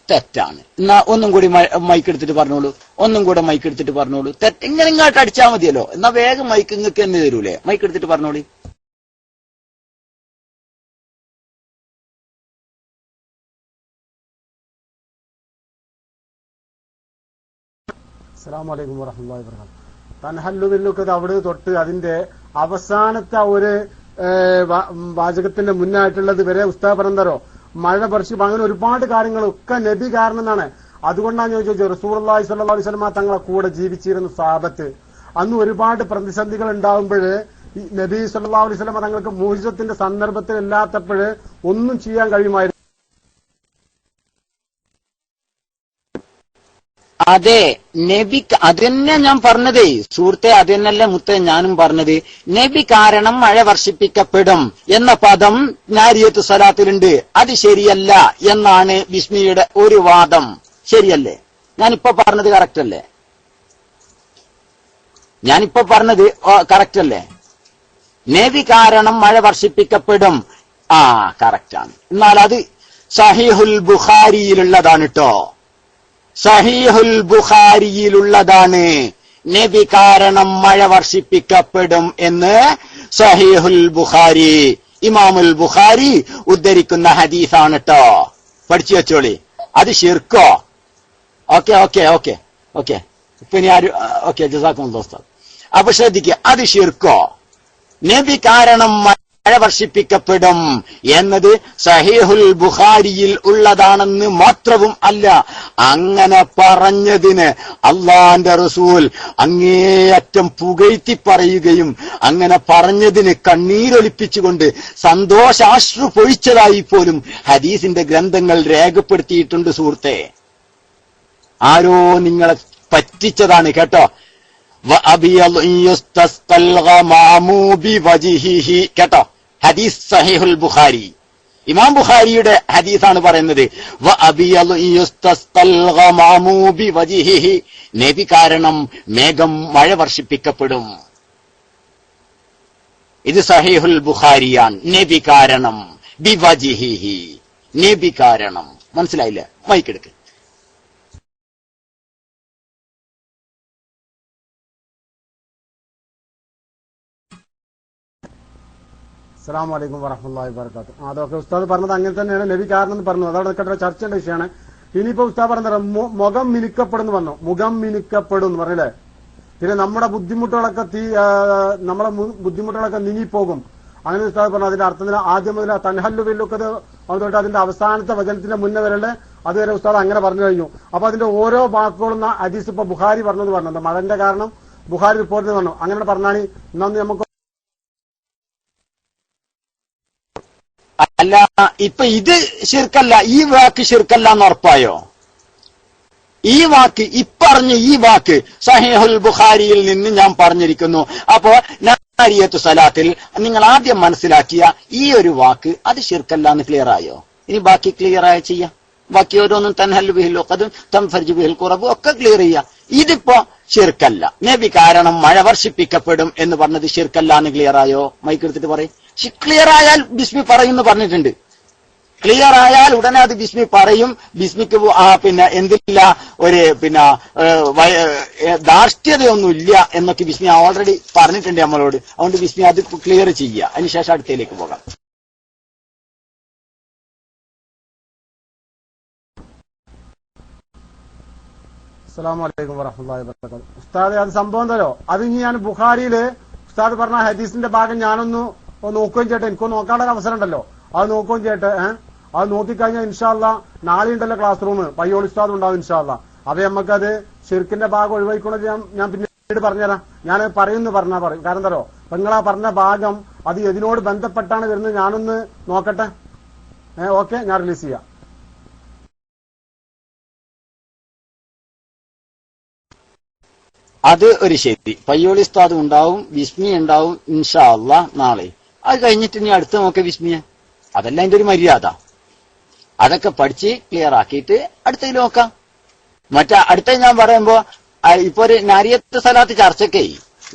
തെറ്റാണ്. എന്നാ ഒന്നും കൂടി മൈക്കെടുത്തിട്ട് പറഞ്ഞോളൂ, ഒന്നും കൂടെ മൈക്കെടുത്തിട്ട് പറഞ്ഞോളൂ. തെറ്റ് ഇങ്ങനെ ഇങ്ങോട്ട് അടിച്ചാൽ മതിയല്ലോ. എന്നാ വേഗം മൈക്ക് നിങ്ങൾക്ക് തന്നെ തരൂലേ? മൈക്കെടുത്തിട്ട് പറഞ്ഞോളി. അസ്സലാമു അലൈക്കും വറഹ്മത്തുള്ളാഹി വബറകാതുഹു. തൻഹല്ലുവില്ലൊക്കെ അവിടെ തൊട്ട് അതിന്റെ അവസാനത്തെ ഒരു വാചകത്തിന്റെ മുന്നായിട്ടുള്ളത് വരെ ഉസ്താദ് പറഞ്ഞോ മഴ വർഷിപ്പ്, അങ്ങനെ ഒരുപാട് കാര്യങ്ങളൊക്കെ നബി കാരണം എന്നാണ്. അതുകൊണ്ടാണ് ഞാൻ ചോദിച്ചത്, റസൂലുള്ളാഹി സ്വല്ലല്ലാഹു അലൈഹി വസല്ലം തങ്ങളെ കൂടെ ജീവിച്ചിരുന്ന സഹാബത്ത് അന്ന് ഒരുപാട് പ്രതിസന്ധികൾ ഉണ്ടാകുമ്പോൾ ഈ നബി സല്ലല്ലാഹു അലൈഹി വസല്ലം തങ്ങൾക്ക് മുഅ്ജിസത്തിന്റെ സന്ദർഭത്തിൽ ഇല്ലാത്തപ്പോൾ ഒന്നും ചെയ്യാൻ കഴിയുമായിരുന്നു. അതെ, നബി അതന്നെ ഞാൻ പറഞ്ഞതേ സുഹൃത്തെ, അതന്നല്ലേ മുത്തേ ഞാനും പറഞ്ഞത്. നബി കാരണം മഴ വർഷിപ്പിക്കപ്പെടും എന്ന പദം നാരിയത്ത് സ്വലാത്തിലുണ്ട്. അത് ശരിയല്ല എന്നാണ് ബിസ്മിയുടെ ഒരു വാദം. ശരിയല്ലേ? ഞാനിപ്പോ പറഞ്ഞത് കറക്റ്റ് അല്ലേ? ഞാനിപ്പോ പറഞ്ഞത് കറക്റ്റ് അല്ലേ? നബി കാരണം മഴ വർഷിപ്പിക്കപ്പെടും, കറക്റ്റാണ്. എന്നാൽ അത് സഹീഹുൽ ബുഖാരിയിലുള്ളതാണ് കേട്ടോ. സഹീഹുൽ ബുഖാരിയിലുള്ളതാണ്. നബി കാരണം മഴ വർഷിപ്പിക്കപ്പെടും എന്ന് സഹീഹുൽ ബുഖാരി, ഇമാമുൽ ബുഖാരി ഉദ്ധരിക്കുന്ന ഹദീസാണ് ട്ടോ. പഠിച്ചു വെച്ചോളി. അത് ശിർക്കോ? ഓക്കെ ഓക്കെ ഓക്കെ ഓക്കെ ഇപ്പൊ ഇനി ആര് ഓക്കെ ജസാക്കുമുല്ലാഹ് ഉസ്താദ്. അപ്പൊ ശ്രദ്ധിക്കുക, അത് ശിർക്കോ? നബി കാരണം മഴ വർഷിപ്പിക്കപ്പെടും എന്നത് സഹീഹുൽ ബുഖാരിയിൽ ഉള്ളതാണെന്ന് മാത്രവും അല്ല, അങ്ങനെ പറഞ്ഞതിന് അള്ളാന്റെ റസൂൽ അങ്ങേയറ്റം പുകഴ്ത്തി പറയുകയും അങ്ങനെ പറഞ്ഞതിന് കണ്ണീരൊലിപ്പിച്ചുകൊണ്ട് സന്തോഷാശ്രു പൊഴിച്ചതായി പോലും ഹദീസിന്റെ ഗ്രന്ഥങ്ങൾ രേഖപ്പെടുത്തിയിട്ടുണ്ട്. സുഹൃത്തെ, ആരോ നിങ്ങളെ പറ്റിച്ചതാണ് കേട്ടോ. കേട്ടോ, ഹദീസ് സഹീഹുൽ ബുഖാരി, ഇമാം ബുഖാരിയുടെ ഹദീസാണ് പറയുന്നത്. നബി കാരണം മേഘം മഴ വർഷിപ്പിക്കപ്പെടും. ഇത് സഹീഹുൽ ബുഖാരിയാണ്. നബി കാരണം ബിവജിഹിഹി, നബി കാരണം. മനസ്സിലായില്ലേ? മൈക്കെടുക്ക്. അസ്സലാമു അലൈക്കും വറഹ്മത്തുള്ളാഹി വബറകാതുഹു. അതൊക്കെ ഉസ്താദ് പറഞ്ഞത് അങ്ങനെ തന്നെയാണ്, നബി കാരണം എന്ന് പറഞ്ഞു. അതവിടെ കേട്ട ചർച്ചയുടെ വിഷയമാണ്. ഇനിയിപ്പോ ഉസ്താദ് പറഞ്ഞത് മുഖം മിനുക്കപ്പെടുന്നു പറഞ്ഞു. മുഖം മിനുക്കപ്പെടും എന്ന് പറഞ്ഞില്ലേ? പിന്നെ നമ്മുടെ ബുദ്ധിമുട്ടുകളൊക്കെ നീങ്ങിപ്പോകും. അങ്ങനെ ഉസ്താദ് പറഞ്ഞു. അതിന്റെ അർത്ഥത്തിന് ആദ്യം മുതൽ തൻഹല്ലു വില്ലൊക്കത് അതുകൊണ്ട് അതിന്റെ അവസാനത്തെ വചനത്തിന്റെ മുന്നേ വരല്ലേ, അതുവരെ ഉസ്താദ് അങ്ങനെ പറഞ്ഞു കഴിഞ്ഞു. അപ്പൊ അതിന്റെ ഓരോ വാക്കുകളും ഹദീസ് ഇപ്പൊ ബുഖാരി പറഞ്ഞത് പറഞ്ഞു. മഴന്റെ കാരണം ബുഖാരി റിപ്പോർട്ടിൽ പറഞ്ഞു. അങ്ങനെ പറഞ്ഞാണ് ഇന്നു നമുക്ക്. അല്ല, ഇപ്പൊ ഇത് ശിർക്കല്ല, ഈ വാക്ക് ശിർക്കല്ല എന്ന് ഉറപ്പായോ? ഈ വാക്ക് ഇപ്പറഞ്ഞ ഈ വാക്ക് സഹീഹുൽ ബുഖാരിയിൽ നിന്ന് ഞാൻ പറഞ്ഞിരിക്കുന്നു. അപ്പോ നാരിയത്തു സലാത്തിൽ നിങ്ങൾ ആദ്യം മനസ്സിലാക്കിയ ഈ ഒരു വാക്ക് അത് ശിർക്കല്ല എന്ന് ക്ലിയർ ആയോ? ഇനി ബാക്കി ക്ലിയർ ആയ ചെയ്യാം. ബാക്കി ഓരോന്നും തൻഹല്ലു ബിഹിൽ ഉഖദും തൻഫർജു ബിഹിൽ ഖുറബ് ഒക്കെ ക്ലിയർ ചെയ്യാം. ഇതിപ്പോ ശിർക്കല്ല. നബി കാരണം മഴ വർഷിപ്പിക്കപ്പെടും എന്ന് പറഞ്ഞത് ശിർക്കല്ല എന്ന് ക്ലിയർ ആയോ? മൈക്കെടുത്തിട്ട് പറയും. ക്ലിയർ ആയാൽ ബിസ്മി പറയുമെന്ന് പറഞ്ഞിട്ടുണ്ട്. ക്ലിയർ ആയാൽ ഉടനെ അത് ബിസ്മി പറയും. ബിസ്മിക്ക് പിന്നെ എന്തില്ല, ഒരു പിന്നെ ധാർഷ്ട്യതയൊന്നുമില്ല എന്നൊക്കെ ബിസ്മി ഓൾറെഡി പറഞ്ഞിട്ടുണ്ട് നമ്മളോട്. അതുകൊണ്ട് ബിസ്മി അത് ക്ലിയർ ചെയ്യുക. അതിനുശേഷം അടുത്തയിലേക്ക് പോകാം. അസ്സലാമു അലൈക്കും വറഹ്മത്തുള്ളാഹി വബറകാതുഹു. ഉസ്താദ്, അത് സംഭവം എന്തല്ലോ, അത് ഇനി ഞാൻ ബുഖാരിയില് ഉസ്താദ് പറഞ്ഞ ഹദീസിന്റെ ഭാഗം ഞാനൊന്ന് നോക്കുകയും ചെയ്യട്ടെ. എനിക്കൊന്ന് നോക്കാനുള്ള അവസരം ഉണ്ടല്ലോ, അത് നോക്കുകയും ചെയ്യട്ടെ. അത് നോക്കിക്കഴിഞ്ഞാൽ ഇൻഷാ അല്ലാഹ് നാളെ ഉണ്ടല്ലോ ക്ലാസ് റൂം, പയ്യോളി ഉസ്താദ് ഉണ്ടാവും ഇൻഷാ അല്ലാഹ്. അപ്പൊ നമുക്കത് ശിർക്കിന്റെ ഭാഗം ഒഴിവായിക്കൊണ്ട് ഞാൻ പിന്നീട് പറഞ്ഞുതരാം. ഞാൻ പറയുന്നു പറഞ്ഞാ പറയും. കാരണം എന്തോ, നിങ്ങളാ പറഞ്ഞ ഭാഗം അത് ഇതിനോട് ബന്ധപ്പെട്ടാണ് വരുന്നത്. ഞാനൊന്ന് നോക്കട്ടെ. ഓക്കെ, ഞാൻ റിലീസ് ചെയ്യാം. അത് ഒരു ശരി. പയ്യോളി ഉസ്താദ് ഉണ്ടാവും, ബിസ്മി ഉണ്ടാവും ഇൻഷാ അല്ലാഹ് നാളെ. അത് കഴിഞ്ഞിട്ട് ഇനി അടുത്ത് നോക്കാം ബിസ്മിയെ. അതല്ല അതിന്റെ ഒരു മര്യാദ. അതൊക്കെ പഠിച്ച് ക്ലിയർ ആക്കിയിട്ട് അടുത്തതിൽ നോക്കാം. അടുത്ത ഞാൻ പറയുമ്പോ ഇപ്പൊ ഒരു നാരിയത്ത് സലാത്ത് ചർച്ചയ്ക്ക്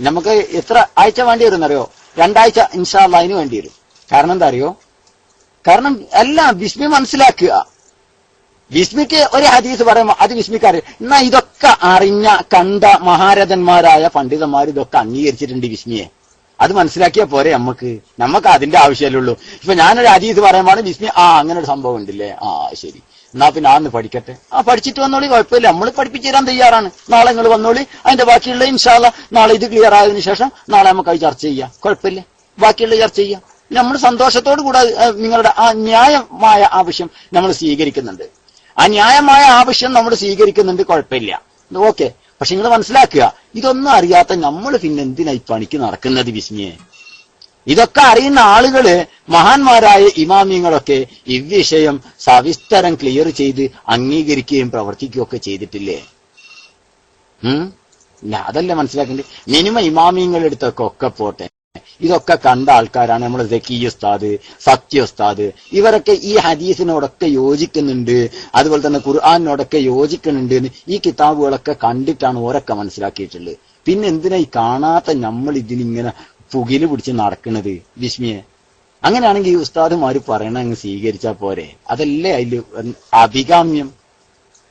നമുക്ക് എത്ര ആഴ്ച വേണ്ടി വരും എന്നറിയോ? 2 ആഴ്ച ഇൻഷാ അല്ലാഹ് അതിന് വേണ്ടി വരും. കാരണം എന്താ അറിയോ? കാരണം എല്ലാം ബിസ്മി മനസ്സിലാക്കുക. വിസ്മിക്ക് ഒരു ഹദീസ് പറയുമ്പോ അത് വിസ്മിക്ക് അറിയാം. എന്നാ ഇതൊക്കെ അറിഞ്ഞ കണ്ട മഹാരഥന്മാരായ പണ്ഡിതന്മാർ ഇതൊക്കെ അംഗീകരിച്ചിട്ടുണ്ട് വിസ്മിയെ. അത് മനസ്സിലാക്കിയാ പോരെ നമുക്ക് അതിന്റെ ആവശ്യമല്ലുള്ളൂ. ഇപ്പൊ ഞാനൊരു ഹദീസ് പറയുമ്പോൾ വിസ്മി അങ്ങനെ ഒരു സംഭവം ഉണ്ടല്ലേ, ശരി, എന്നാ പിന്നെ ആന്ന് പഠിക്കട്ടെ. പഠിച്ചിട്ട് വന്നോളി, കുഴപ്പമില്ല, നമ്മൾ പഠിപ്പിച്ചു തരാൻ തയ്യാറാണ്. നാളെ നിങ്ങൾ വന്നോളി, അതിന്റെ ബാക്കിയുള്ള ഇൻഷാ അല്ലാഹ് നാളെ ഇത് ക്ലിയർ ആയതിനു ശേഷം നാളെ നമുക്ക് അത് ചർച്ച ചെയ്യാം, കുഴപ്പമില്ല, ബാക്കിയുള്ള ചർച്ച ചെയ്യാം. നമ്മൾ സന്തോഷത്തോടു കൂടെ നിങ്ങളുടെ ആ ന്യായമായ ആവശ്യം നമ്മൾ സ്വീകരിക്കുന്നുണ്ട്. ആ ന്യായമായ ആവശ്യം നമ്മൾ സ്വീകരിക്കുന്നുണ്ട്, കുഴപ്പമില്ല, ഓക്കെ. പക്ഷെ നിങ്ങൾ മനസ്സിലാക്കുക, ഇതൊന്നും അറിയാത്ത നമ്മൾ പിന്നെ എന്തിനാ ഈ പണിക്ക് നടക്കുന്നത് വിസ്മിയെ? ഇതൊക്കെ അറിയുന്ന ആളുകള് മഹാന്മാരായ ഇമാമിങ്ങളൊക്കെ ഇവിഷയം സവിസ്തരം ക്ലിയർ ചെയ്ത് അംഗീകരിക്കുകയും പ്രവർത്തിക്കുകയൊക്കെ ചെയ്തിട്ടില്ലേ? അതല്ലേ മനസ്സിലാക്കേണ്ടത്. മിനിമം ഇമാമിങ്ങളെടുത്തൊക്കെ ഒക്കെ പോട്ടെ, ഇതൊക്കെ കണ്ട ആൾക്കാരാണ്. നമ്മൾ സക്കി ഉസ്താദ്, സത്യ ഉസ്താദ്, ഇവരൊക്കെ ഈ ഹദീസിനോടൊക്കെ യോജിക്കുന്നുണ്ട്, അതുപോലെ തന്നെ ഖുർആാനിനോടൊക്കെ യോജിക്കുന്നുണ്ട് എന്ന് ഈ കിതാബുകളൊക്കെ കണ്ടിട്ടാണ് ഓരൊക്കെ മനസ്സിലാക്കിയിട്ടുള്ളത്. പിന്നെ എന്തിനാ ഈ കാണാത്ത നമ്മൾ ഇതിനിങ്ങനെ പുകില് പിടിച്ച് നടക്കുന്നത് വിസ്മിയെ? അങ്ങനെയാണെങ്കിൽ ഈ ഉസ്താദുമാര് പറയണ അങ്ങ് സ്വീകരിച്ചാ പോരെ? അതല്ലേ അതില് അഭികാമ്യം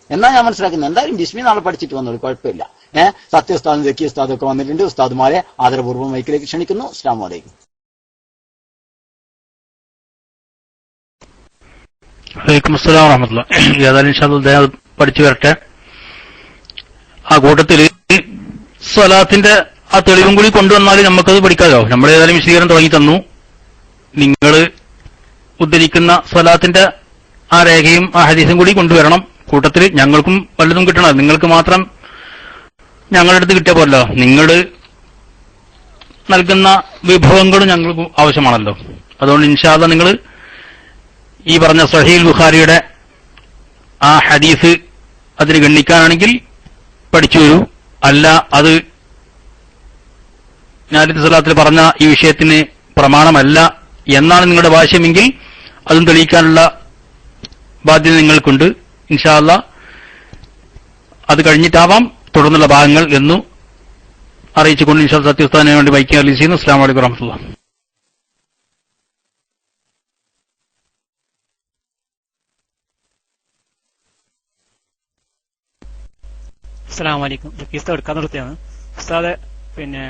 എന്നാ ഞാൻ മനസ്സിലാക്കുന്നത്. എന്തായാലും വിസ്മി നാളെ പഠിച്ചിട്ട് വന്നോളൂ, കുഴപ്പമില്ല. സത്യ ഉസ്താദും സക്കി ഉസ്താദും ഒക്കെ വന്നിട്ടുണ്ട്. ഉസ്താദുമാരെ ആദരപൂർവ്വം മൈക്കിലേക്ക് ക്ഷണിക്കുന്നു. അസ്സലാമു അലൈക്കും. വലൈക്കും അസ്സലാം വറഹ്മത്തുള്ളാഹി. ഏതായാലും ഇൻഷാ അല്ലാഹ് പഠിച്ചു വരട്ടെ. ആ കൂട്ടത്തില് സ്വലാത്തിന്റെ ആ തെളിവും കൂടി കൊണ്ടുവന്നാൽ നമുക്കത് പഠിക്കാമല്ലോ. നമ്മൾ ഏതായാലും വിശദീകരണം തുടങ്ങി തന്നു. നിങ്ങൾ ഉദ്ധരിക്കുന്ന സ്വലാത്തിന്റെ ആ രേഖയും ആ ഹദീസും കൂടി കൊണ്ടുവരണം. കൂട്ടത്തിൽ ഞങ്ങൾക്കും വല്ലതും കിട്ടണം. നിങ്ങൾക്ക് മാത്രം ഞങ്ങളുടെ അടുത്ത് കിട്ടിയ പോലല്ലോ, നിങ്ങൾ നൽകുന്ന വിഭവങ്ങളും ഞങ്ങൾക്ക് ആവശ്യമാണല്ലോ. അതുകൊണ്ട് ഇൻഷാ അല്ലാഹ് നിങ്ങൾ ഈ പറഞ്ഞ സഹീഹുൽ ബുഖാരിയുടെ ആ ഹദീസ് അതിന് ഗണ്ണിക്കാനാണെങ്കിൽ പഠിച്ചു വരൂ. അല്ല, അത് ഞാനിത് സ്വലാത്തിൽ പറഞ്ഞ ഈ വിഷയത്തിന് പ്രമാണമല്ല എന്നാണ് നിങ്ങളുടെ ഭാഷ്യമെങ്കിൽ അതും തെളിയിക്കാനുള്ള ബാധ്യത നിങ്ങൾക്കുണ്ട്. ഇൻഷാ അല്ലാഹ് അത് കഴിഞ്ഞിട്ടാവാം തുടർന്നുള്ള ഭാഗങ്ങൾ എന്നു അറിയിച്ചുകൊണ്ട് ഇൻഷാ അല്ലാഹ് സത്യസ്ഥാനെ വേണ്ടി ബൈക്ക് റിലീസ് ചെയ്യുന്നു. അസ്സലാമു അലൈക്കും വറഹ്മത്തുള്ളാഹി. അസ്സലാമു അലൈക്കും. കിസ്ത എടുക്കാൻ നിർത്തിയാണ് ഉസ്താദെ. പിന്നെ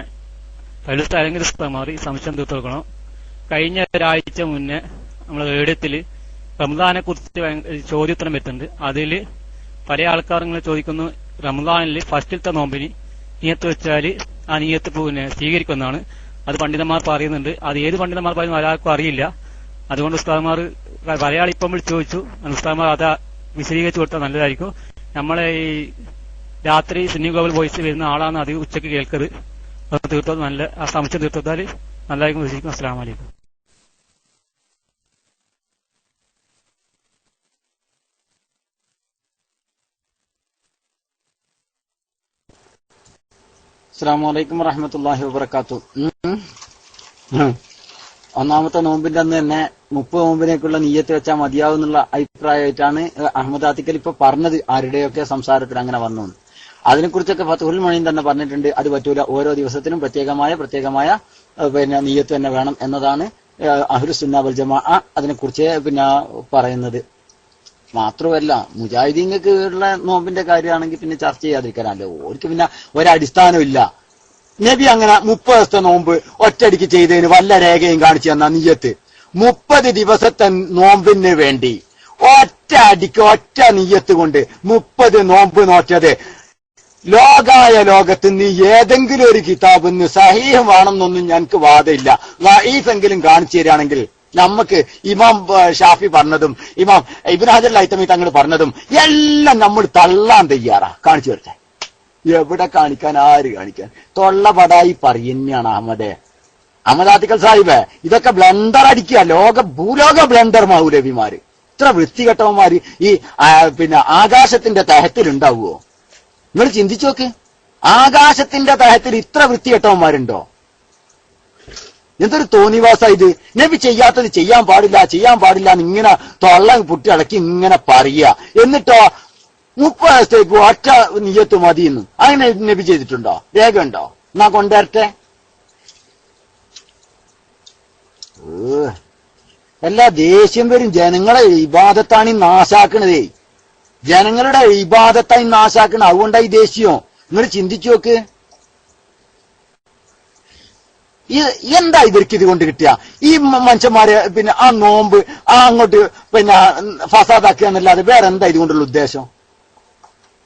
പലുസ്ഥാനെങ്കിലും ഉസ്താദ് സംശയം തീർത്തു കൊടുക്കണം. കഴിഞ്ഞ ഒരാഴ്ച മുന്നേ നമ്മൾ റേഡിയോത്തില് റംസാനെ കുറിച്ച് ചോദ്യോത്തരം വരുന്നുണ്ട്. അതിൽ പല ആൾക്കാർ ചോദിക്കുന്നു, റംസാനിൽ ഫസ്റ്റിലത്തെ നോമ്പിന് നിയത്ത് വെച്ചാൽ ആ നിയത്ത് പിന്നെ സ്വീകരിക്കുന്നതാണ്. അത് പണ്ഡിതന്മാർ പറയുന്നുണ്ട്. അത് ഏത് പണ്ഡിതന്മാർ പറയുന്നു ഒരാൾക്കും അറിയില്ല. അതുകൊണ്ട് ഉസ്താദ്മാർ പലയാൾ ഇപ്പം വിളിച്ച് ചോദിച്ചു, ഉസ്താദ്മാർ അത് വിശദീകരിച്ചു കൊടുത്താൽ നല്ലതായിരിക്കും. നമ്മളെ ഈ രാത്രി സുന്നി ഗ്ലോബൽ വോയിസ് വരുന്ന ആളാണ് അത് ഉച്ചയ്ക്ക് കേൾക്കരുത്. തീർത്തത് നല്ല ആ സംശയം തീർത്താൽ നല്ലതായിരിക്കും. വിശേഷിക്കും. അസ്സലാമു അലൈക്കും. അസ്സലാമു അലൈക്കും വറഹ്മത്തുള്ളാഹി വബറകാതുഹു. ഒന്നാമത്തെ നോമ്പിന്റെ അന്ന് തന്നെ 30 നോമ്പിനേക്കുള്ള നിയ്യത്ത് വെച്ചാൽ മതിയാവും എന്നുള്ള അഭിപ്രായമായിട്ടാണ് അഹമ്മദ് ആത്തിക്കൽ ഇപ്പൊ പറഞ്ഞത്. ആരുടെയൊക്കെ സംസാരത്തിൽ അങ്ങനെ വന്നു. അതിനെക്കുറിച്ചൊക്കെ ഫത്ഹുൽ മുഈൻ തന്നെ പറഞ്ഞിട്ടുണ്ട്. അത് പറ്റൂല, ഓരോ ദിവസത്തിനും പ്രത്യേകമായ പിന്നെ നിയ്യത്ത് തന്നെ വേണം എന്നതാണ് അഹ്ലുസ് സുന്ന വൽ ജമാഅ അതിനെക്കുറിച്ച് പിന്നെ പറയുന്നത്. മാത്രമല്ല, മുജാഹിദീങ്ങൾക്ക് ഉള്ള നോമ്പിന്റെ കാര്യമാണെങ്കിൽ പിന്നെ ചർച്ച ചെയ്യാതിരിക്കാനല്ലോ. ഓർക്ക് പിന്നെ ഒരടിസ്ഥാനം ഇല്ല. നബി അങ്ങനെ 30 ദിവസത്തെ നോമ്പ് ഒറ്റയടിക്ക് ചെയ്തതിന് വല്ല രേഖയും കാണിച്ചു തന്ന നിയ്യത്ത് 30 ദിവസത്തെ നോമ്പിന് വേണ്ടി ഒറ്റ അടിക്ക് ഒറ്റ നിയ്യത്ത് കൊണ്ട് 30 നോമ്പ് നോറ്റത് ലോകത്ത് നീ ഏതെങ്കിലും ഒരു കിതാബിന്ന് സഹീഹ് വേണമെന്നൊന്നും ഞങ്ങൾക്ക് വാദമില്ല. വഈഫെങ്കിലും കാണിച്ചു തരികയാണെങ്കിൽ നമുക്ക് ഇമാം ഷാഫി പറഞ്ഞതും ഇമാം ഇബ്നു ഹജർ ഹൈതമി തങ്ങൾ പറഞ്ഞതും എല്ലാം നമ്മൾ തള്ളാൻ തയ്യാറാ. കാണിച്ചു തരട്ടെ. എവിടെ കാണിക്കാൻ, ആര് കാണിക്കാൻ? തൊള്ളപടായി പറയുന്നതാണ് അഹമ്മദ് ആത്തിക്കൽ സാഹിബ്. ഇതൊക്കെ ബ്ലണ്ടർ അടിക്കുക, ഭൂലോക ബ്ലണ്ടർ മൗലവിമാര്. ഇത്ര വൃത്തികെട്ടവന്മാര് ഈ പിന്നെ ആകാശത്തിന്റെ തഹത്തിലുണ്ടാവുമോ? നിങ്ങൾ ചിന്തിച്ചു നോക്ക്. ആകാശത്തിന്റെ തഹത്തിൽ ഇത്ര വൃത്തികെട്ടവന്മാരുണ്ടോ? എന്തൊരു തോന്നിവാസ ഇത്. നബി ചെയ്യാത്തത് ചെയ്യാൻ പാടില്ല ഇങ്ങനെ തൊള്ള പൊട്ടി അടക്കി ഇങ്ങനെ പറയുക. എന്നിട്ടോ 30 ദിവസത്തേക്ക് ഒറ്റ നിയ്യത്ത് മതിയെന്ന് അങ്ങനെ നബി ചെയ്തിട്ടുണ്ടോ? രേഖ ഉണ്ടോ? എന്നാ കൊണ്ടുവരട്ടെ. എല്ലാ ദേഷ്യം വരും. ജനങ്ങളെ ഇബാദത്താണ് നാശാക്കണതേ. ജനങ്ങളുടെ ഇബാദത്തായി നാശാക്കണം. അതുകൊണ്ടായി ദേഷ്യം. നിങ്ങൾ ചിന്തിച്ചു നോക്ക്. എന്താ ഇവർക്ക് ഇത് കൊണ്ട് കിട്ടുക? ഈ മനുഷ്യന്മാരെ പിന്നെ ആ നോമ്പ് അങ്ങോട്ട് പിന്നെ ഫസാദാക്കുക എന്നല്ലാതെ വേറെ എന്താ ഇതുകൊണ്ടുള്ള ഉദ്ദേശം?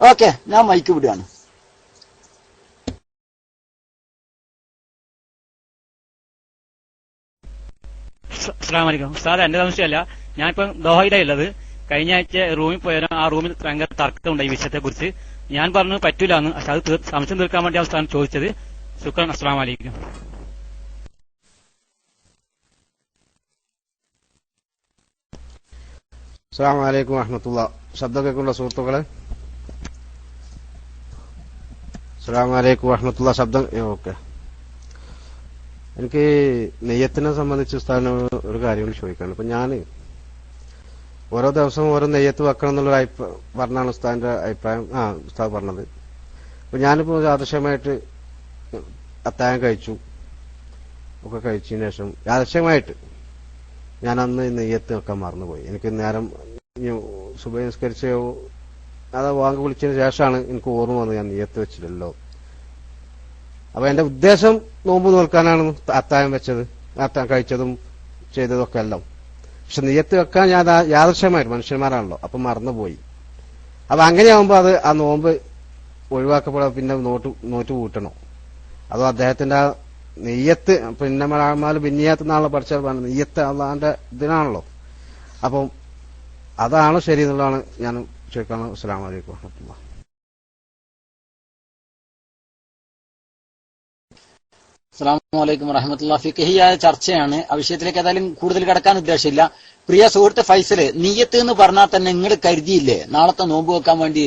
ഓക്കെ, ഞാൻ മൈക്ക് വിടുകയാണ്. അസ്സലാമു അലൈക്കും. ഉസ്താദ്, എന്റെ സംശയമല്ല, ഞാനിപ്പം ദോഹയിലുള്ളത്. കഴിഞ്ഞ ആഴ്ച റൂമിൽ പോയാലും ആ റൂമിൽ ഭയങ്കര തർക്കമുണ്ട് ഈ വിഷയത്തെ കുറിച്ച്. ഞാൻ പറഞ്ഞു പറ്റൂലെന്ന്. പക്ഷെ അത് സംശയം തീർക്കാൻ വേണ്ടി അവസ്ഥാനം ചോദിച്ചത്. ശുക്രൻ. അസ്സലാമു അലൈക്കും. അസ്സലാമു അലൈക്കും വറഹ്മത്തുള്ളാഹി. ശബ്ദം കേൾക്കുന്നുണ്ടോ സുഹൃത്തുക്കളെ? അസ്സലാമു അലൈക്കും വറഹ്മത്തുള്ളാഹി. ശബ്ദം ഓക്കെ. എനിക്ക് നെയ്യത്തിനെ സംബന്ധിച്ച് ഉസ്താദിനോട് ഒരു കാര്യം ചോദിക്കാണ്. ഇപ്പൊ ഞാൻ ഓരോ ദിവസവും ഓരോ നെയ്യത്ത് വെക്കണം എന്നുള്ള പറഞ്ഞാണ് ഉസ്താദിന്റെ അഭിപ്രായം. ഉസ്താദ് പറഞ്ഞത്. അപ്പൊ ഞാനിപ്പോ യാദൃശ്യമായിട്ട് അത്താഴം കഴിച്ചു, ഒക്കെ കഴിച്ചതിന് ശേഷം യാദൃശ്യമായിട്ട് ഞാൻ അന്ന് നെയ്യത്ത് വെക്കാൻ മറന്നുപോയി. എനിക്ക് നേരം സുബഹി നിസ്കരിച്ച് അത് വാങ്ങി വിളിച്ചതിന് ശേഷമാണ് എനിക്ക് ഓർമ്മ വന്നത് ഞാൻ നെയ്യത്ത് വെച്ചില്ലല്ലോ. അപ്പൊ എന്റെ ഉദ്ദേശം നോമ്പ് നോൽക്കാനാണ് അത്താഴം വെച്ചത്, അത്താഴം കഴിച്ചതും ചെയ്തതും ഒക്കെ എല്ലാം. പക്ഷെ നെയ്യത്ത് വെക്കാൻ ഞാൻ യാദൃശ്യമായിട്ട്, മനുഷ്യന്മാരാണല്ലോ, അപ്പൊ മറന്നുപോയി. അപ്പൊ അങ്ങനെയാവുമ്പോ അത് ആ നോമ്പ് ഒഴിവാക്കപ്പെടാൻ പിന്നെ നോറ്റ് കൂട്ടണോ? അതോ അദ്ദേഹത്തിന്റെ ആ നെയ്യത്ത് പിന്നെ അമാല് ബിന്നിയാത്ത് നാളെ പഠിച്ചാൽ നെയ്യത്ത് അള്ളാന്റെ ഇതിനാണല്ലോ. അപ്പം അതാണ് ശരി എന്നുള്ളതാണ് ഞാൻ ചോദിക്കുന്നത്. അസ്സലാമു അലൈക്കും വറഹ്മത്തുള്ളാഹി. അസ്സലാമു അലൈക്കും വറഹ്മത്തുള്ളാഹി. ഫിഖഹിയായ ചർച്ചയാണ്. ആ വിഷയത്തിലേക്ക് ഏതായാലും കൂടുതൽ കിടക്കാൻ ഉദ്ദേശമില്ല. പ്രിയ സുഹൃത്ത് ഫൈസല്, നിയ്യത്ത് എന്ന് പറഞ്ഞാൽ തന്നെ നിങ്ങൾ കരുതിയില്ലേ നാളത്തെ നോമ്പ് വെക്കാൻ വേണ്ടി?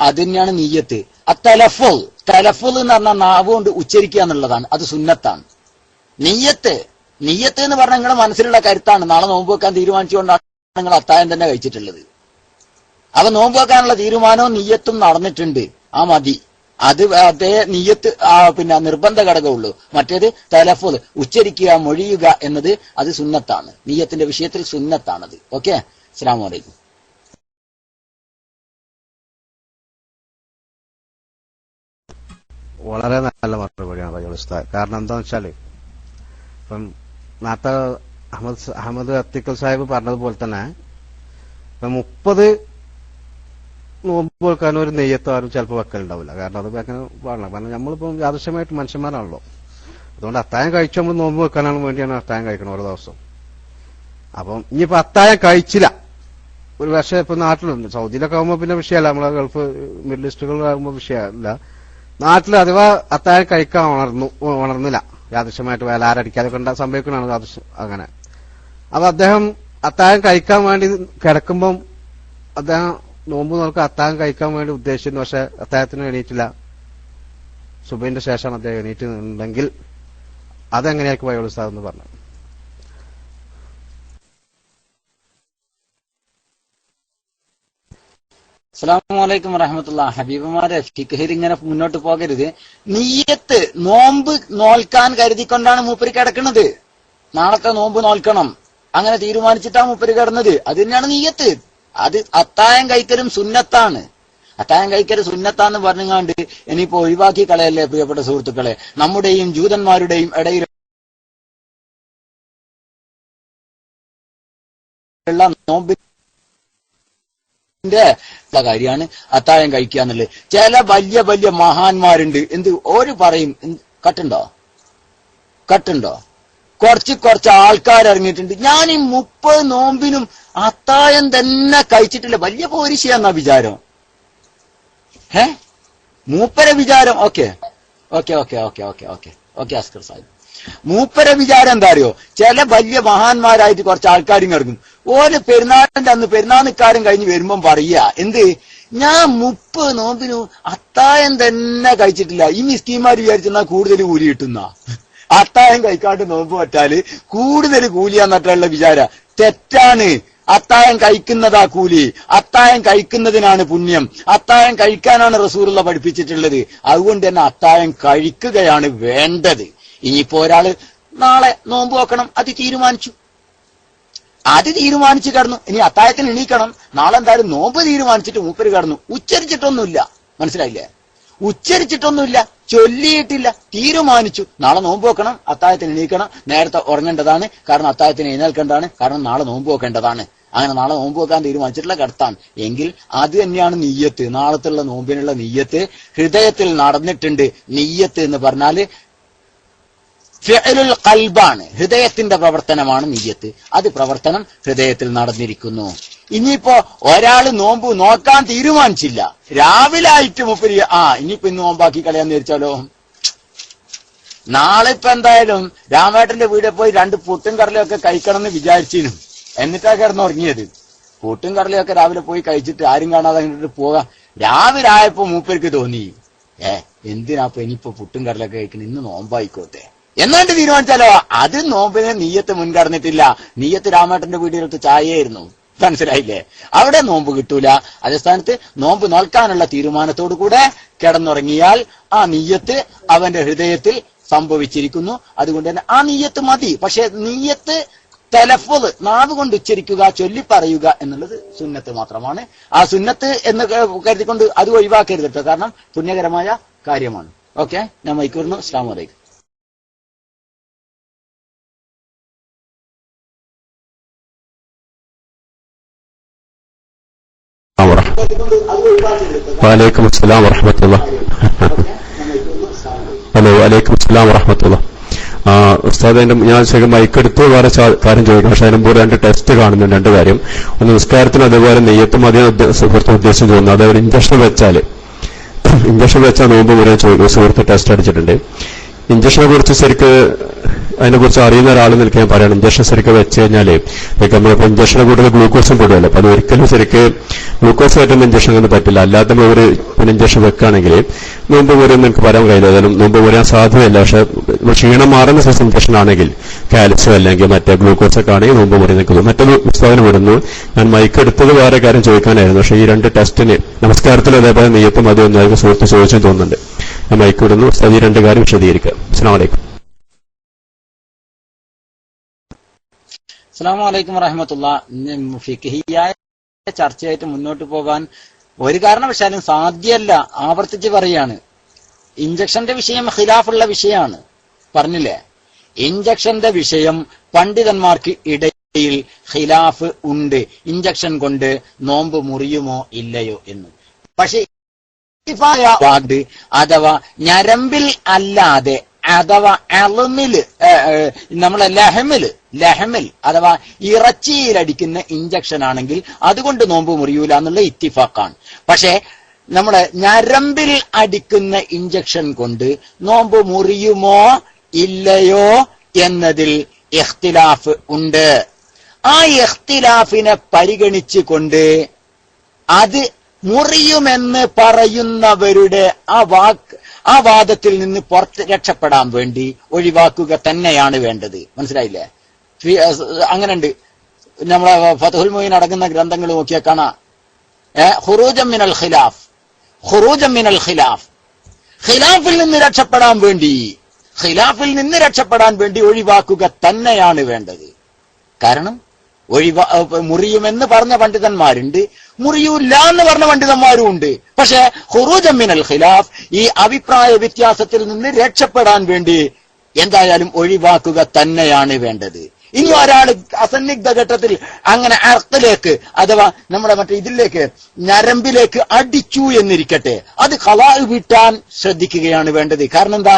അത് തന്നെയാണ് നിയ്യത്ത്. തലഫുൽ എന്ന് പറഞ്ഞാൽ നാവ് കൊണ്ട് ഉച്ചരിക്കുക എന്നുള്ളതാണ്. അത് സുന്നത്താണ്. നിയ്യത്ത് എന്ന് പറഞ്ഞാൽ നിങ്ങളുടെ മനസ്സിലുള്ള കരുത്താണ്. നാളെ നോമ്പ് വെക്കാൻ തീരുമാനിച്ചുകൊണ്ടാണ് നിങ്ങൾ അത്താഴം തന്നെ കഴിച്ചിട്ടുള്ളത്. അപ്പൊ നോമ്പ് വെക്കാനുള്ള തീരുമാനവും നിയ്യത്തും നടന്നിട്ടുണ്ട്. ആ മതി. അത് അതേ നിയ്യത്ത് പിന്നെ നിർബന്ധ ഘടകമുള്ളൂ. മറ്റേത് തലഫുൽ ഉച്ചരിക്കുക, മൊഴിയുക എന്നത് അത് സുന്നത്താണ്. നിയ്യത്തിന്റെ വിഷയത്തിൽ സുന്നത്താണത്. ഓക്കെ, അസ്സലാമു അലൈക്കും. വളരെ നല്ല മറുപടിയാണ് പറയുന്നത് ഉസ്താദ്. കാരണം എന്താന്ന് വെച്ചാല് ഇപ്പം നേരത്തെ അഹമ്മദ് അത്തിക്കൽ സാഹിബ് പറഞ്ഞതുപോലെ തന്നെ ഇപ്പം 30 നോമ്പ് വെക്കാൻ ഒരു നെയ്യത്ത് ആരും ചിലപ്പോൾ വെക്കലുണ്ടാവില്ല. കാരണം അത് വെക്കാൻ പാടില്ല. കാരണം നമ്മളിപ്പം യാദൃശ്യമായിട്ട് മനുഷ്യന്മാരാണല്ലോ. അതുകൊണ്ട് അത്താഴം കഴിച്ചു നമ്മൾ നോമ്പ് വെക്കാനാണ് വേണ്ടിയാണ് അത്താഴം കഴിക്കണം ഓരോ ദിവസം. അപ്പം ഇനിയിപ്പോ അത്താഴം കഴിച്ചില്ല, ഒരു പക്ഷേ ഇപ്പൊ നാട്ടിലുണ്ട്, സൗദിയിലൊക്കെ ആകുമ്പോൾ പിന്നെ വിഷയമല്ല, നമ്മളെ ഗൾഫ് മിഡിൽ ഈസ്റ്റുകളിലാകുമ്പോൾ വിഷയമല്ല. നാട്ടിൽ അഥവാ അത്താഴം കഴിക്കാൻ ഉണർന്നില്ല, യാദൃശ്യമായിട്ട് വേല ആരടിക്കാതൊക്കെ സംഭവിക്കണതാണ് യാദൃശ്യം. അങ്ങനെ അപ്പൊ അദ്ദേഹം അത്താഴം കഴിക്കാൻ വേണ്ടി കിടക്കുമ്പം അദ്ദേഹം നോമ്പ് നോക്കാൻ അത്താഴം കഴിക്കാൻ വേണ്ടി ഉദ്ദേശിച്ചിരുന്നു. പക്ഷെ അത്താഴത്തിന് എണീറ്റില്ല. സുബഹിന്റെ ശേഷമാണ് അദ്ദേഹം എണീറ്റുണ്ടെങ്കിൽ അതെങ്ങനെയായിരിക്കും വയോളി ഉസ്താദ് എന്ന് പറഞ്ഞു? അസ്സലാമു അലൈക്കും വറഹ്മത്തുള്ളാഹി. ഹബീബുമാരെ, ഫിഖ്ഹിൽ ഇങ്ങനെ മുന്നോട്ട് പോകരുത്. നിയ്യത്ത് നോമ്പ് നോൽക്കാൻ കരുതിക്കൊണ്ടാണ് മൂപ്പര് കിടക്കുന്നത്. നാളത്തെ നോമ്പ് നോൽക്കണം അങ്ങനെ തീരുമാനിച്ചിട്ടാണ് മൂപ്പര് കിടന്നത്. അത് തന്നെയാണ് നിയ്യത്ത്. അത് അത്താഴം കഴിക്കലും സുന്നത്താണ്. അത്താഴം കഴിക്കൽ സുന്നത്താന്ന് പറഞ്ഞുകൊണ്ട് ഇനിയിപ്പോ ഒഴിവാക്കി കളയല്ലേ പ്രിയപ്പെട്ട സുഹൃത്തുക്കളെ. നമ്മുടെയും ജൂതന്മാരുടെയും ഇടയിൽ നോമ്പിന്റെ കാര്യമാണ് അത്താഴം കഴിക്കുക എന്നുള്ളത്. ചില വലിയ വലിയ മഹാന്മാരുണ്ട്, ഓര് പറയും കട്ടുണ്ടോ കുറച്ച് ആൾക്കാർ ഇറങ്ങിയിട്ടുണ്ട്. ഞാൻ ഈ 30 നോമ്പിനും അത്താഴം തന്നെ കഴിച്ചിട്ടില്ല. വലിയ പോരിശയാന്നാ വിചാരം. മൂപ്പരെ വിചാരം ഓക്കെ അസ്കർ സാഹിബ്, മൂപ്പരെ വിചാരം എന്താ അറിയോ? ചില വലിയ മഹാന്മാരായിട്ട് കുറച്ച് ആൾക്കാരും ഇറങ്ങും. ഓരോ പെരുന്നാളിന്റെ അന്ന് പെരുന്നാൾ നിക്കാരും കഴിഞ്ഞ് വരുമ്പം പറയുക ഞാൻ 30 നോമ്പിനും അത്താഴം തന്നെ കഴിച്ചിട്ടില്ല. ഈ മിസ്കീന്മാർ വിചാരിച്ചെന്നാ കൂടുതൽ കൂലി കിട്ടുന്ന. അത്താഴം കഴിക്കാണ്ട് നോമ്പ് പറ്റാല് കൂടുതൽ കൂലിയാന്നിട്ടുള്ള വിചാര തെറ്റാണ്. അത്താഴം കഴിക്കുന്നതാ കൂലി. അത്താഴം കഴിക്കുന്നതിനാണ് പുണ്യം. അത്താഴം കഴിക്കാനാണ് റസൂലുള്ള പഠിപ്പിച്ചിട്ടുള്ളത്. അതുകൊണ്ട് തന്നെ അത്താഴം കഴിക്കുകയാണ് വേണ്ടത്. ഇനിയിപ്പോ ഒരാള് നാളെ നോമ്പ് വെക്കണം അത് തീരുമാനിച്ചു, അത് തീരുമാനിച്ച് കിടന്നു. ഇനി അത്താഴത്തിന് എണീക്കണം, നാളെ എന്തായാലും നോമ്പ് തീരുമാനിച്ചിട്ട് മൂപ്പര് കിടന്നു. ഉച്ചരിച്ചിട്ടൊന്നുമില്ല, മനസ്സിലായില്ലേ? ഉച്ചരിച്ചിട്ടൊന്നുമില്ല, ചൊല്ലിയിട്ടില്ല, തീരുമാനിച്ചു നാളെ നോമ്പ് വെക്കണം, അത്താഴത്തിന് എണീക്കണം, നേരത്തെ ഉറങ്ങേണ്ടതാണ്, കാരണം അത്താഴത്തിന് എഴുന്നേൽക്കേണ്ടതാണ്, കാരണം നാളെ നോമ്പ് വെക്കേണ്ടതാണ്. അങ്ങനെ നാളെ നോമ്പ് വെക്കാൻ തീരുമാനിച്ചിട്ടുള്ള കിടത്താണ് എങ്കിൽ അത് തന്നെയാണ് നിയ്യത്ത്. നാളത്തുള്ള നോമ്പിനുള്ള നിയ്യത്ത് ഹൃദയത്തിൽ നടന്നിട്ടുണ്ട്. നിയ്യത്ത് എന്ന് പറഞ്ഞാല് ഫിഅലുൽ ഖൽബാണ്, ഹൃദയത്തിന്റെ പ്രവർത്തനമാണ് നിയ്യത്ത്. അത് പ്രവർത്തനം ഹൃദയത്തിൽ നടന്നിരിക്കുന്നു. ഇനിയിപ്പോ ഒരാള് നോമ്പ് നോക്കാൻ തീരുമാനിച്ചില്ല, രാവിലെ ആയിട്ട് മുപ്പരി ഇനിയിപ്പോ ഇന്ന് നോമ്പാക്കി കളയാന്ന് വിചാരിച്ചാലോ, നാളെ ഇപ്പൊ എന്തായാലും രാമേട്ടന്റെ വീട്ടിൽ പോയി 2 പുട്ടും കടലയൊക്കെ കഴിക്കണം എന്ന് വിചാരിച്ചിരുന്നു. എന്നിട്ടാ കിടന്നുറങ്ങിയത്. പുട്ടും കടലയൊക്കെ രാവിലെ പോയി കഴിച്ചിട്ട് ആരും കാണാതെ അങ്ങോട്ട് പോകാം. രാവിലെ ആയപ്പോ മൂപ്പർക്ക് തോന്നി, എന്തിനാപ്പൊ ഇനിയിപ്പോ പുട്ടും കടലൊക്കെ കഴിക്കണം, ഇന്ന് നോമ്പായിക്കോട്ടെ എന്നാണ്ട് തീരുമാനിച്ചാലോ, അത് നോമ്പിനെ നീയത്ത് മുൻകടന്നിട്ടില്ല. നീയത്ത് രാമേട്ടന്റെ വീട്ടിലെടുത്ത് ചായയായിരുന്നു, മനസ്സിലായില്ലേ? അവിടെ നോമ്പ് കിട്ടൂല. അതേ സ്ഥാനത്ത് നോമ്പ് നോൽക്കാനുള്ള തീരുമാനത്തോടു കൂടെ കിടന്നുറങ്ങിയാൽ ആ നീയത്ത് അവന്റെ ഹൃദയത്തിൽ സംഭവിച്ചിരിക്കുന്നു. അതുകൊണ്ട് തന്നെ ആ നീയത്ത് മതി. പക്ഷെ നീയത്ത് തലഫ്ഫുള് നാവ് കൊണ്ട് ഉച്ചരിക്കുക, ചൊല്ലിപ്പറയുക എന്നുള്ളത് സുന്നത്ത് മാത്രമാണ്. ആ സുന്നത്ത് എന്ന് കരുതിക്കൊണ്ട് അത് ഒഴിവാക്കരുത് കേട്ടോ, കാരണം പുണ്യകരമായ കാര്യമാണ്. ഓക്കെ, ഞാൻ മൈക്കൂർന്നു. അസ്സലാമു അലൈക്കും. വലൈക്കും അസ്സലാം വറഹ്മത്തുള്ളാഹി. ഹലോ, വലൈക്കും അസ്സലാം വറഹ്മത്തുള്ളാഹി. ഉസ്താദ്, ഞാൻ ശരിക്കും മൈക്കെടുത്ത് വേറെ കാര്യം ചോദിക്കണം. പക്ഷെ അതിനുമ്പോൾ 2 ടെസ്റ്റ് കാണുന്നുണ്ട്. 2 കാര്യം. ഒന്ന് നിസ്കാരത്തിന് അതേപോലെ നെയ്യത്തും അധികം സുഹൃത്ത് ഉദ്ദേശം തോന്നുന്നു. അതേപോലെ ഇഞ്ചക്ഷൻ വെച്ചാൽ നോമ്പ് മുഴുവൻ സുഹൃത്ത് ടെസ്റ്റ് അടിച്ചിട്ടുണ്ട്. ഇഞ്ചക്ഷനെ കുറിച്ച് ശരിക്ക് അതിനെക്കുറിച്ച് അറിയുന്ന ഒരാൾ നിൽക്കാൻ പറയണം. ഇഞ്ചക്ഷൻ ശരിക്കും വെച്ച് കഴിഞ്ഞാല് നമ്മളിപ്പോ ഇഞ്ചക്ഷനെ കൂടുതൽ ഗ്ലൂക്കോസും പെടുമല്ലോ. അപ്പൊ അത് ഒരിക്കലും ശരിക്ക് ഗ്ലൂക്കോസ് പറ്റുന്ന ഇഞ്ചക്ഷൻ ഒന്നും പറ്റില്ല. അല്ലാത്ത ഒരു ഇഞ്ചക്ഷൻ വെക്കുകയാണെങ്കിൽ നോമ്പ് മുറിയൊന്നും എനിക്ക് പറയാൻ കഴിയില്ല. ഏതായാലും നോമ്പ് മുറിയാൻ സാധ്യതയില്ല. പക്ഷെ ക്ഷീണം മാറുന്ന സൈസ് ഇഞ്ചക്ഷൻ ആണെങ്കിൽ, കാൽസ്യം അല്ലെങ്കിൽ മറ്റേ ഗ്ലൂക്കോസ് ഒക്കെ ആണെങ്കിൽ നോമ്പ് മുറി നിൽക്കുന്നു. മറ്റൊരു പുസ്തകം വിടുന്നു. ഞാൻ മൈക്കെടുത്തത് വേറെ കാര്യം ചോദിക്കാനായിരുന്നു. പക്ഷെ ഈ 2 ടെസ്റ്റിന് നമസ്കാരത്തിൽ അതേപോലെ നെയ്യത്തും അതൊന്നും സുഹൃത്ത് ചോദിച്ചെന്ന് തോന്നുന്നുണ്ട്. ഞാൻ മൈക്ക് വിടുന്നു. ഉസ്താദ് ഈ 2 കാര്യം വിശദീകരിക്കുക. അസ്സലാമു അലൈക്കും. അസ്സലാമു അലൈക്കും വറഹ്മത്തുള്ളാഹി. ഫിഖ്ഹിയായ ചർച്ചയായിട്ട് മുന്നോട്ട് പോകാൻ ഒരു കാരണവശാലും സാധ്യമല്ല. ആവർത്തിച്ച് പറയാണ്, ഇഞ്ചക്ഷന്റെ വിഷയം ഖിലാഫുള്ള വിഷയമാണ്. പറഞ്ഞില്ലേ, ഇഞ്ചക്ഷന്റെ വിഷയം പണ്ഡിതന്മാർക്ക് ഇടയിൽ ഖിലാഫ് ഉണ്ട്. ഇഞ്ചക്ഷൻ കൊണ്ട് നോമ്പ് മുറിയുമോ ഇല്ലയോ എന്ന്. പക്ഷെ അഥവാ ഞരമ്പിൽ അല്ലാതെ, അഥവാ അളമില്, നമ്മളെ ലഹമിൽ അഥവാ ഇറച്ചിയിലടിക്കുന്ന ഇഞ്ചക്ഷൻ ആണെങ്കിൽ അതുകൊണ്ട് നോമ്പ് മുറിയൂല എന്നുള്ള ഇത്തിഫാക്കാണ്. പക്ഷെ നമ്മളെ ഞരമ്പിൽ അടിക്കുന്ന ഇഞ്ചക്ഷൻ കൊണ്ട് നോമ്പ് മുറിയുമോ ഇല്ലയോ എന്നതിൽ ഇഖ്തിലാഫ് ഉണ്ട്. ആ ഇഖ്തിലാഫിനെ പരിഗണിച്ചുകൊണ്ട് അത് മുറിയുമെന്ന് പറയുന്നവരുടെ ആ വാദത്തിൽ നിന്ന് പുറത്ത് രക്ഷപ്പെടാൻ വേണ്ടി ഒഴിവാക്കുക തന്നെയാണ് വേണ്ടത്. മനസ്സിലായില്ലേ? അങ്ങനെയുണ്ട്. നമ്മളെ ഫത്ഹുൽ മുഈൻ അടങ്ങുന്ന ഗ്രന്ഥങ്ങൾ നോക്കിയാൽ കാണാം, ഖുറൂജൻ മിനൽ ഖിലാഫ്, ഖിലാഫിൽ നിന്ന് രക്ഷപ്പെടാൻ വേണ്ടി ഒഴിവാക്കുക തന്നെയാണ് വേണ്ടത്. കാരണം മുറിയുമെന്ന് പറഞ്ഞ പണ്ഡിതന്മാരുണ്ട്, മുറിയൂല്ല എന്ന് പറഞ്ഞ പണ്ഡിതന്മാരും ഉണ്ട്. പക്ഷെ ഖുറൂജൻ മിനൽ ഖിലാഫ്, ഈ അഭിപ്രായ വ്യത്യാസത്തിൽ നിന്ന് രക്ഷപ്പെടാൻ വേണ്ടി എന്തായാലും ഒഴിവാക്കുക തന്നെയാണ് വേണ്ടത്. ഇനി ഒരാൾ അസന്നിഗ്ധ ഘട്ടത്തിൽ അങ്ങനെ അർത്തിലേക്ക് അഥവാ നമ്മുടെ മറ്റേ ഇതിലേക്ക് ഞരമ്പിലേക്ക് അടിച്ചു എന്നിരിക്കട്ടെ, അത് ഖളാ വീട്ടാൻ ശ്രദ്ധിക്കുകയാണ് വേണ്ടത്. കാരണം എന്താ?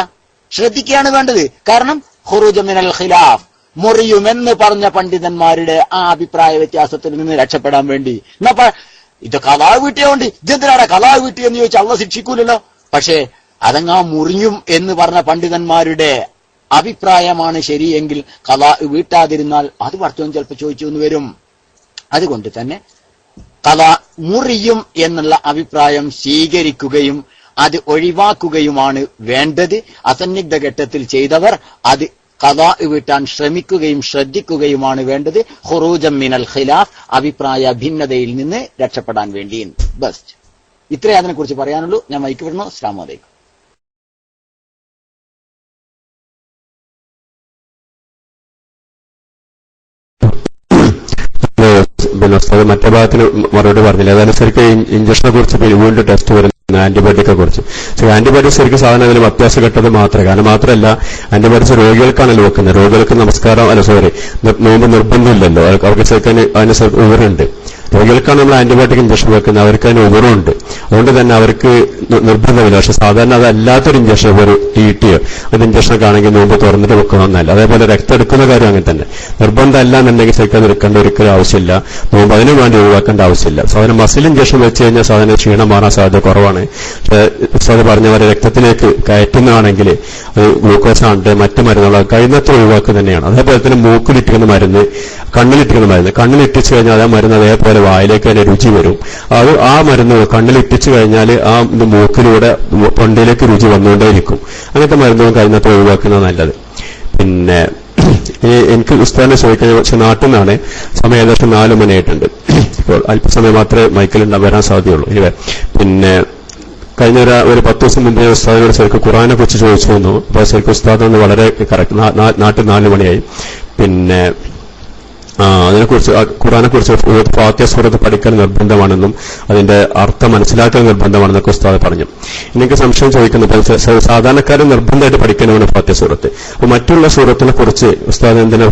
ശ്രദ്ധിക്കുകയാണ് വേണ്ടത്. കാരണം ഖുറൂജൻ മിനൽ ഖിലാഫ്, മുറിയുമെന്ന് പറഞ്ഞ പണ്ഡിതന്മാരുടെ ആ അഭിപ്രായ വ്യത്യാസത്തിൽ നിന്ന് രക്ഷപ്പെടാൻ വേണ്ടി. എന്നപ്പ ഇത് ഖളാ വീട്ടിയോണ്ട് ഇതെന്തിനാണ് ഖളാ വീട്ടിയെന്ന് ചോദിച്ചാൽ അള്ളാഹ് ശിക്ഷിക്കൂലല്ലോ. പക്ഷേ അതങ്ങാ മുറിയും എന്ന് പറഞ്ഞ പണ്ഡിതന്മാരുടെ അഭിപ്രായമാണ് ശരിയെങ്കിൽ ഖളാ വീട്ടാതിരുന്നാൽ അത് പടച്ചോൻ ചിലപ്പോൾ ചോദിച്ചു എന്ന് വരും. അതുകൊണ്ട് തന്നെ ഖളാ മുറിയും എന്നുള്ള അഭിപ്രായം സ്വീകരിക്കുകയും അത് ഒഴിവാക്കുകയുമാണ് വേണ്ടത്. അസന്നിഗ്ധ ഘട്ടത്തിൽ ചെയ്തവർ അത് ഖളാ വീട്ടാൻ ശ്രമിക്കുകയും ശ്രദ്ധിക്കുകയുമാണ് വേണ്ടത്. ഖുറൂജൻ മിനൽ ഖിലാഫ്, അഭിപ്രായ ഭിന്നതയിൽ നിന്ന് രക്ഷപ്പെടാൻ വേണ്ടി. ബസ് ഇത്രേ അതിനെ കുറിച്ച് പറയാനുള്ളൂ. ഞാൻ മൈക്ക് വിടുന്നു. അസ്സലാമു അലൈക്കും. പിന്നെ ഉസ്താദ് മറ്റേ ഭാഗത്തിന് മറുപടി പറഞ്ഞില്ല. അതനുസരിച്ച് ഇഞ്ചക്ഷനെ കുറിച്ച് വീണ്ടും ടെസ്റ്റ് വരുന്ന ആന്റിബയോട്ടിക്കെ കുറിച്ച്. ആന്റിബയോട്ടിക്സ് ശരിക്കും സാധാരണ അതിലും അത്യാവശ്യഘട്ടത് മാത്രമേ. കാരണം മാത്രമല്ല ആന്റിബയോട്ടിക്സ് രോഗികൾക്കാണല്ലോ വെക്കുന്നത്. രോഗികൾക്ക് നോമ്പ് നിർബന്ധമില്ലല്ലോ, അവർക്ക് ശരിക്കും അതിന് വിവരമുണ്ട്. രോഗികൾക്കാണ് നമ്മൾ ആന്റിബയോട്ടിക് ഇഞ്ചക്ഷൻ വെക്കുന്നത്, അവർക്ക് അതിന് വിവരമുണ്ട്. അതുകൊണ്ട് തന്നെ അവർക്ക് നിർബന്ധമില്ല. പക്ഷെ സാധാരണ അതല്ലാത്തൊരു ഇഞ്ചക്ഷൻ, ഒരു ടിടിയോ അത് ഇഞ്ചക്ഷനൊക്കെ ആണെങ്കിൽ നോമ്പ് തുറന്നിട്ട് വെക്കണമെന്നല്ല. അതേപോലെ രക്തം എടുക്കുന്ന കാര്യം അങ്ങനെ തന്നെ നിർബന്ധമല്ല എന്നുണ്ടെങ്കിൽ ശരിക്കും അത് എടുക്കേണ്ട ഒരിക്കലും ആവശ്യമില്ല. നോമ്പ് അതിനു വേണ്ടി ഒഴിവാക്കേണ്ട ആവശ്യമില്ല. സാധാരണ മസിൽ ഇഞ്ചക്ഷൻ വെച്ച് കഴിഞ്ഞാൽ സാധാരണ ക്ഷീണം മാറാൻ സാധ്യത കുറവാണ്. അത് പറഞ്ഞ പോലെ രക്തത്തിലേക്ക് കയറ്റുന്നതാണെങ്കിൽ അത് ഗ്ലൂക്കോസ് ആണ്ട് മറ്റു മരുന്നുകൾ കഴിയുന്നത്ര ഒഴിവാക്കുക തന്നെയാണ്. അതേപോലെ തന്നെ മൂക്കിലിട്ടിക്കുന്ന മരുന്ന്, കണ്ണിലിട്ടിക്കുന്ന മരുന്ന്, കണ്ണിലിട്ടിച്ചു കഴിഞ്ഞാൽ ആ മരുന്ന് അതേപോലെ വായിലേക്ക് തന്നെ രുചി വരും. അത് ആ മരുന്ന് കണ്ണിലിട്ടിച്ചു കഴിഞ്ഞാൽ ആ മൂക്കിലൂടെ തൊണ്ടയിലേക്ക് രുചി വന്നുകൊണ്ടേയിരിക്കും. അങ്ങനത്തെ മരുന്നുകൾ കഴിയുന്നത്ര ഒഴിവാക്കുന്നത് നല്ലത്. പിന്നെ എനിക്ക് ഉസ്താദിനെ ചോദിക്കാൻ പക്ഷെ നാട്ടിൽ നിന്നാണ്. സമയം ഏകദേശം 4 മണിയായിട്ടുണ്ട്. ഇപ്പോൾ അല്പസമയം മാത്രമേ മൈക്കിൽ വരാൻ സാധ്യതയുള്ളൂ. ഇനി പിന്നെ കഴിഞ്ഞ ഒരു 10 ദിവസം മുമ്പേ ഉസ്താദിനോട് ശരിക്കും ഖുർആനെ കുറിച്ച് ചോദിച്ചു വന്നു. അപ്പോൾ ശരിക്കും ഉസ്താദ് ഒന്ന് വളരെ കറക്റ്റ് നാട്ടിൽ 4 മണിയായി. പിന്നെ അതിനെക്കുറിച്ച് ഖുർആനെ കുറിച്ച് ഫാത്തിഹ സൂറത്ത് പഠിക്കൽ നിർബന്ധമാണെന്നും അതിന്റെ അർത്ഥം മനസ്സിലാക്കൽ നിർബന്ധമാണെന്നൊക്കെ ഉസ്താദ് പറഞ്ഞു. എനിക്ക് സംശയം ചോദിക്കുന്നത് സാധാരണക്കാരൻ നിർബന്ധമായിട്ട് പഠിക്കണമെന്ന് ഫാത്തിഹ സൂറത്ത്. അപ്പൊ മറ്റുള്ള സൂറത്തിനെ കുറിച്ച് ഉസ്താദ് എന്തിനാ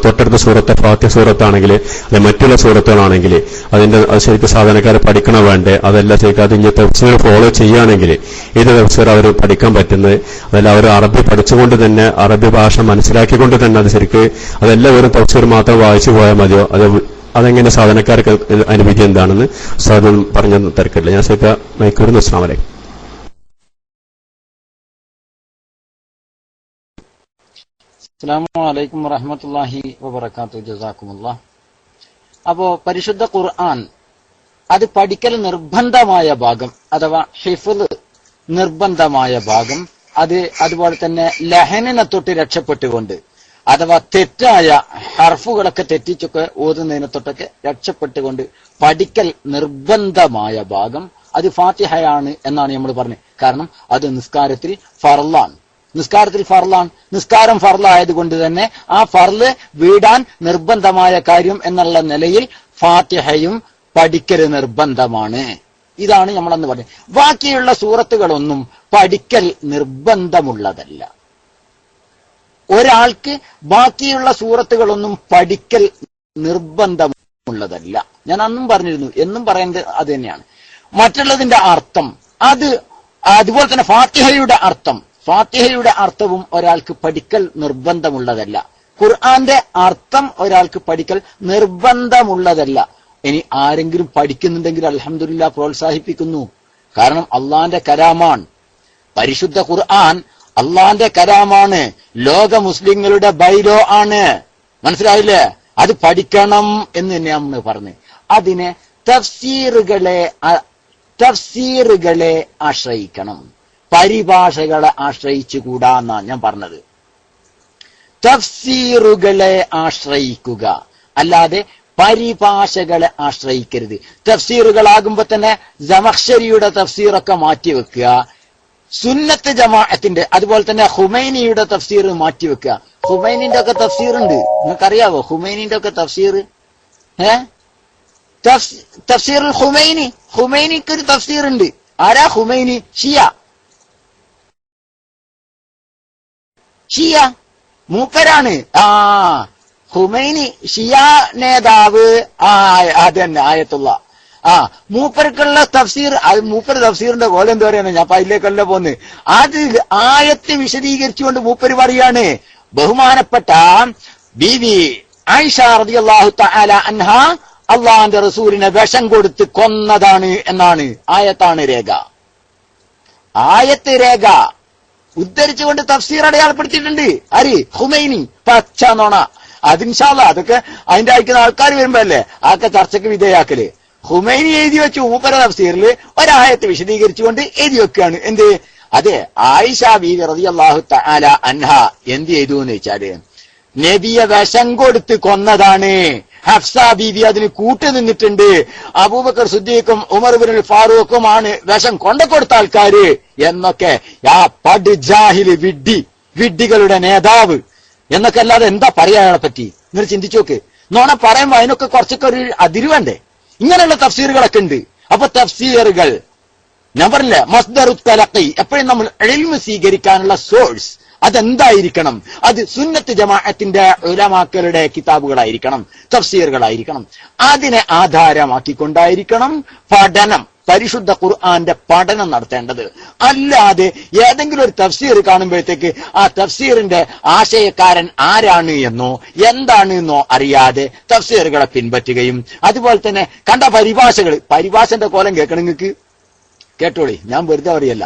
തൊട്ടടുത്ത സൂറത്തെ ഫാത്തിഹ സൂറത്താണെങ്കിൽ അല്ലെ മറ്റുള്ള സൂറത്തുകളാണെങ്കിൽ അതിന്റെ ശരിക്കും സാധാരണക്കാരെ പഠിക്കണോ വേണ്ടേ? അതല്ല ശരിക്കും അത് ഇനി തഫ്സീർ ഫോളോ ചെയ്യുകയാണെങ്കിൽ ഏത് തഫ്സീർ അവർ പഠിക്കാൻ പറ്റുന്നത്? അതല്ല അവർ അറബി പഠിച്ചുകൊണ്ട് തന്നെ അറബി ഭാഷ മനസ്സിലാക്കിക്കൊണ്ട് തന്നെ അത് ശരിക്ക് അതെല്ലാം ഒരു തഫ്സീർ മാത്രം വായിച്ചു പോയാൽ മതിയോ? അതെങ്ങനെ സാധാരണക്കാർക്ക് അതിന്റെ വിധി എന്താണെന്ന് സാധനം പറഞ്ഞ തിരക്കില്ല. ഞാൻ ശരിക്കും മൈക്കൂരുന്നു. അസ്സലാമു അലൈക്കും. അസ്സലാമു അലൈക്കും വറഹ്മത്തുള്ളാഹി വബറകാതുഹു. ജസാക്കുമുല്ലാഹ്. അപ്പോ പരിശുദ്ധ ഖുർആൻ അത് പഠിക്കൽ നിർബന്ധമായ ഭാഗം അഥവാ ഹിഫ്ള് നിർബന്ധമായ ഭാഗം, അതുപോലെ തന്നെ ലഹനിനെ തൊട്ട് രക്ഷപ്പെട്ടുകൊണ്ട് അഥവാ തെറ്റായ ഹർഫുകളൊക്കെ തെറ്റിച്ചൊക്കെ ഓതുന്നതിനെ തൊട്ടൊക്കെ രക്ഷപ്പെട്ടുകൊണ്ട് പഠിക്കൽ നിർബന്ധമായ ഭാഗം അത് ഫാത്തിഹയാണ് എന്നാണ് നമ്മൾ പറഞ്ഞത്. കാരണം അത് നിസ്കാരത്തിൽ ഫർളാണ്. നിസ്കാരം ഫർളായതുകൊണ്ട് തന്നെ ആ ഫർള് വീടാൻ നിർബന്ധമായ കാര്യം എന്നുള്ള നിലയിൽ ഫാത്തിഹയും പഠിക്കൽ നിർബന്ധമാണ്. ഇതാണ് നമ്മളന്ന് പറഞ്ഞത്. ബാക്കിയുള്ള സൂറത്തുകളൊന്നും പഠിക്കൽ നിർബന്ധമുള്ളതല്ല. ഒരാൾക്ക് ബാക്കിയുള്ള സൂറത്തുകളൊന്നും പഠിക്കൽ നിർബന്ധമുള്ളതല്ല. ഞാൻ അന്നും പറഞ്ഞിരുന്നു, എന്നും പറയുന്നത് അത് തന്നെയാണ്. മറ്റുള്ളതിന്റെ അർത്ഥം അതുപോലെ തന്നെ ഫാത്തിഹയുടെ അർത്ഥവും ഒരാൾക്ക് പഠിക്കൽ നിർബന്ധമുള്ളതല്ല. ഖുർആന്റെ അർത്ഥം ഒരാൾക്ക് പഠിക്കൽ നിർബന്ധമുള്ളതല്ല. ഇനി ആരെങ്കിലും പഠിക്കുന്നുണ്ടെങ്കിൽ അൽഹംദുലില്ലാഹ് പ്രോത്സാഹിപ്പിക്കുന്നു. കാരണം അള്ളാന്റെ കലാമാണ് പരിശുദ്ധ ഖുർആൻ. അള്ളാന്റെ കലാമാണ്, ലോക മുസ്ലിങ്ങളുടെ ബൈലോ ആണ്. മനസ്സിലായില്ലേ? അത് പഠിക്കണം എന്ന് തന്നെ നമ്മൾ പറഞ്ഞു. അതിനെ തഫ്സീറുകളെ ആശ്രയിക്കണം, പരിഭാഷകളെ ആശ്രയിച്ചുകൂടാ എന്നാണ് ഞാൻ പറഞ്ഞത്. തഫ്സീറുകളെ ആശ്രയിക്കുക, അല്ലാതെ പരിഭാഷകളെ ആശ്രയിക്കരുത്. തഫ്സീറുകളാകുമ്പോ തന്നെ ജമഖ്ശരിയുടെ തഫ്സീറൊക്കെ മാറ്റിവെക്കുക, സുന്നത്ത് ജമാഅത്തിന്റെ അതുപോലെ തന്നെ ഹുമൈനിയുടെ തഫ്സീർ മാറ്റിവെക്കുക. ഹുമൈനിന്റെ ഒക്കെ തഫ്സീർ ഉണ്ട്, നിങ്ങൾക്കറിയാവോ? ഹുമൈനിന്റെ ഒക്കെ തഫ്സീർ തഫ്സീറുൽ ഹുമൈനിക്ക് ഒരു തഫ്സീർ ഉണ്ട്. ആരാ ഹുമൈനി? ഷിയ മൂപ്പരാണ്. ഹുമൈനി ഷിയ നേതാവ്. അതന്നെ ആയത്തുള്ള മൂപ്പർക്കുള്ള തഫ്സീർ. അത് മൂപ്പർ തഫ്സീറിന്റെ കോലം എന്താ പറയുന്നത്? ഞാൻ അതിലേക്കല്ല പോന്ന്. അത് ആയത്ത് വിശദീകരിച്ചുകൊണ്ട് മൂപ്പര് പറയാണ്, ബഹുമാനപ്പെട്ട ബീവി ആയിഷ റളിയല്ലാഹു തആല അൻഹ അള്ളാന്റെ റസൂലിനെ വിഷം കൊടുത്ത് കൊന്നതാണ് എന്നാണ്. ആയത്താണ് രേഖ. ആയത്ത് രേഖ ഉദ്ധരിച്ചുകൊണ്ട് തഫ്സീർ അടയാളപ്പെടുത്തിയിട്ടുണ്ട്. ആര്? ഹുമൈനി. പച്ച നോണ. അത് ഇൻഷാ അല്ലാഹ് അതൊക്കെ അതിന്റെ അയക്കുന്ന ആൾക്കാർ വരുമ്പോ അല്ലേ അതൊക്കെ ചർച്ചയ്ക്ക് വിധേയാക്കല്. ഹുമൈനി എഴുതി വെച്ചു മൂപ്പര തഫ്സീറിൽ ഒരായത്ത് വിശദീകരിച്ചുകൊണ്ട് എഴുതി വെക്കുകയാണ്. എന്ത്? അതെ, ആയിഷ ബീവി റളിയല്ലാഹു തആല അൻഹ എന്ത് ചെയ്തു എന്ന് വെച്ചാല് നബിയെ വിഷം കൊടുത്ത് കൊന്നതാണ്. ഹഫ്സ ബീവി അതിന് കൂട്ടുനിന്നിട്ടുണ്ട്. അബൂബക്കർ സിദ്ദീഖും ഉമർ ഇബ്നുൽ ഫാറൂഖുമാണ് വിഷം കൊണ്ടുകൊടുത്ത ആൾക്കാര് എന്നൊക്കെ. പടുജാഹില്, വിഡ്ഢികളുടെ നേതാവ് എന്നൊക്കെ. അല്ലാതെ എന്താ പറയാ അയാളെ പറ്റി? നിങ്ങൾ ചിന്തിച്ചു നോക്ക്. നോണ പറയുമ്പോ അതിനൊക്കെ കുറച്ചൊക്കെ ഒരു അതിര് വേണ്ടേ? ഇങ്ങനെയുള്ള തഫ്സീറുകളൊക്കെ ഉണ്ട്. അപ്പൊ തഫ്സീറുകൾ ഞാൻ പറഞ്ഞില്ലേ, മസ്ദറു തലഖി, എപ്പോഴും നമ്മൾ ഇൽമ് സ്വീകരിക്കാനുള്ള സോഴ്സ് അതെന്തായിരിക്കണം? അത് സുന്നത്ത് ജമാഅത്തിന്റെ ഉലമാക്കളുടെ കിതാബുകളായിരിക്കണം, തഫ്സീറുകളായിരിക്കണം. അതിനെ ആധാരമാക്കിക്കൊണ്ടായിരിക്കണം പഠനം, പരിശുദ്ധ ഖുർആന്റെ പഠനം നടത്തേണ്ടത്. അല്ലാതെ ഏതെങ്കിലും ഒരു തഫ്സീർ കാണുമ്പോഴത്തേക്ക് ആ തഫ്സീറിന്റെ ആശയക്കാരൻ ആരാണ് എന്നോ എന്താണ് എന്നോ അറിയാതെ തഫ്സീറുകളെ പിൻപറ്റുകയും, അതുപോലെ തന്നെ കണ്ട പരിഭാഷന്റെ കോലം കേൾക്കണം നിങ്ങൾക്ക്, കേട്ടോളി, ഞാൻ വെറുതെ പറയല്ല.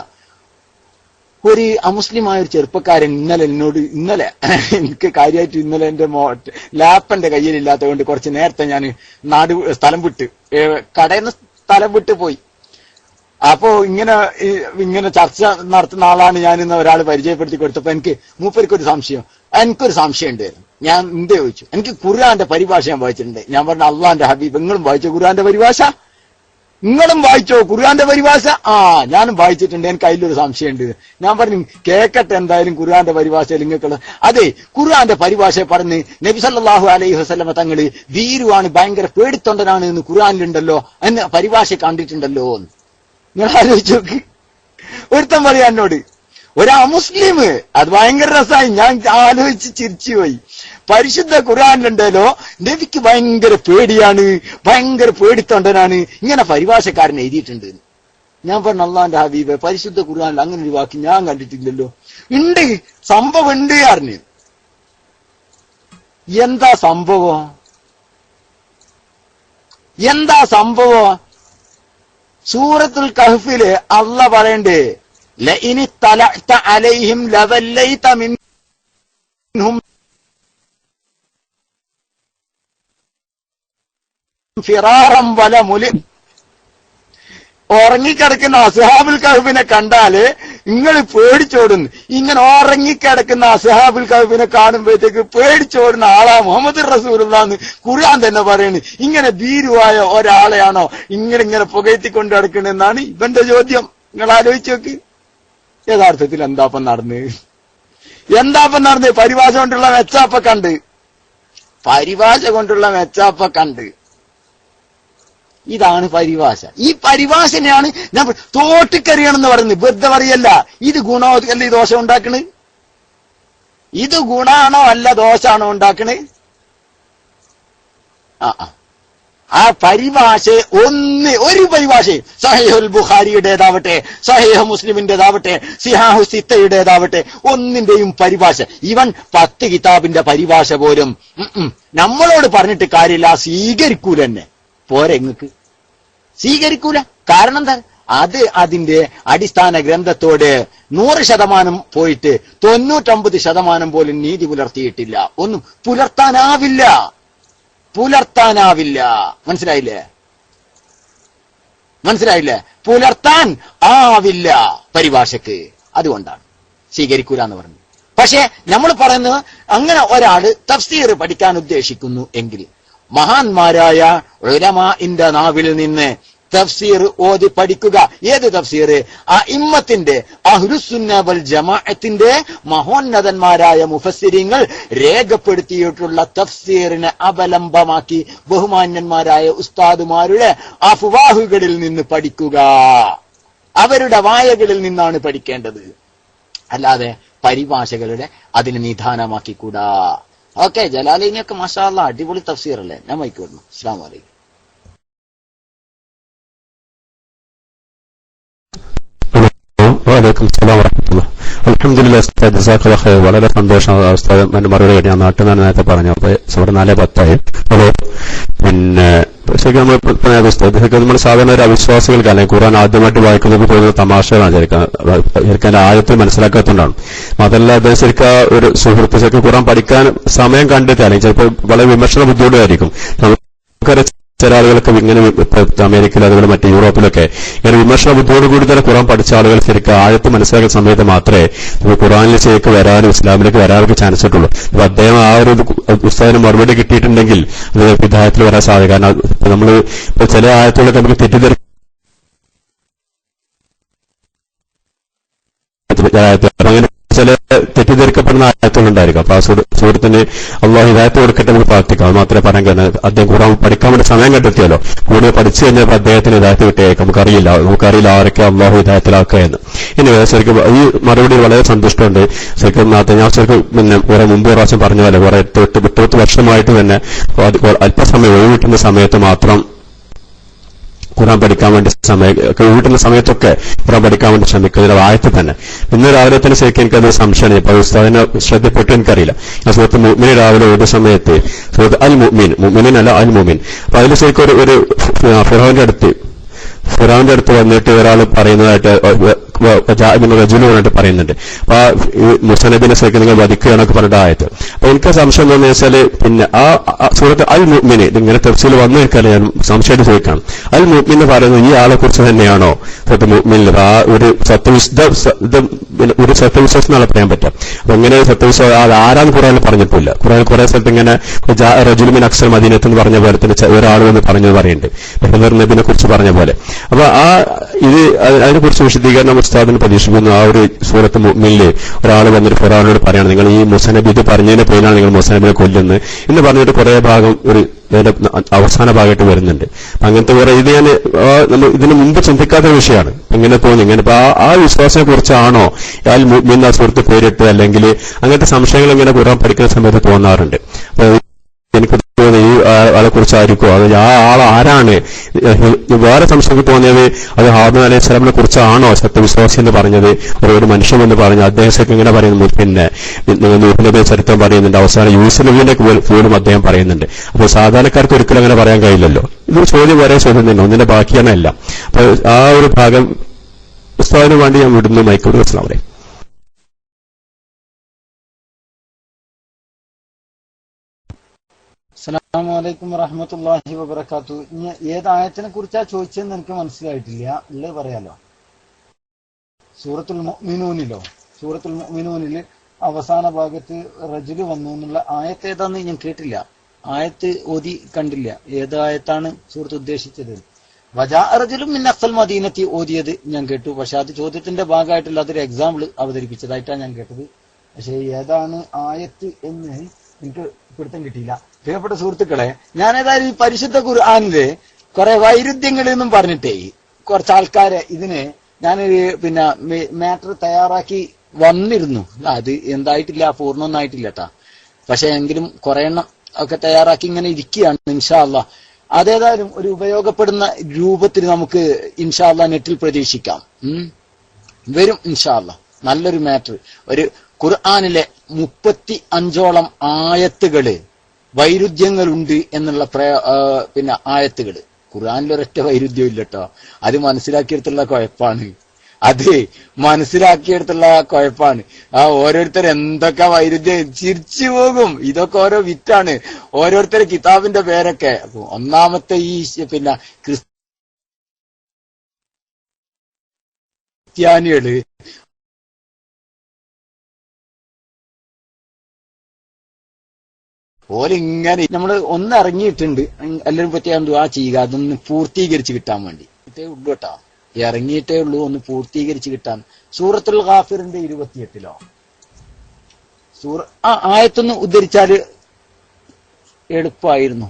ഒരു അമുസ്ലിമായ ഒരു ചെറുപ്പക്കാരൻ ഇന്നലെ എനിക്ക് കാര്യമായിട്ട് ഇന്നലെ എന്റെ ലാപ്പന്റെ കയ്യിലില്ലാത്തത് കൊണ്ട് കുറച്ച് നേരത്തെ ഞാൻ സ്ഥലം വിട്ട് കടയിൽ നിന്ന് സ്ഥലം വിട്ട് പോയി. അപ്പോ ഇങ്ങനെ ചർച്ച നടത്തുന്ന ആളാണ് ഞാൻ ഇന്ന് ഒരാൾ പരിചയപ്പെടുത്തി കൊടുത്തപ്പോ മൂപ്പർക്കൊരു സംശയം ഉണ്ട്. ഞാൻ എന്തേ ചോദിച്ചു, എനിക്ക് ഖുർആന്റെ പരിഭാഷ ഞാൻ വായിച്ചിട്ടുണ്ട്. ഞാൻ പറഞ്ഞു, അള്ളാന്റെ ഹബീബ് നിങ്ങളും വായിച്ചോ ഖുർആന്റെ പരിഭാഷ? നിങ്ങളും വായിച്ചോ ഖുർആന്റെ പരിഭാഷ? ഞാനും വായിച്ചിട്ടുണ്ട്, എനിക്ക് അതിലൊരു സംശയമുണ്ട്. ഞാൻ പറഞ്ഞു, കേക്കട്ടെ എന്തായാലും ഖുർആന്റെ പരിഭാഷ നിങ്ങൾക്കുള്ള. അതെ, ഖുർആന്റെ പരിഭാഷ പറഞ്ഞ് നബി സല്ലല്ലാഹു അലൈഹി വസല്ലമ തങ്ങള് ഭീരുവാണ്, ഭയങ്കര പേടിത്തൊണ്ടനാണ് എന്ന് ഖുർആനിലുണ്ടല്ലോ, എന്ന് പരിഭാഷ കണ്ടിട്ടുണ്ടല്ലോ. നിങ്ങൾ ആലോചിച്ച് നോക്ക്. ഒരുത്തൻ പറയാ എന്നോട്, മുസ്ലിം, അത് ഭയങ്കര രസമായി. ഞാൻ ആലോചിച്ച് ചിരിച്ചുപോയി. പരിശുദ്ധ ഖുർആനിലുണ്ടല്ലോ നബിക്ക് ഭയങ്കര പേടിയാണ്, ഭയങ്കര പേടിത്തൊണ്ടനാണ്, ഇങ്ങനെ പരിഭാഷക്കാരൻ എഴുതിയിട്ടുണ്ട്. ഞാൻ പറഞ്ഞു, അള്ളാന്റെ ഹബീബ് പരിശുദ്ധ ഖുർആനിൽ അങ്ങനെ ഒരു വാക്ക് ഞാൻ കണ്ടിട്ടില്ലല്ലോ. ഉണ്ട്, സംഭവം ഉണ്ട് അറിഞ്ഞു. എന്താ സംഭവം? സൂറത്തുൽ കഹ്ഫില് അള്ളാഹ് പറയണ്ടേ, ലഇനി തലഅത അലൈഹിം ലവല്ലൈത മിൻഹും ഫിറാറം വല മുലി. ഉറങ്ങിക്കിടക്കുന്ന അസ്ഹാബുൽ കഹ്ഫിനെ കണ്ടാല് നിങ്ങൾ പേടിച്ചോടുന്നു. ഇങ്ങനെ ഉറങ്ങിക്കിടക്കുന്ന അസ്ഹാബുൽ കഹ്ഫിനെ കാണുമ്പോഴത്തേക്ക് പേടിച്ചോടുന്ന ആളാ മുഹമ്മദ് റസൂലുള്ളാഹ് ഖുർആൻ തന്നെ പറയുന്നു. ഇങ്ങനെ ഭീരുവായ ഒരാളെയാണോ ഇങ്ങനെ പുകഴ്ത്തിക്കൊണ്ട് നടക്കണെന്നാണ് ഇവന്റെ ചോദ്യം. നിങ്ങൾ ആലോചിച്ച് നോക്ക്. യഥാർത്ഥത്തിൽ എന്താപ്പം നടന്ന് പരിഭാഷ കൊണ്ടുള്ള മെച്ചാപ്പ കണ്ട്. ഇതാണ് പരിഭാഷ. ഈ പരിഭാഷനെയാണ് ഞാൻ തോട്ടിക്കറിയണമെന്ന് പറയുന്നത്. വെറുതെ പറയല്ല. ഇത് ഗുണോ അല്ല ഈ ദോഷം ഉണ്ടാക്കണ്? ഇത് ഗുണാണോ അല്ല ദോഷാണോ ഉണ്ടാക്കണ്? ആ പരിഭാഷ ഒരു പരിഭാഷയും സഹീഹുൽ ബുഖാരിയുടേതാവട്ടെ, സഹീഹ് മുസ്ലിമിന്റേതാവട്ടെ, സിഹാഹു സിത്തയുടേതാവട്ടെ, ഒന്നിന്റെയും പരിഭാഷ, ഇവൻ 10 കിതാബിന്റെ പരിഭാഷ പോലും നമ്മളോട് പറഞ്ഞിട്ട് കാര്യമില്ല, സ്വീകരിക്കൂല തന്നെ. പോരെ, ഇങ്ങക്ക് സ്വീകരിക്കൂല. കാരണം എന്താ? അത് അതിന്റെ അടിസ്ഥാന ഗ്രന്ഥത്തോട് 100% പോയിട്ട് 99% പോലും നീതി പുലർത്തിയിട്ടില്ല. ഒന്നും പുലർത്താനാവില്ല. മനസ്സിലായില്ലേ? പുലർത്താൻ ആവില്ല പരിഭാഷക്ക്. അതുകൊണ്ടാണ് സ്വീകരിക്കൂല എന്ന് പറഞ്ഞു. പക്ഷെ നമ്മൾ പറയുന്നത്, അങ്ങനെ ഒരാള് തഫ്സീർ പഠിക്കാൻ ഉദ്ദേശിക്കുന്നു എങ്കിൽ മഹാന്മാരായ ഉലമാഇന്റെ നാവിൽ നിന്ന് തഫ്സീർ ഓതി പഠിക്കുക. ഏത് തഫ്സീർ? അഇമ്മത്തിന്റെ, അഹ്ലുസുന്ന വൽ ജമാഅത്തിന്റെ മഹോന്നതന്മാരായ മുഫസ്സിരിങ്ങൾ രേഖപ്പെടുത്തിയിട്ടുള്ള തഫ്സീറിനെ അവലംബമാക്കി ബഹുമാന്യന്മാരായ ഉസ്താദുമാരുടെ അഫ്വാഹുകളിൽ നിന്ന് പഠിക്കുക. അവരുടെ വായകളിൽ നിന്നാണ് പഠിക്കേണ്ടത്, അല്ലാതെ പരിഭാഷകളുടെ അതിന് നിധാനമാക്കിക്കൂടാ. ഓക്കെ, ജലാലിനിയൊക്കെ മാഷാ അല്ലാഹ് അടിപൊളി തഫ്സീറല്ലേ. ഞാൻ മൈക്ക്. അസ്സലാമു അലൈക്കും. വലൈക്കും സലാം വറഹ്മത്തുള്ളാഹി. അൽഹംദുലില്ലാഹ് ഉസ്താദ്, ജസാക്കല്ലാഹു ഖൈർ. വളരെ സന്തോഷം ഉസ്താദ്. എന്റെ മറുപടി ഞാൻ നേരത്തെ പറഞ്ഞു. അപ്പൊ ഇവിടെ 4:10 ആയി. പിന്നെ ശരിക്കും നമ്മൾ സാധാരണ ഒരു അവിശ്വാസികൾക്ക് അല്ലെങ്കിൽ ഖുർആൻ ആദ്യമായിട്ട് വായിക്കുന്നത് തോന്നുന്ന തമാശകളാണ് ശരിക്കും ആയത്തിൽ മനസ്സിലാക്കാത്തതുകൊണ്ടാണ്. അതല്ല, അദ്ദേഹം ശരിക്കും ഒരു സുഹൃത്ത് ശരിക്കും ഖുർആൻ പഠിക്കാൻ സമയം കണ്ടെത്തി അല്ലെങ്കിൽ ചിലപ്പോൾ വളരെ വിമർശന ബുദ്ധിമുട്ടായിരിക്കും. നമുക്കറിയാം ചില ആളുകൾക്ക് ഇങ്ങനെ അമേരിക്കയിൽ അതുപോലെ മറ്റു യൂറോപ്പിലൊക്കെ ഇങ്ങനെ വിമർശന ബുദ്ധിയോട് കൂടി തന്നെ ഖുർആൻ പഠിച്ച ആളുകൾ ശരിക്കും ആയത്ത് മനസ്സിലാക്കുന്ന സമയത്ത് മാത്രമേ ഖുർആനിൽ ശരിക്കും വരാനും ഇസ്ലാമിലേക്ക് വരാനൊക്കെ ചാൻസ് കിട്ടുള്ളൂ. അപ്പൊ അദ്ദേഹം ആ ഒരു പുസ്തകത്തിന് മറുപടി കിട്ടിയിട്ടുണ്ടെങ്കിൽ അത് ഹിദായത്തിൽ വരാൻ സാധ്യത. കാരണം നമ്മൾ ചില ആയത്തുകളൊക്കെ നമുക്ക് തെറ്റിദ്ധരിക്കും. അങ്ങനെ ചില തെറ്റിദ്ധരിക്കപ്പെടുന്ന ആയത്തുകളുണ്ടായിരിക്കും. അപ്പൊ ആ സുഹൃത്തിന് അള്ളാഹു ഹിദായത്ത് കൊടുക്കട്ടെ നമുക്ക് പ്രാർത്ഥിക്കാം. അത് മാത്രമേ പറയാൻ കഴിയുന്നത്. അദ്ദേഹം ഖുർആൻ പഠിക്കാൻ വേണ്ടി സമയം കണ്ടെത്തിയല്ലോ. കൂടുതൽ പഠിച്ചു കഴിഞ്ഞപ്പോൾ അദ്ദേഹത്തിന് ഹിദായത്ത് കിട്ടിയേക്കും. നമുക്കറിയില്ല ആരൊക്കെ അള്ളാഹു ഹിദായത്തിലാക്കുക എന്ന്. ഇനി ശരിക്കും ഈ മറുപടി വളരെ സന്തുഷ്ടമുണ്ട്. ശരിക്കും ഞാൻ ശരിക്കും പിന്നെ കുറെ മുമ്പ് പ്രാവശ്യം പറഞ്ഞ പോലെ കുറെ 8 വർഷമായിട്ട് തന്നെ അല്പസമയം ഒഴിവ് കിട്ടുന്ന സമയത്ത് മാത്രം ഖുർആൻ പഠിക്കാൻ വേണ്ടി വീട്ടിലുള്ള സമയത്തൊക്കെ ഖുർആൻ പഠിക്കാൻ വേണ്ടി ശ്രമിക്കുന്നതിന്റെ ആയത്ത് തന്നെ. ഇന്ന് രാവിലെ തന്നെ ശരിക്കും എനിക്കത് സംശയമാണ്. ഇപ്പൊ ഉസ്താദിനെ ശ്രദ്ധപ്പെട്ടു എനിക്കറിയില്ല. ഞാൻ സുഹൃത്ത് മുഅ്മിൻ രാവിലെ ഒരു സമയത്ത് സുഹൃത്ത് അൽ മുഅ്മിൻ അല്ല അൽ മുഅ്മിൻ. അപ്പൊ അതിൽ ശരിക്കും ഒരു ഫിറൗന്റെ അടുത്ത് വന്നിട്ട് ഒരാൾ പറയുന്നതായിട്ട് റജുലു പറഞ്ഞിട്ട് പറയുന്നുണ്ട്. അപ്പൊ മുസനബിനെ ശരിക്കും നിങ്ങൾ വധിക്കുകയാണൊക്കെ പറഞ്ഞിട്ട് ആയത്. അപ്പൊ എനിക്ക് സംശയം എന്താണെന്ന് വെച്ചാൽ പിന്നെ ആ സൂറത്ത് അൽ മുഅ്മിന് ഇങ്ങനെ തഫ്സീൽ വന്നു നിൽക്കാതെ ഞാൻ സംശയമായിട്ട് ചോദിക്കണം. അൽ മുഅ്മിൻ എന്ന് പറയുന്നത് ഈ ആളെ കുറിച്ച് തന്നെയാണോ സൂറത്ത് മുഅ്മിനിൽ ആ ഒരു സത്യവിശ്വാസം എന്നാണ് പറയാൻ പറ്റുക. അപ്പൊ ഇങ്ങനെ സത്യവിശ്വാസം അത് ആരാന്ന് ഖുർആനിൽ പറഞ്ഞിട്ടില്ല. ഖുർആനിൽ കുറെ സ്ഥലത്ത് ഇങ്ങനെ റജുലുമിൻ അക്സർ മദീനത്ത് എന്ന് പറഞ്ഞ പോലെ തന്നെ ഒരാൾ എന്ന് പറഞ്ഞത് പറയുന്നുണ്ട് നബിനെ കുറിച്ച് പറഞ്ഞ പോലെ. അപ്പൊ അതിനെക്കുറിച്ച് വിശദീകരണം ഉസ്താദിന് പ്രതീക്ഷിക്കുന്നു. ആ ഒരു സൂറത്ത് മുഅ്മിനിൽ ഒരാൾ വന്നിട്ട് ഖുർആനോട് പറയാണ് നിങ്ങൾ ഈ മുസനബി ഇത് പറഞ്ഞതിന്റെ പേരിലാണ് നിങ്ങൾ മുസനബിനെ കൊല്ലുന്നത് എന്ന് പറഞ്ഞിട്ട് കുറെ ഭാഗം അതിന്റെ അവസാന ഭാഗമായിട്ട് വരുന്നുണ്ട്. അങ്ങനത്തെ കുറെ ഇത് ഞാൻ നമ്മൾ ഇതിന് മുമ്പ് ചിന്തിക്കാത്ത വിഷയമാണ്. ഇങ്ങനെ തോന്നി ഇങ്ങനെ ഇപ്പൊ ആ വിശ്വാസത്തെ കുറിച്ചാണോ അൽ മുഅ്മിൻ ആ സുഹൃത്ത് പേരിട്ട് അല്ലെങ്കിൽ അങ്ങനത്തെ സംശയങ്ങൾ ഇങ്ങനെ ഖുർആൻ പഠിക്കുന്ന സമയത്ത് തോന്നാറുണ്ട്. എനിക്ക് തോന്നുന്നത് ഈ ആളെ കുറിച്ചായിരിക്കും അത് ആ ആൾ ആരാണ്. വേറെ സംശയം തോന്നിയത് അത് ഹാറൂൻ അലൈഹി സ്വലാമിനെ കുറിച്ചാണോ സത്യവിശ്വാസി എന്ന് പറഞ്ഞത് ഒരു മനുഷ്യൻ എന്ന് പറഞ്ഞു. അദ്ദേഹം ഇങ്ങനെ പറയുന്നു. പിന്നെ നൂഹ് നബിയുടെ ചരിത്രം പറയുന്നുണ്ട്. അവസാനം യൂസുഫ് നബിയുടെ പോലും അദ്ദേഹം പറയുന്നുണ്ട്. അപ്പോൾ സാധാരണക്കാർക്ക് ഒരിക്കലും അങ്ങനെ പറയാൻ കഴിയില്ലല്ലോ. ഇത് ചോദ്യം വരെ ചോദ്യം തന്നെ ഒന്നിന്റെ ബാക്കിയാണ് എല്ലാം. അപ്പൊ ആ ഒരു ഭാഗം ഉസ്താദിന് വേണ്ടി ഞാൻ വിടുന്നു. മൈക്കൂർ അസ്സലാമു അലൈക്കും. അസ്സലാമു അലൈക്കും വറഹ്മത്തുള്ളാഹി വബറകാതുഹു. ഇനി ഏത് ആയത്തിനെ കുറിച്ചാ ചോദിച്ചതെന്ന് എനിക്ക് മനസ്സിലായിട്ടില്ല. ഉള്ളത് പറയാലോ. സൂറത്തുൽ മുഅ്മിനൂനിൽ അവസാന ഭാഗത്ത് റജുല് വന്നു എന്നുള്ള ആയത്ത് ഏതാന്ന് ഞാൻ കേട്ടില്ല. ആയത്ത് ഓതി കണ്ടില്ല. ഏത് ആയത്താണ് സൂറത്ത് ഉദ്ദേശിച്ചത്? വജാഅ റജുലുൻ മിൻ അഖ്സൽ മദീനത്തി ഓതിയത് ഞാൻ കേട്ടു. പക്ഷെ അത് ചോദ്യത്തിന്റെ ഭാഗമായിട്ടുള്ള അതൊരു എക്സാമ്പിൾ അവതരിപ്പിച്ചതായിട്ടാണ് ഞാൻ കേട്ടത്. പക്ഷെ ഏതാണ് ആയത്ത് എന്ന് എനിക്ക് പിടുത്തം കിട്ടിയില്ല. പ്രിയപ്പെട്ട സുഹൃത്തുക്കളെ, ഞാൻ ഏതായാലും ഈ പരിശുദ്ധ ഖുർആനിലെ കുറെ വൈരുദ്ധ്യങ്ങൾ എന്നും പറഞ്ഞിട്ടേ കുറച്ച് ആൾക്കാരെ ഇതിന് ഞാനൊരു പിന്നെ മാറ്റർ തയ്യാറാക്കി വന്നിരുന്നു. അത് എന്തായിട്ടില്ല, പൂർണ്ണമൊന്നും ആയിട്ടില്ല കേട്ടാ. പക്ഷെ എങ്കിലും കുറെ എണ്ണം ഒക്കെ തയ്യാറാക്കി ഇങ്ങനെ ഇരിക്കുകയാണ്. ഇൻഷാ അല്ലാഹ് അതേതായാലും ഒരു ഉപയോഗപ്പെടുന്ന രൂപത്തിൽ നമുക്ക് ഇൻഷാ അല്ലാഹ് നെറ്റിൽ പ്രതീക്ഷിക്കാം. വരും ഇൻഷാ അല്ലാഹ് നല്ലൊരു മാറ്റർ. ഒരു ഖുർആനിലെ 35ഓളം ആയത്തുകള് വൈരുദ്ധ്യങ്ങളുണ്ട് എന്നുള്ള പിന്നെ ആയത്തുകള്. ഖുർആനിൽ ഒരൊറ്റ വൈരുദ്ധ്യം ഇല്ല കേട്ടോ. അത് മനസ്സിലാക്കിയെടുത്തുള്ള കുഴപ്പാണ്. ഓരോരുത്തർ എന്തൊക്കെ വൈരുദ്ധ്യം ചിരിച്ചു പോകും. ഇതൊക്കെ ഓരോ വിറ്റാണ്. ഓരോരുത്തരുടെ കിതാബിന്റെ പേരൊക്കെ. ഒന്നാമത്തെ ഈ പിന്നെ ക്രിസ്ത്യാനികള് ഓലിങ്ങനെ നമ്മള് ഒന്ന് ഇറങ്ങിയിട്ടുണ്ട്. എല്ലാവരും പറ്റിയാ ദുആ ചെയ്യുക. അതൊന്ന് പൂർത്തീകരിച്ച് കിട്ടാൻ വേണ്ടി ഇതേ ഉള്ളൂ കേട്ടോ. ഇറങ്ങിയിട്ടേ ഉള്ളൂ, ഒന്ന് പൂർത്തീകരിച്ച് കിട്ടാൻ. സൂറത്തുൽ ഗാഫിറിന്റെ 28 ആയത്തൊന്ന് ഉദ്ധരിച്ചാല് എളുപ്പമായിരുന്നു.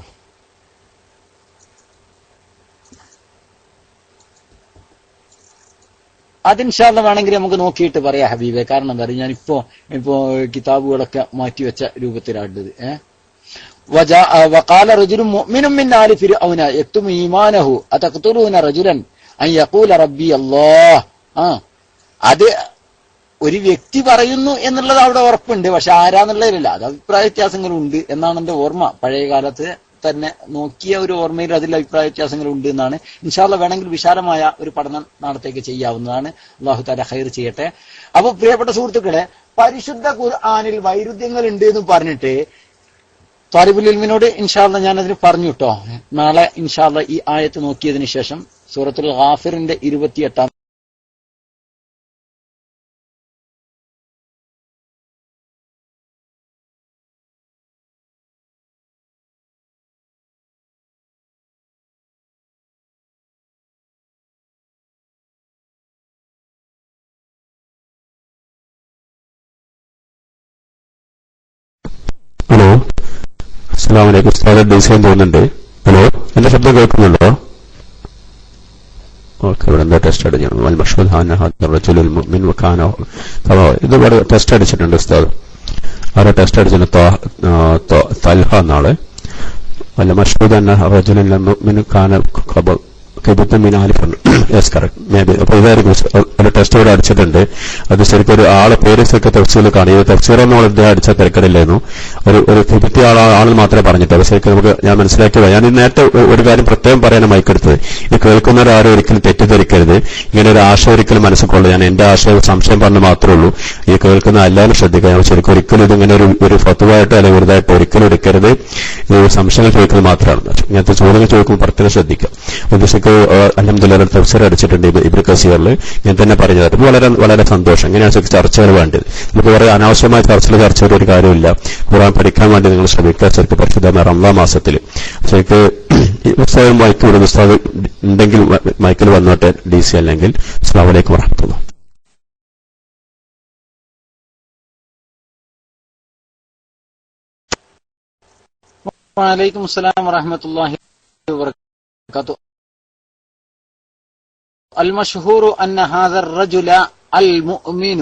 അതിൻഷാല്ല വേണമെങ്കിൽ നമുക്ക് നോക്കിയിട്ട് പറയാം ഹബീബെ. കാരണം എന്താ പറയുക, ഞാനിപ്പോ കിതാബുകളൊക്കെ മാറ്റിവെച്ച രൂപത്തിലാണ്ടത്. وقال رجل مؤمن من آل فرعون يكتم إيمانه أتقتلون رجلا أن يقول ربي الله. അത് ഒരു വ്യക്തി പറയുന്നു എന്നുള്ളത് അവിടെ ഉറപ്പുണ്ട്. പക്ഷെ ആരാന്നുള്ളതിലല്ല, അത് അഭിപ്രായ വ്യത്യാസങ്ങളുണ്ട് എന്നാണ് എന്റെ ഓർമ്മ. പഴയ കാലത്ത് തന്നെ നോക്കിയ ഒരു ഓർമ്മയിൽ അതിൽ അഭിപ്രായ വ്യത്യാസങ്ങളുണ്ട് എന്നാണ്. ഇൻഷാ അല്ലാഹ് വേണമെങ്കിൽ വിശാലമായ ഒരു പഠനം നാളത്തേക്ക് ചെയ്യാവുന്നതാണ്. അല്ലാഹു തആല ഖൈർ ചെയ്യട്ടെ. അപ്പൊ പ്രിയപ്പെട്ട സുഹൃത്തുക്കളെ, പരിശുദ്ധ ഖുർആനിൽ വൈരുദ്ധ്യങ്ങൾ ഉണ്ട് എന്ന് പറഞ്ഞിട്ട് ത്വാലിബുൽ ഇൽമിനോട് ഇൻഷാ അല്ലാഹ് ഞാൻ അതിന് പറഞ്ഞു കേട്ടോ. നാളെ ഇൻഷാ അല്ലാഹ് ഈ ആയത്ത് നോക്കിയതിനു ശേഷം സൂറത്തുൽ ഗാഫിറിന്റെ 28 അസ്സലാമു അലൈക്കും. ഉസ്താദ് ഡിസൈൻ തോന്നുന്നുണ്ട്. ഹലോ, എന്റെ ശബ്ദം കേൾക്കുന്നുണ്ടോ? ഓക്കെ, ഇവിടെ എന്താ ടെസ്റ്റ് അടിക്കണം? ഇത് ഇവിടെ ടെസ്റ്റ് അടിച്ചിട്ടുണ്ട് ഉസ്താദ്. ആരെ ടെസ്റ്റ് അടിച്ചിട്ടുണ്ട്? തൽഹ എന്നാള്. വല്ല മഷ്ഹൂദ് അന്ന റജുലൻ ലം യുഅ്മിൻ കാന യെസ് കറക്റ്റ് മേ ബി. അപ്പൊ ഇതായിരിക്കും ഒരു ടെസ്റ്റ് ഇവിടെ അടിച്ചിട്ടുണ്ട്. അത് ശരിക്കും ഒരു ആളെ പേര് ശരിക്കും തഫ്സീറിൽ കാണും. ഇത് തഫ്സീറൊന്നും അദ്ദേഹം അടിച്ച തിരക്കടില്ലായിരുന്നു. ഒരു കിബിത്തി ആളെന്ന് മാത്രമേ പറഞ്ഞിട്ട് അത് ശരിക്കും നമുക്ക് ഞാൻ മനസ്സിലാക്കിയത്. ഞാൻ നേരത്തെ ഒരു കാര്യം പ്രത്യേകം പറയാൻ മൈക്കെടുത്തത്, ഇത് കേൾക്കുന്നവരാരും ഒരിക്കലും തെറ്റിദ്ധരിക്കരുത്. ഇങ്ങനെ ഒരു ആശയം ഒരിക്കലും മനസ്സിൽ കൊള്ളു. ഞാൻ എന്റെ ആശയം സംശയം പറഞ്ഞു മാത്രമേ ഉള്ളൂ. ഈ കേൾക്കുന്ന എല്ലാവരും ശ്രദ്ധിക്കുക. ഞാൻ ശരിക്കും ഒരിക്കലും ഇതിങ്ങനെ ഒരു ഫത്വായിട്ടോ അല്ലെങ്കിൽ വെറുതായിട്ടോ ഒരിക്കലും എടുക്കരുത്. ഇത് സംശയങ്ങൾ ചോദിക്കുന്നത് മാത്രമാണ്. ഇങ്ങനത്തെ ചോദ്യങ്ങൾ ചോദിക്കുമ്പോൾ പ്രത്യേകം ശ്രദ്ധിക്കുക. ഉദ്ദേശിക്ക് അൽഹംദുലില്ലാഹ് തഫ്സീർ അടിച്ചിട്ടുണ്ട് ഇബ്നു കസീറിൽ. ഞാൻ തന്നെ പറഞ്ഞത് അത് വളരെ വളരെ സന്തോഷം. ഇങ്ങനെയാണ് ചർച്ചകൾ വേണ്ടത്. നമുക്ക് വേറെ അനാവശ്യമായ ചർച്ചയുടെ ഒരു കാര്യമില്ല. ഖുർആൻ പഠിക്കാൻ വേണ്ടി നിങ്ങൾ ശ്രമിക്കുക. ശരിക്കും പരിശുദ്ധമായ റമളാൻ മാസത്തിൽ ശരിക്ക് ഉസ്താദ് മൈക്ക് വിടുന്ന ഉസ്താദ് ഉണ്ടെങ്കിൽ മൈക്കിൽ വന്നോട്ടെ, DC അല്ലെങ്കിൽ. അസ്സലാമു അലൈക്കും വറഹ്മത്തുള്ളാഹി. വഅലൈക്കും അസ്സലാം വറഹ്മത്തുള്ളാഹി വബറകാതുഹു. المشهور أن هذا الرجل المؤمن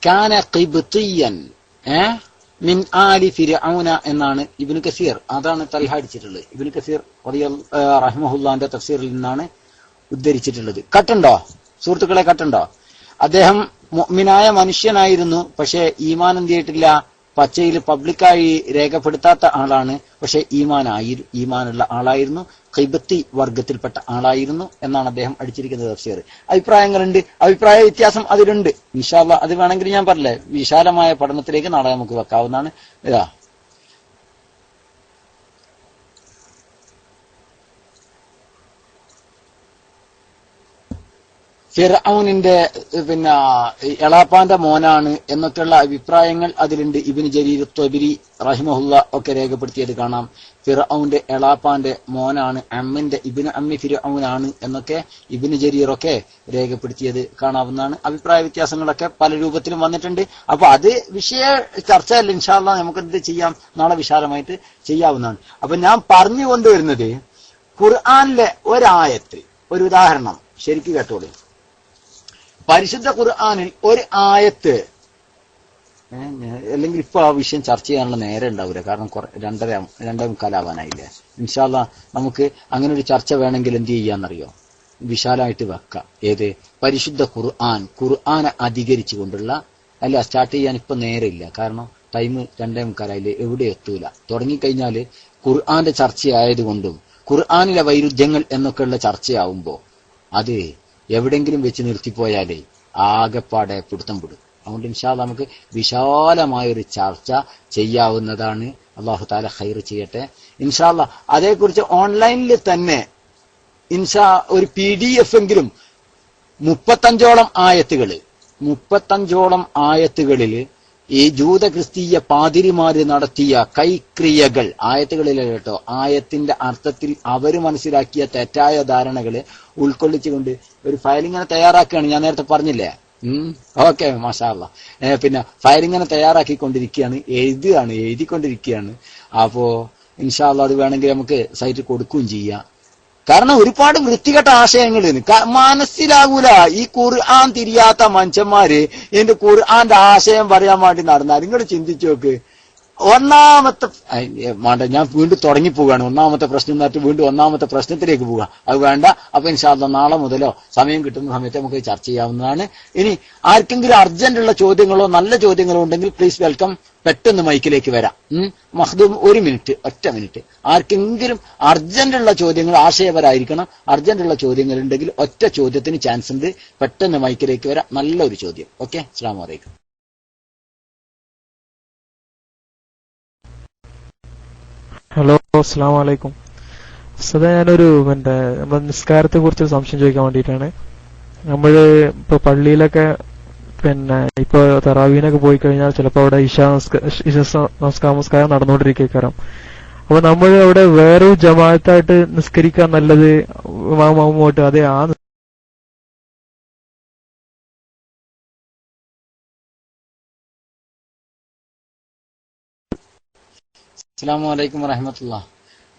كان قبطيا من آل فرعون എന്നാണ് ഇബ്നു കസീർ, അതാണ് തൽഹ അടിച്ചിട്ടുള്ളത്. ഇബ്നു കസീർ റഹിമഹുല്ലാന്റെ തഫ്സീറിൽ നിന്നാണ് ഉദ്ധരിച്ചിട്ടുള്ളത്. കട്ടുണ്ടോ സുഹൃത്തുക്കളെ, കട്ടുണ്ടോ? അദ്ദേഹം മുഅ്മിനായ മനുഷ്യനായിരുന്നു. പക്ഷേ ഈമാൻ എന്ത് ചെയ്തിട്ടില്ല, പച്ചയിൽ പബ്ലിക്കായി രേഖപ്പെടുത്താത്ത ആളാണ്. പക്ഷെ ഈമാനുള്ള ആളായിരുന്നു. ഖൈബത്തി വർഗത്തിൽപ്പെട്ട ആളായിരുന്നു എന്നാണ് അദ്ദേഹം അടിച്ചിരിക്കുന്നത് തഫ്സീർ. അഭിപ്രായങ്ങളുണ്ട്, അഭിപ്രായ വ്യത്യാസം അതിലുണ്ട്. ഇൻഷാ അല്ലാഹ് അത് വേണമെങ്കിൽ ഞാൻ പറഞ്ഞില്ലേ, വിശാലമായ പഠനത്തിലേക്ക് നാളെ നമുക്ക് വെക്കാവുന്നതാണ്. ഇതാ ഫിർഔനിന്റെ എളാപ്പാന്റെ മോനാണ് എന്നൊക്കെയുള്ള അഭിപ്രായങ്ങൾ അതിലുണ്ട്. ഇബ്നു ജരീർ ത്വബരി റഹിമഹുല്ല ഒക്കെ രേഖപ്പെടുത്തിയത് കാണാം. ഫിർഔന്റെ എളാപ്പാന്റെ മോനാണ്, ഇബ്നു അമ്മി ഫിർഔനാണ് എന്നൊക്കെ ഇബ്നു ജരീർ ഒക്കെ രേഖപ്പെടുത്തിയത് കാണാവുന്നതാണ്. അഭിപ്രായ വ്യത്യാസങ്ങളൊക്കെ പല രൂപത്തിലും വന്നിട്ടുണ്ട്. അപ്പൊ അത് വിഷയ ചർച്ചയല്ല. ഇൻഷാ അല്ലാഹ് നമുക്ക് എന്ത് ചെയ്യാം, നാളെ വിശാലമായിട്ട് ചെയ്യാവുന്നതാണ്. അപ്പൊ ഞാൻ പറഞ്ഞു കൊണ്ടുവരുന്നത് ഖുർആനിലെ ഒരായത്ത്, ഒരു ഉദാഹരണം ശരിക്കും കേട്ടോളൂ. പരിശുദ്ധ ഖുർആനിൽ ഒരു ആയത്ത്, അല്ലെങ്കിൽ ഇപ്പൊ ആ വിഷയം ചർച്ച ചെയ്യാനുള്ള നേരം ഉണ്ടാവില്ല, കാരണം 2:45 ഇൻഷാ അല്ലാഹ് നമുക്ക് അങ്ങനെ ഒരു ചർച്ച വേണമെങ്കിൽ എന്ത് ചെയ്യാന്നറിയോ, വിശാലമായിട്ട് വെക്കാം. ഏത് പരിശുദ്ധ ഖുർആനെ അധികരിച്ചുകൊണ്ടുള്ള അല്ല, സ്റ്റാർട്ട് ചെയ്യാൻ ഇപ്പൊ നേരമില്ല, കാരണം ടൈം 2:45 എവിടെ എത്തൂല. തുടങ്ങിക്കഴിഞ്ഞാല് ഖുർആന്റെ ചർച്ചയായതുകൊണ്ടും ഖുർആനിലെ വൈരുദ്ധ്യങ്ങൾ എന്നൊക്കെയുള്ള ചർച്ചയാവുമ്പോ അത് എവിടെങ്കിലും വെച്ച് നിർത്തിപ്പോയാലേ ആകെപ്പാടെ പിടുത്തം പിടും. അതുകൊണ്ട് ഇൻഷാ അല്ലാഹ് നമുക്ക് വിശാലമായൊരു ചർച്ച ചെയ്യാവുന്നതാണ്. അല്ലാഹു തആല ഖൈർ ചെയ്യട്ടെ ഇൻഷാ അല്ലാഹ്. അതേക്കുറിച്ച് ഓൺലൈനിൽ തന്നെ ഒരു PDF എങ്കിലും 35ഓളം ആയത്തുകളിൽ ഈ ജൂത ക്രിസ്തീയ പാതിരിമാര് നടത്തിയ കൈക്രിയകൾ, ആയത്തുകളിലെ കേട്ടോ, ആയത്തിന്റെ അർത്ഥത്തിൽ അവര് മനസ്സിലാക്കിയ തെറ്റായ ധാരണകള് ഉൾക്കൊള്ളിച്ചുകൊണ്ട് ഒരു ഫയൽ ഇങ്ങനെ തയ്യാറാക്കുകയാണ്. ഞാൻ നേരത്തെ പറഞ്ഞില്ലേ, ഓക്കെ മാഷാ അല്ലാഹ്. പിന്നെ ഫയൽ ഇങ്ങനെ തയ്യാറാക്കിക്കൊണ്ടിരിക്കുകയാണ്, എഴുതിക്കൊണ്ടിരിക്കുകയാണ്. അപ്പോ ഇൻഷാ അല്ലാഹ് അത് വേണമെങ്കിൽ നമുക്ക് സൈറ്റ് കൊടുക്കുകയും ചെയ്യാം. കാരണം ഒരുപാട് വൃത്തികെട്ട ആശയങ്ങൾ മനസ്സിലാകൂല. ഈ ഖുർആൻ തിരിയാത്ത മനുഷ്യന്മാര് എന്റെ ഖുർആന്റെ ആശയം പറയാൻ വേണ്ടി നടന്നാൽ നിങ്ങൾ ചിന്തിച്ചു നോക്ക്. ഞാൻ വീണ്ടും തുടങ്ങിപ്പോവുകയാണ്. ഒന്നാമത്തെ പ്രശ്നം എന്നിട്ട് വീണ്ടും ഒന്നാമത്തെ പ്രശ്നത്തിലേക്ക് പോവുക. അത് വേണ്ട. അപ്പൊ ഇൻഷാ അല്ലാഹ് നാളെ മുതലോ സമയം കിട്ടുന്ന സമയത്ത് നമുക്ക് ചർച്ച ചെയ്യാവുന്നതാണ്. ഇനി ആർക്കെങ്കിലും അർജന്റ് ഉള്ള ചോദ്യങ്ങളോ നല്ല ചോദ്യങ്ങളോ ഉണ്ടെങ്കിൽ പ്ലീസ് വെൽക്കം, പെട്ടെന്ന് മൈക്കിലേക്ക് വരാം. മഖ്ദൂം ഒറ്റ മിനിറ്റ്. ആർക്കെങ്കിലും അർജന്റ് ഉള്ള ചോദ്യങ്ങൾ, ആശയപരമായിരിക്കണം, അർജന്റ് ഉള്ള ചോദ്യങ്ങൾ ഉണ്ടെങ്കിൽ ഒറ്റ ചോദ്യത്തിന് ചാൻസ് ഉണ്ട്. പെട്ടെന്ന് മൈക്കിലേക്ക് വരാം. നല്ലൊരു ചോദ്യം. ഓക്കെ, അസ്സലാമു അലൈക്കും. ഹലോ, അസ്സലാമു അലൈക്കും. സദാ ഞാനൊരു നമ്മുടെ നിസ്കാരത്തെ കുറിച്ച് സംശയം ചോദിക്കാൻ വേണ്ടിയിട്ടാണ്. നമ്മള് ഇപ്പൊ പള്ളിയിലൊക്കെ ഇപ്പൊ തറാവീനൊക്കെ പോയി കഴിഞ്ഞാൽ ചിലപ്പോ അവിടെ ഇശാ നമസ്കാരം നടന്നുകൊണ്ടിരിക്കാം. അപ്പൊ നമ്മൾ അവിടെ വേറൊരു ജമാഅത്തായിട്ട് നിസ്കരിക്കാൻ നല്ലത് ഇമാമുമായിട്ട് അതെ ആ അസ്സലാമു അലൈക്കും വറഹ്മത്തുള്ളാഹി.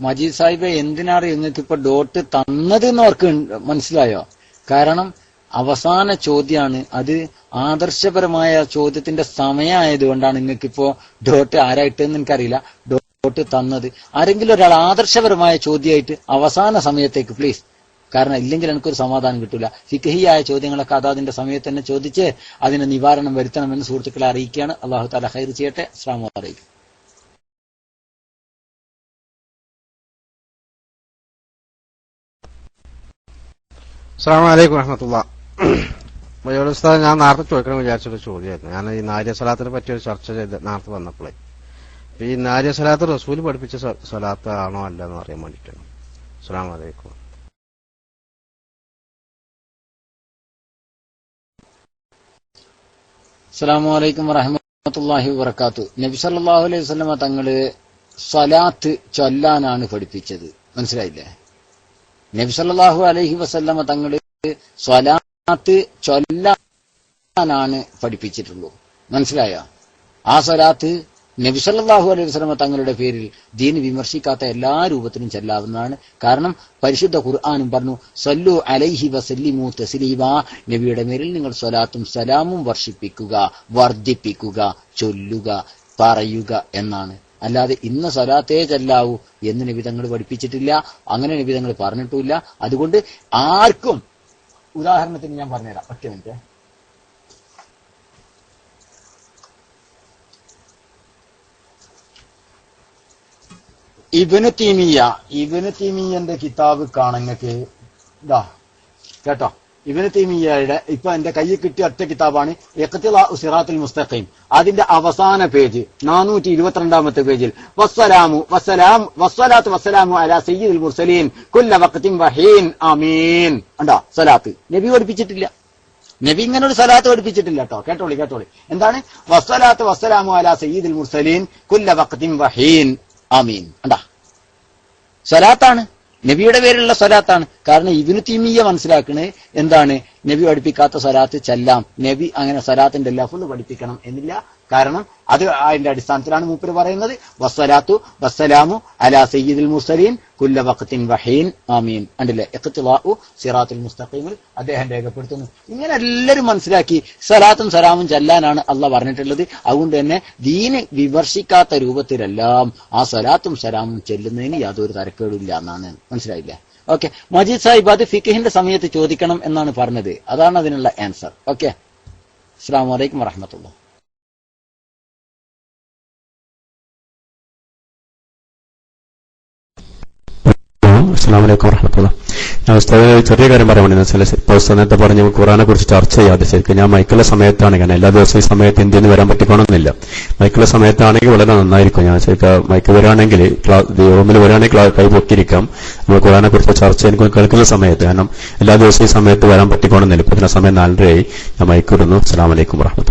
മജീദ് സാഹിബ് എന്തിനാണ് നിങ്ങൾക്ക് ഇപ്പൊ ഡോട്ട് തന്നത് എന്ന് അവർക്ക് മനസ്സിലായോ? കാരണം അവസാന ചോദ്യമാണ് അത്. ആദർശപരമായ ചോദ്യത്തിന്റെ സമയമായതുകൊണ്ടാണ് നിങ്ങൾക്കിപ്പോ ഡോട്ട് ആരായിട്ടെന്ന് എനിക്കറിയില്ല ഡോട്ട് തന്നത്. ആരെങ്കിലും ഒരാൾ ആദർശപരമായ ചോദ്യമായിട്ട് അവസാന സമയത്തേക്ക് പ്ലീസ്. കാരണം ഇല്ലെങ്കിൽ എനിക്കൊരു സമാധാനം കിട്ടൂല. ഫിഖഹിയായ ചോദ്യങ്ങളൊക്കെ അതാതിന്റെ സമയത്ത് തന്നെ ചോദിച്ച് അതിന് നിവാരണം വരുത്തണമെന്ന് സുഹൃത്തുക്കളെ അറിയിക്കുകയാണ്. അള്ളാഹു തആല ഖൈർ ചെയ്യട്ടെ. അസ്സലാമു അലൈക്കും. അസ്സലാമു അലൈക്കും വറഹ്മത്തുള്ളാഹി. മജീദ് ഉസ്താദ്, ഞാൻ നേരത്തെ ചോദിക്കണം വിചാരിച്ചൊരു ചോദ്യമായിരുന്നു. ഞാൻ ഈ നാരിയ സ്വലാത്തിനെ പറ്റി ഒരു ചർച്ച ചെയ്ത് നേരത്തെ വന്നപ്പോഴേ ഈ നാരിയ സ്വലാത്ത് റസൂൽ പഠിപ്പിച്ച സ്വലാത്ത് ആണോ അല്ല എന്ന് അറിയാൻ വേണ്ടിയിട്ടാണ്. അസ്സലാമു അലൈക്കും. അസ്സലാമു അലൈക്കും വറഹ്മത്തുള്ളാഹി വബറകാതുഹു. നബി സല്ലല്ലാഹു അലൈഹി വസല്ലമ തങ്ങള് സ്വലാത്ത് ചൊല്ലാനാണ് പഠിപ്പിച്ചത്. മനസ്സിലായില്ലേ? നബി സല്ലല്ലാഹു അലൈഹി വസല്ലമ തങ്ങള് സ്വലാത്ത് ചൊല്ലാനാണ് പഠിപ്പിച്ചിട്ടുള്ളൂ. മനസ്സിലായോ? ആ സ്വലാത്ത് നബി സല്ലല്ലാഹു അലൈഹി വസല്ലമ തങ്ങളുടെ പേരിൽ ദീന് വിമർശിക്കാത്ത എല്ലാ രൂപത്തിലും ചെല്ലാവുന്നതാണ്. കാരണം പരിശുദ്ധ ഖുർആനും പറഞ്ഞു സല്ലു അലൈഹി വസല്ലിമു തസ്ലീമാ. നബിയുടെ പേരിൽ നിങ്ങൾ സ്വലാത്തും സലാമും വർഷിപ്പിക്കുക, വർദ്ധിപ്പിക്കുക, ചൊല്ലുക, പറയുക എന്നാണ്. അല്ലാതെ ഇന്ന സ്വലാത്തേ ചെല്ലാവൂ എന്ന് നബി തങ്ങൾ പഠിപ്പിച്ചിട്ടില്ല. അങ്ങനെ നബി തങ്ങൾ പറഞ്ഞിട്ടുമില്ല. അതുകൊണ്ട് ആർക്കും, ഉദാഹരണത്തിന് ഞാൻ പറഞ്ഞുതരാം, ഒറ്റ മിനിറ്റ്. ഇബ്നു തീമിയ്യന്റെ കിതാബ് കാണങ്ങൾക്ക് ഇതാ കേട്ടോ. ഇബ്നു തീമിയ്യയുടെ ഇപ്പൊ എന്റെ കയ്യിൽ കിട്ടിയ ഒറ്റ കിതാബാണ് ഇഖ്തിലാഉ സിറാത്തുൽ മുസ്തഖീം. അതിന്റെ അവസാന പേജ് 422 പേജിൽ വസ്സലാത്തു വസ്സലാമു അലാ സയ്യിദിൽ മുർസലീൻ കുല്ല വഖ്തിൻ വഹീൻ ആമീൻ. കണ്ടോ? സ്വലാത്ത് നബി പഠിപ്പിച്ചിട്ടില്ല. നബി ഇങ്ങനെ ഒരു സ്വലാത്ത് പഠിപ്പിച്ചിട്ടില്ല കേട്ടോ. കേട്ടോളി. എന്താണ്? വസ്സലാത്തു വസ്സലാമു അലാ സയ്യിദിൽ മുർസലീൻ കുല്ല വഖ്തിൻ വഹീൻ ആമീൻ. കണ്ടാ? സ്വലാത്താണ്, നബിയുടെ പേരിലുള്ള സ്വലാത്താണ്. കാരണം ഇബ്നു തീമിയ്യ മനസ്സിലാക്കുന്നത് എന്താണ്? നബി പഠിപ്പിക്കാത്ത സ്വലാത്ത് ചെല്ലാം. നബി അങ്ങനെ സ്വലാത്തിന്റെ ലഫ്ള് പഠിപ്പിക്കണം എന്നില്ല. കാരണം അത് അതിന്റെ അടിസ്ഥാനത്തിലാണ് മൂപ്പര് പറയുന്നത് വസ്സലാത്തു വസ്സലാമു അലാ സയ്യിദിൽ മുർസലീൻ കുല്ല വഖ്തിൻ വഹീൻ ആമീൻ. കണ്ടില്ലേ? ഇഖ്തിലാഉ സിറാത്തുൽ മുസ്തഖീമിൽ അദ്ദേഹം രേഖപ്പെടുത്തുന്നു. ഇങ്ങനെ എല്ലാവരും മനസ്സിലാക്കി സ്വലാത്തും സലാമും ചെല്ലാനാണ് അള്ളാഹ് പറഞ്ഞിട്ടുള്ളത്. അതുകൊണ്ട് തന്നെ ദീന് വിമർശിക്കാത്ത രൂപത്തിലെല്ലാം ആ സ്വലാത്തും സലാമും ചെല്ലുന്നതിന് യാതൊരു തരക്കേടില്ല എന്നാണ്. മനസ്സിലായില്ലേ? ഓക്കെ. മജീദ് സാഹിബ് അത് ഫിഖഹിന്റെ സമയത്ത് ചോദിക്കണം എന്നാണ് പറഞ്ഞത്. അതാണ് അതിനുള്ള ആൻസർ. ഓക്കെ. അസ്സലാമു അലൈക്കും വറഹ്മത്തുള്ളാഹി. അസ്സലാമു അലൈക്കും വറഹ്മത്തുള്ളാഹി. ഞാൻ ഉസ്താദ് ചെറിയ കാര്യം പറയാൻ വേണ്ടി ഇപ്പോൾ നേരത്തെ പറഞ്ഞ് ഖുർആനെ കുറിച്ച് ചർച്ച ചെയ്യാതെ ശരിക്കും ഞാൻ മൈക്കുള്ള സമയത്താണ്, കാരണം എല്ലാ ദിവസവും ഈ സമയത്ത് ഇന്ത്യയിൽ നിന്ന് വരാൻ പറ്റിക്കണമെന്നില്ല. മൈക്കുള്ള സമയത്താണെങ്കിൽ വളരെ നന്നായിരിക്കും. ഞാൻ ശരിക്കും മൈക്ക് വരികയാണെങ്കിൽ റൂമിൽ വരികയാണെങ്കിൽ കൈ പൊക്കിയിരിക്കാം. നമ്മൾ ഖുർആനെ കുറിച്ച് ചർച്ച എനിക്ക് കേൾക്കുന്ന സമയത്ത്, കാരണം എല്ലാ ദിവസവും ഈ സമയത്ത് വരാൻ പറ്റിക്കണമെന്നില്ല. ഇപ്പൊ സമയം 4:30 ഞാൻ മൈക്ക് വിടുന്നു. അസ്സലാമു അലൈക്കും വറഹ്മത്തുള്ളാഹി.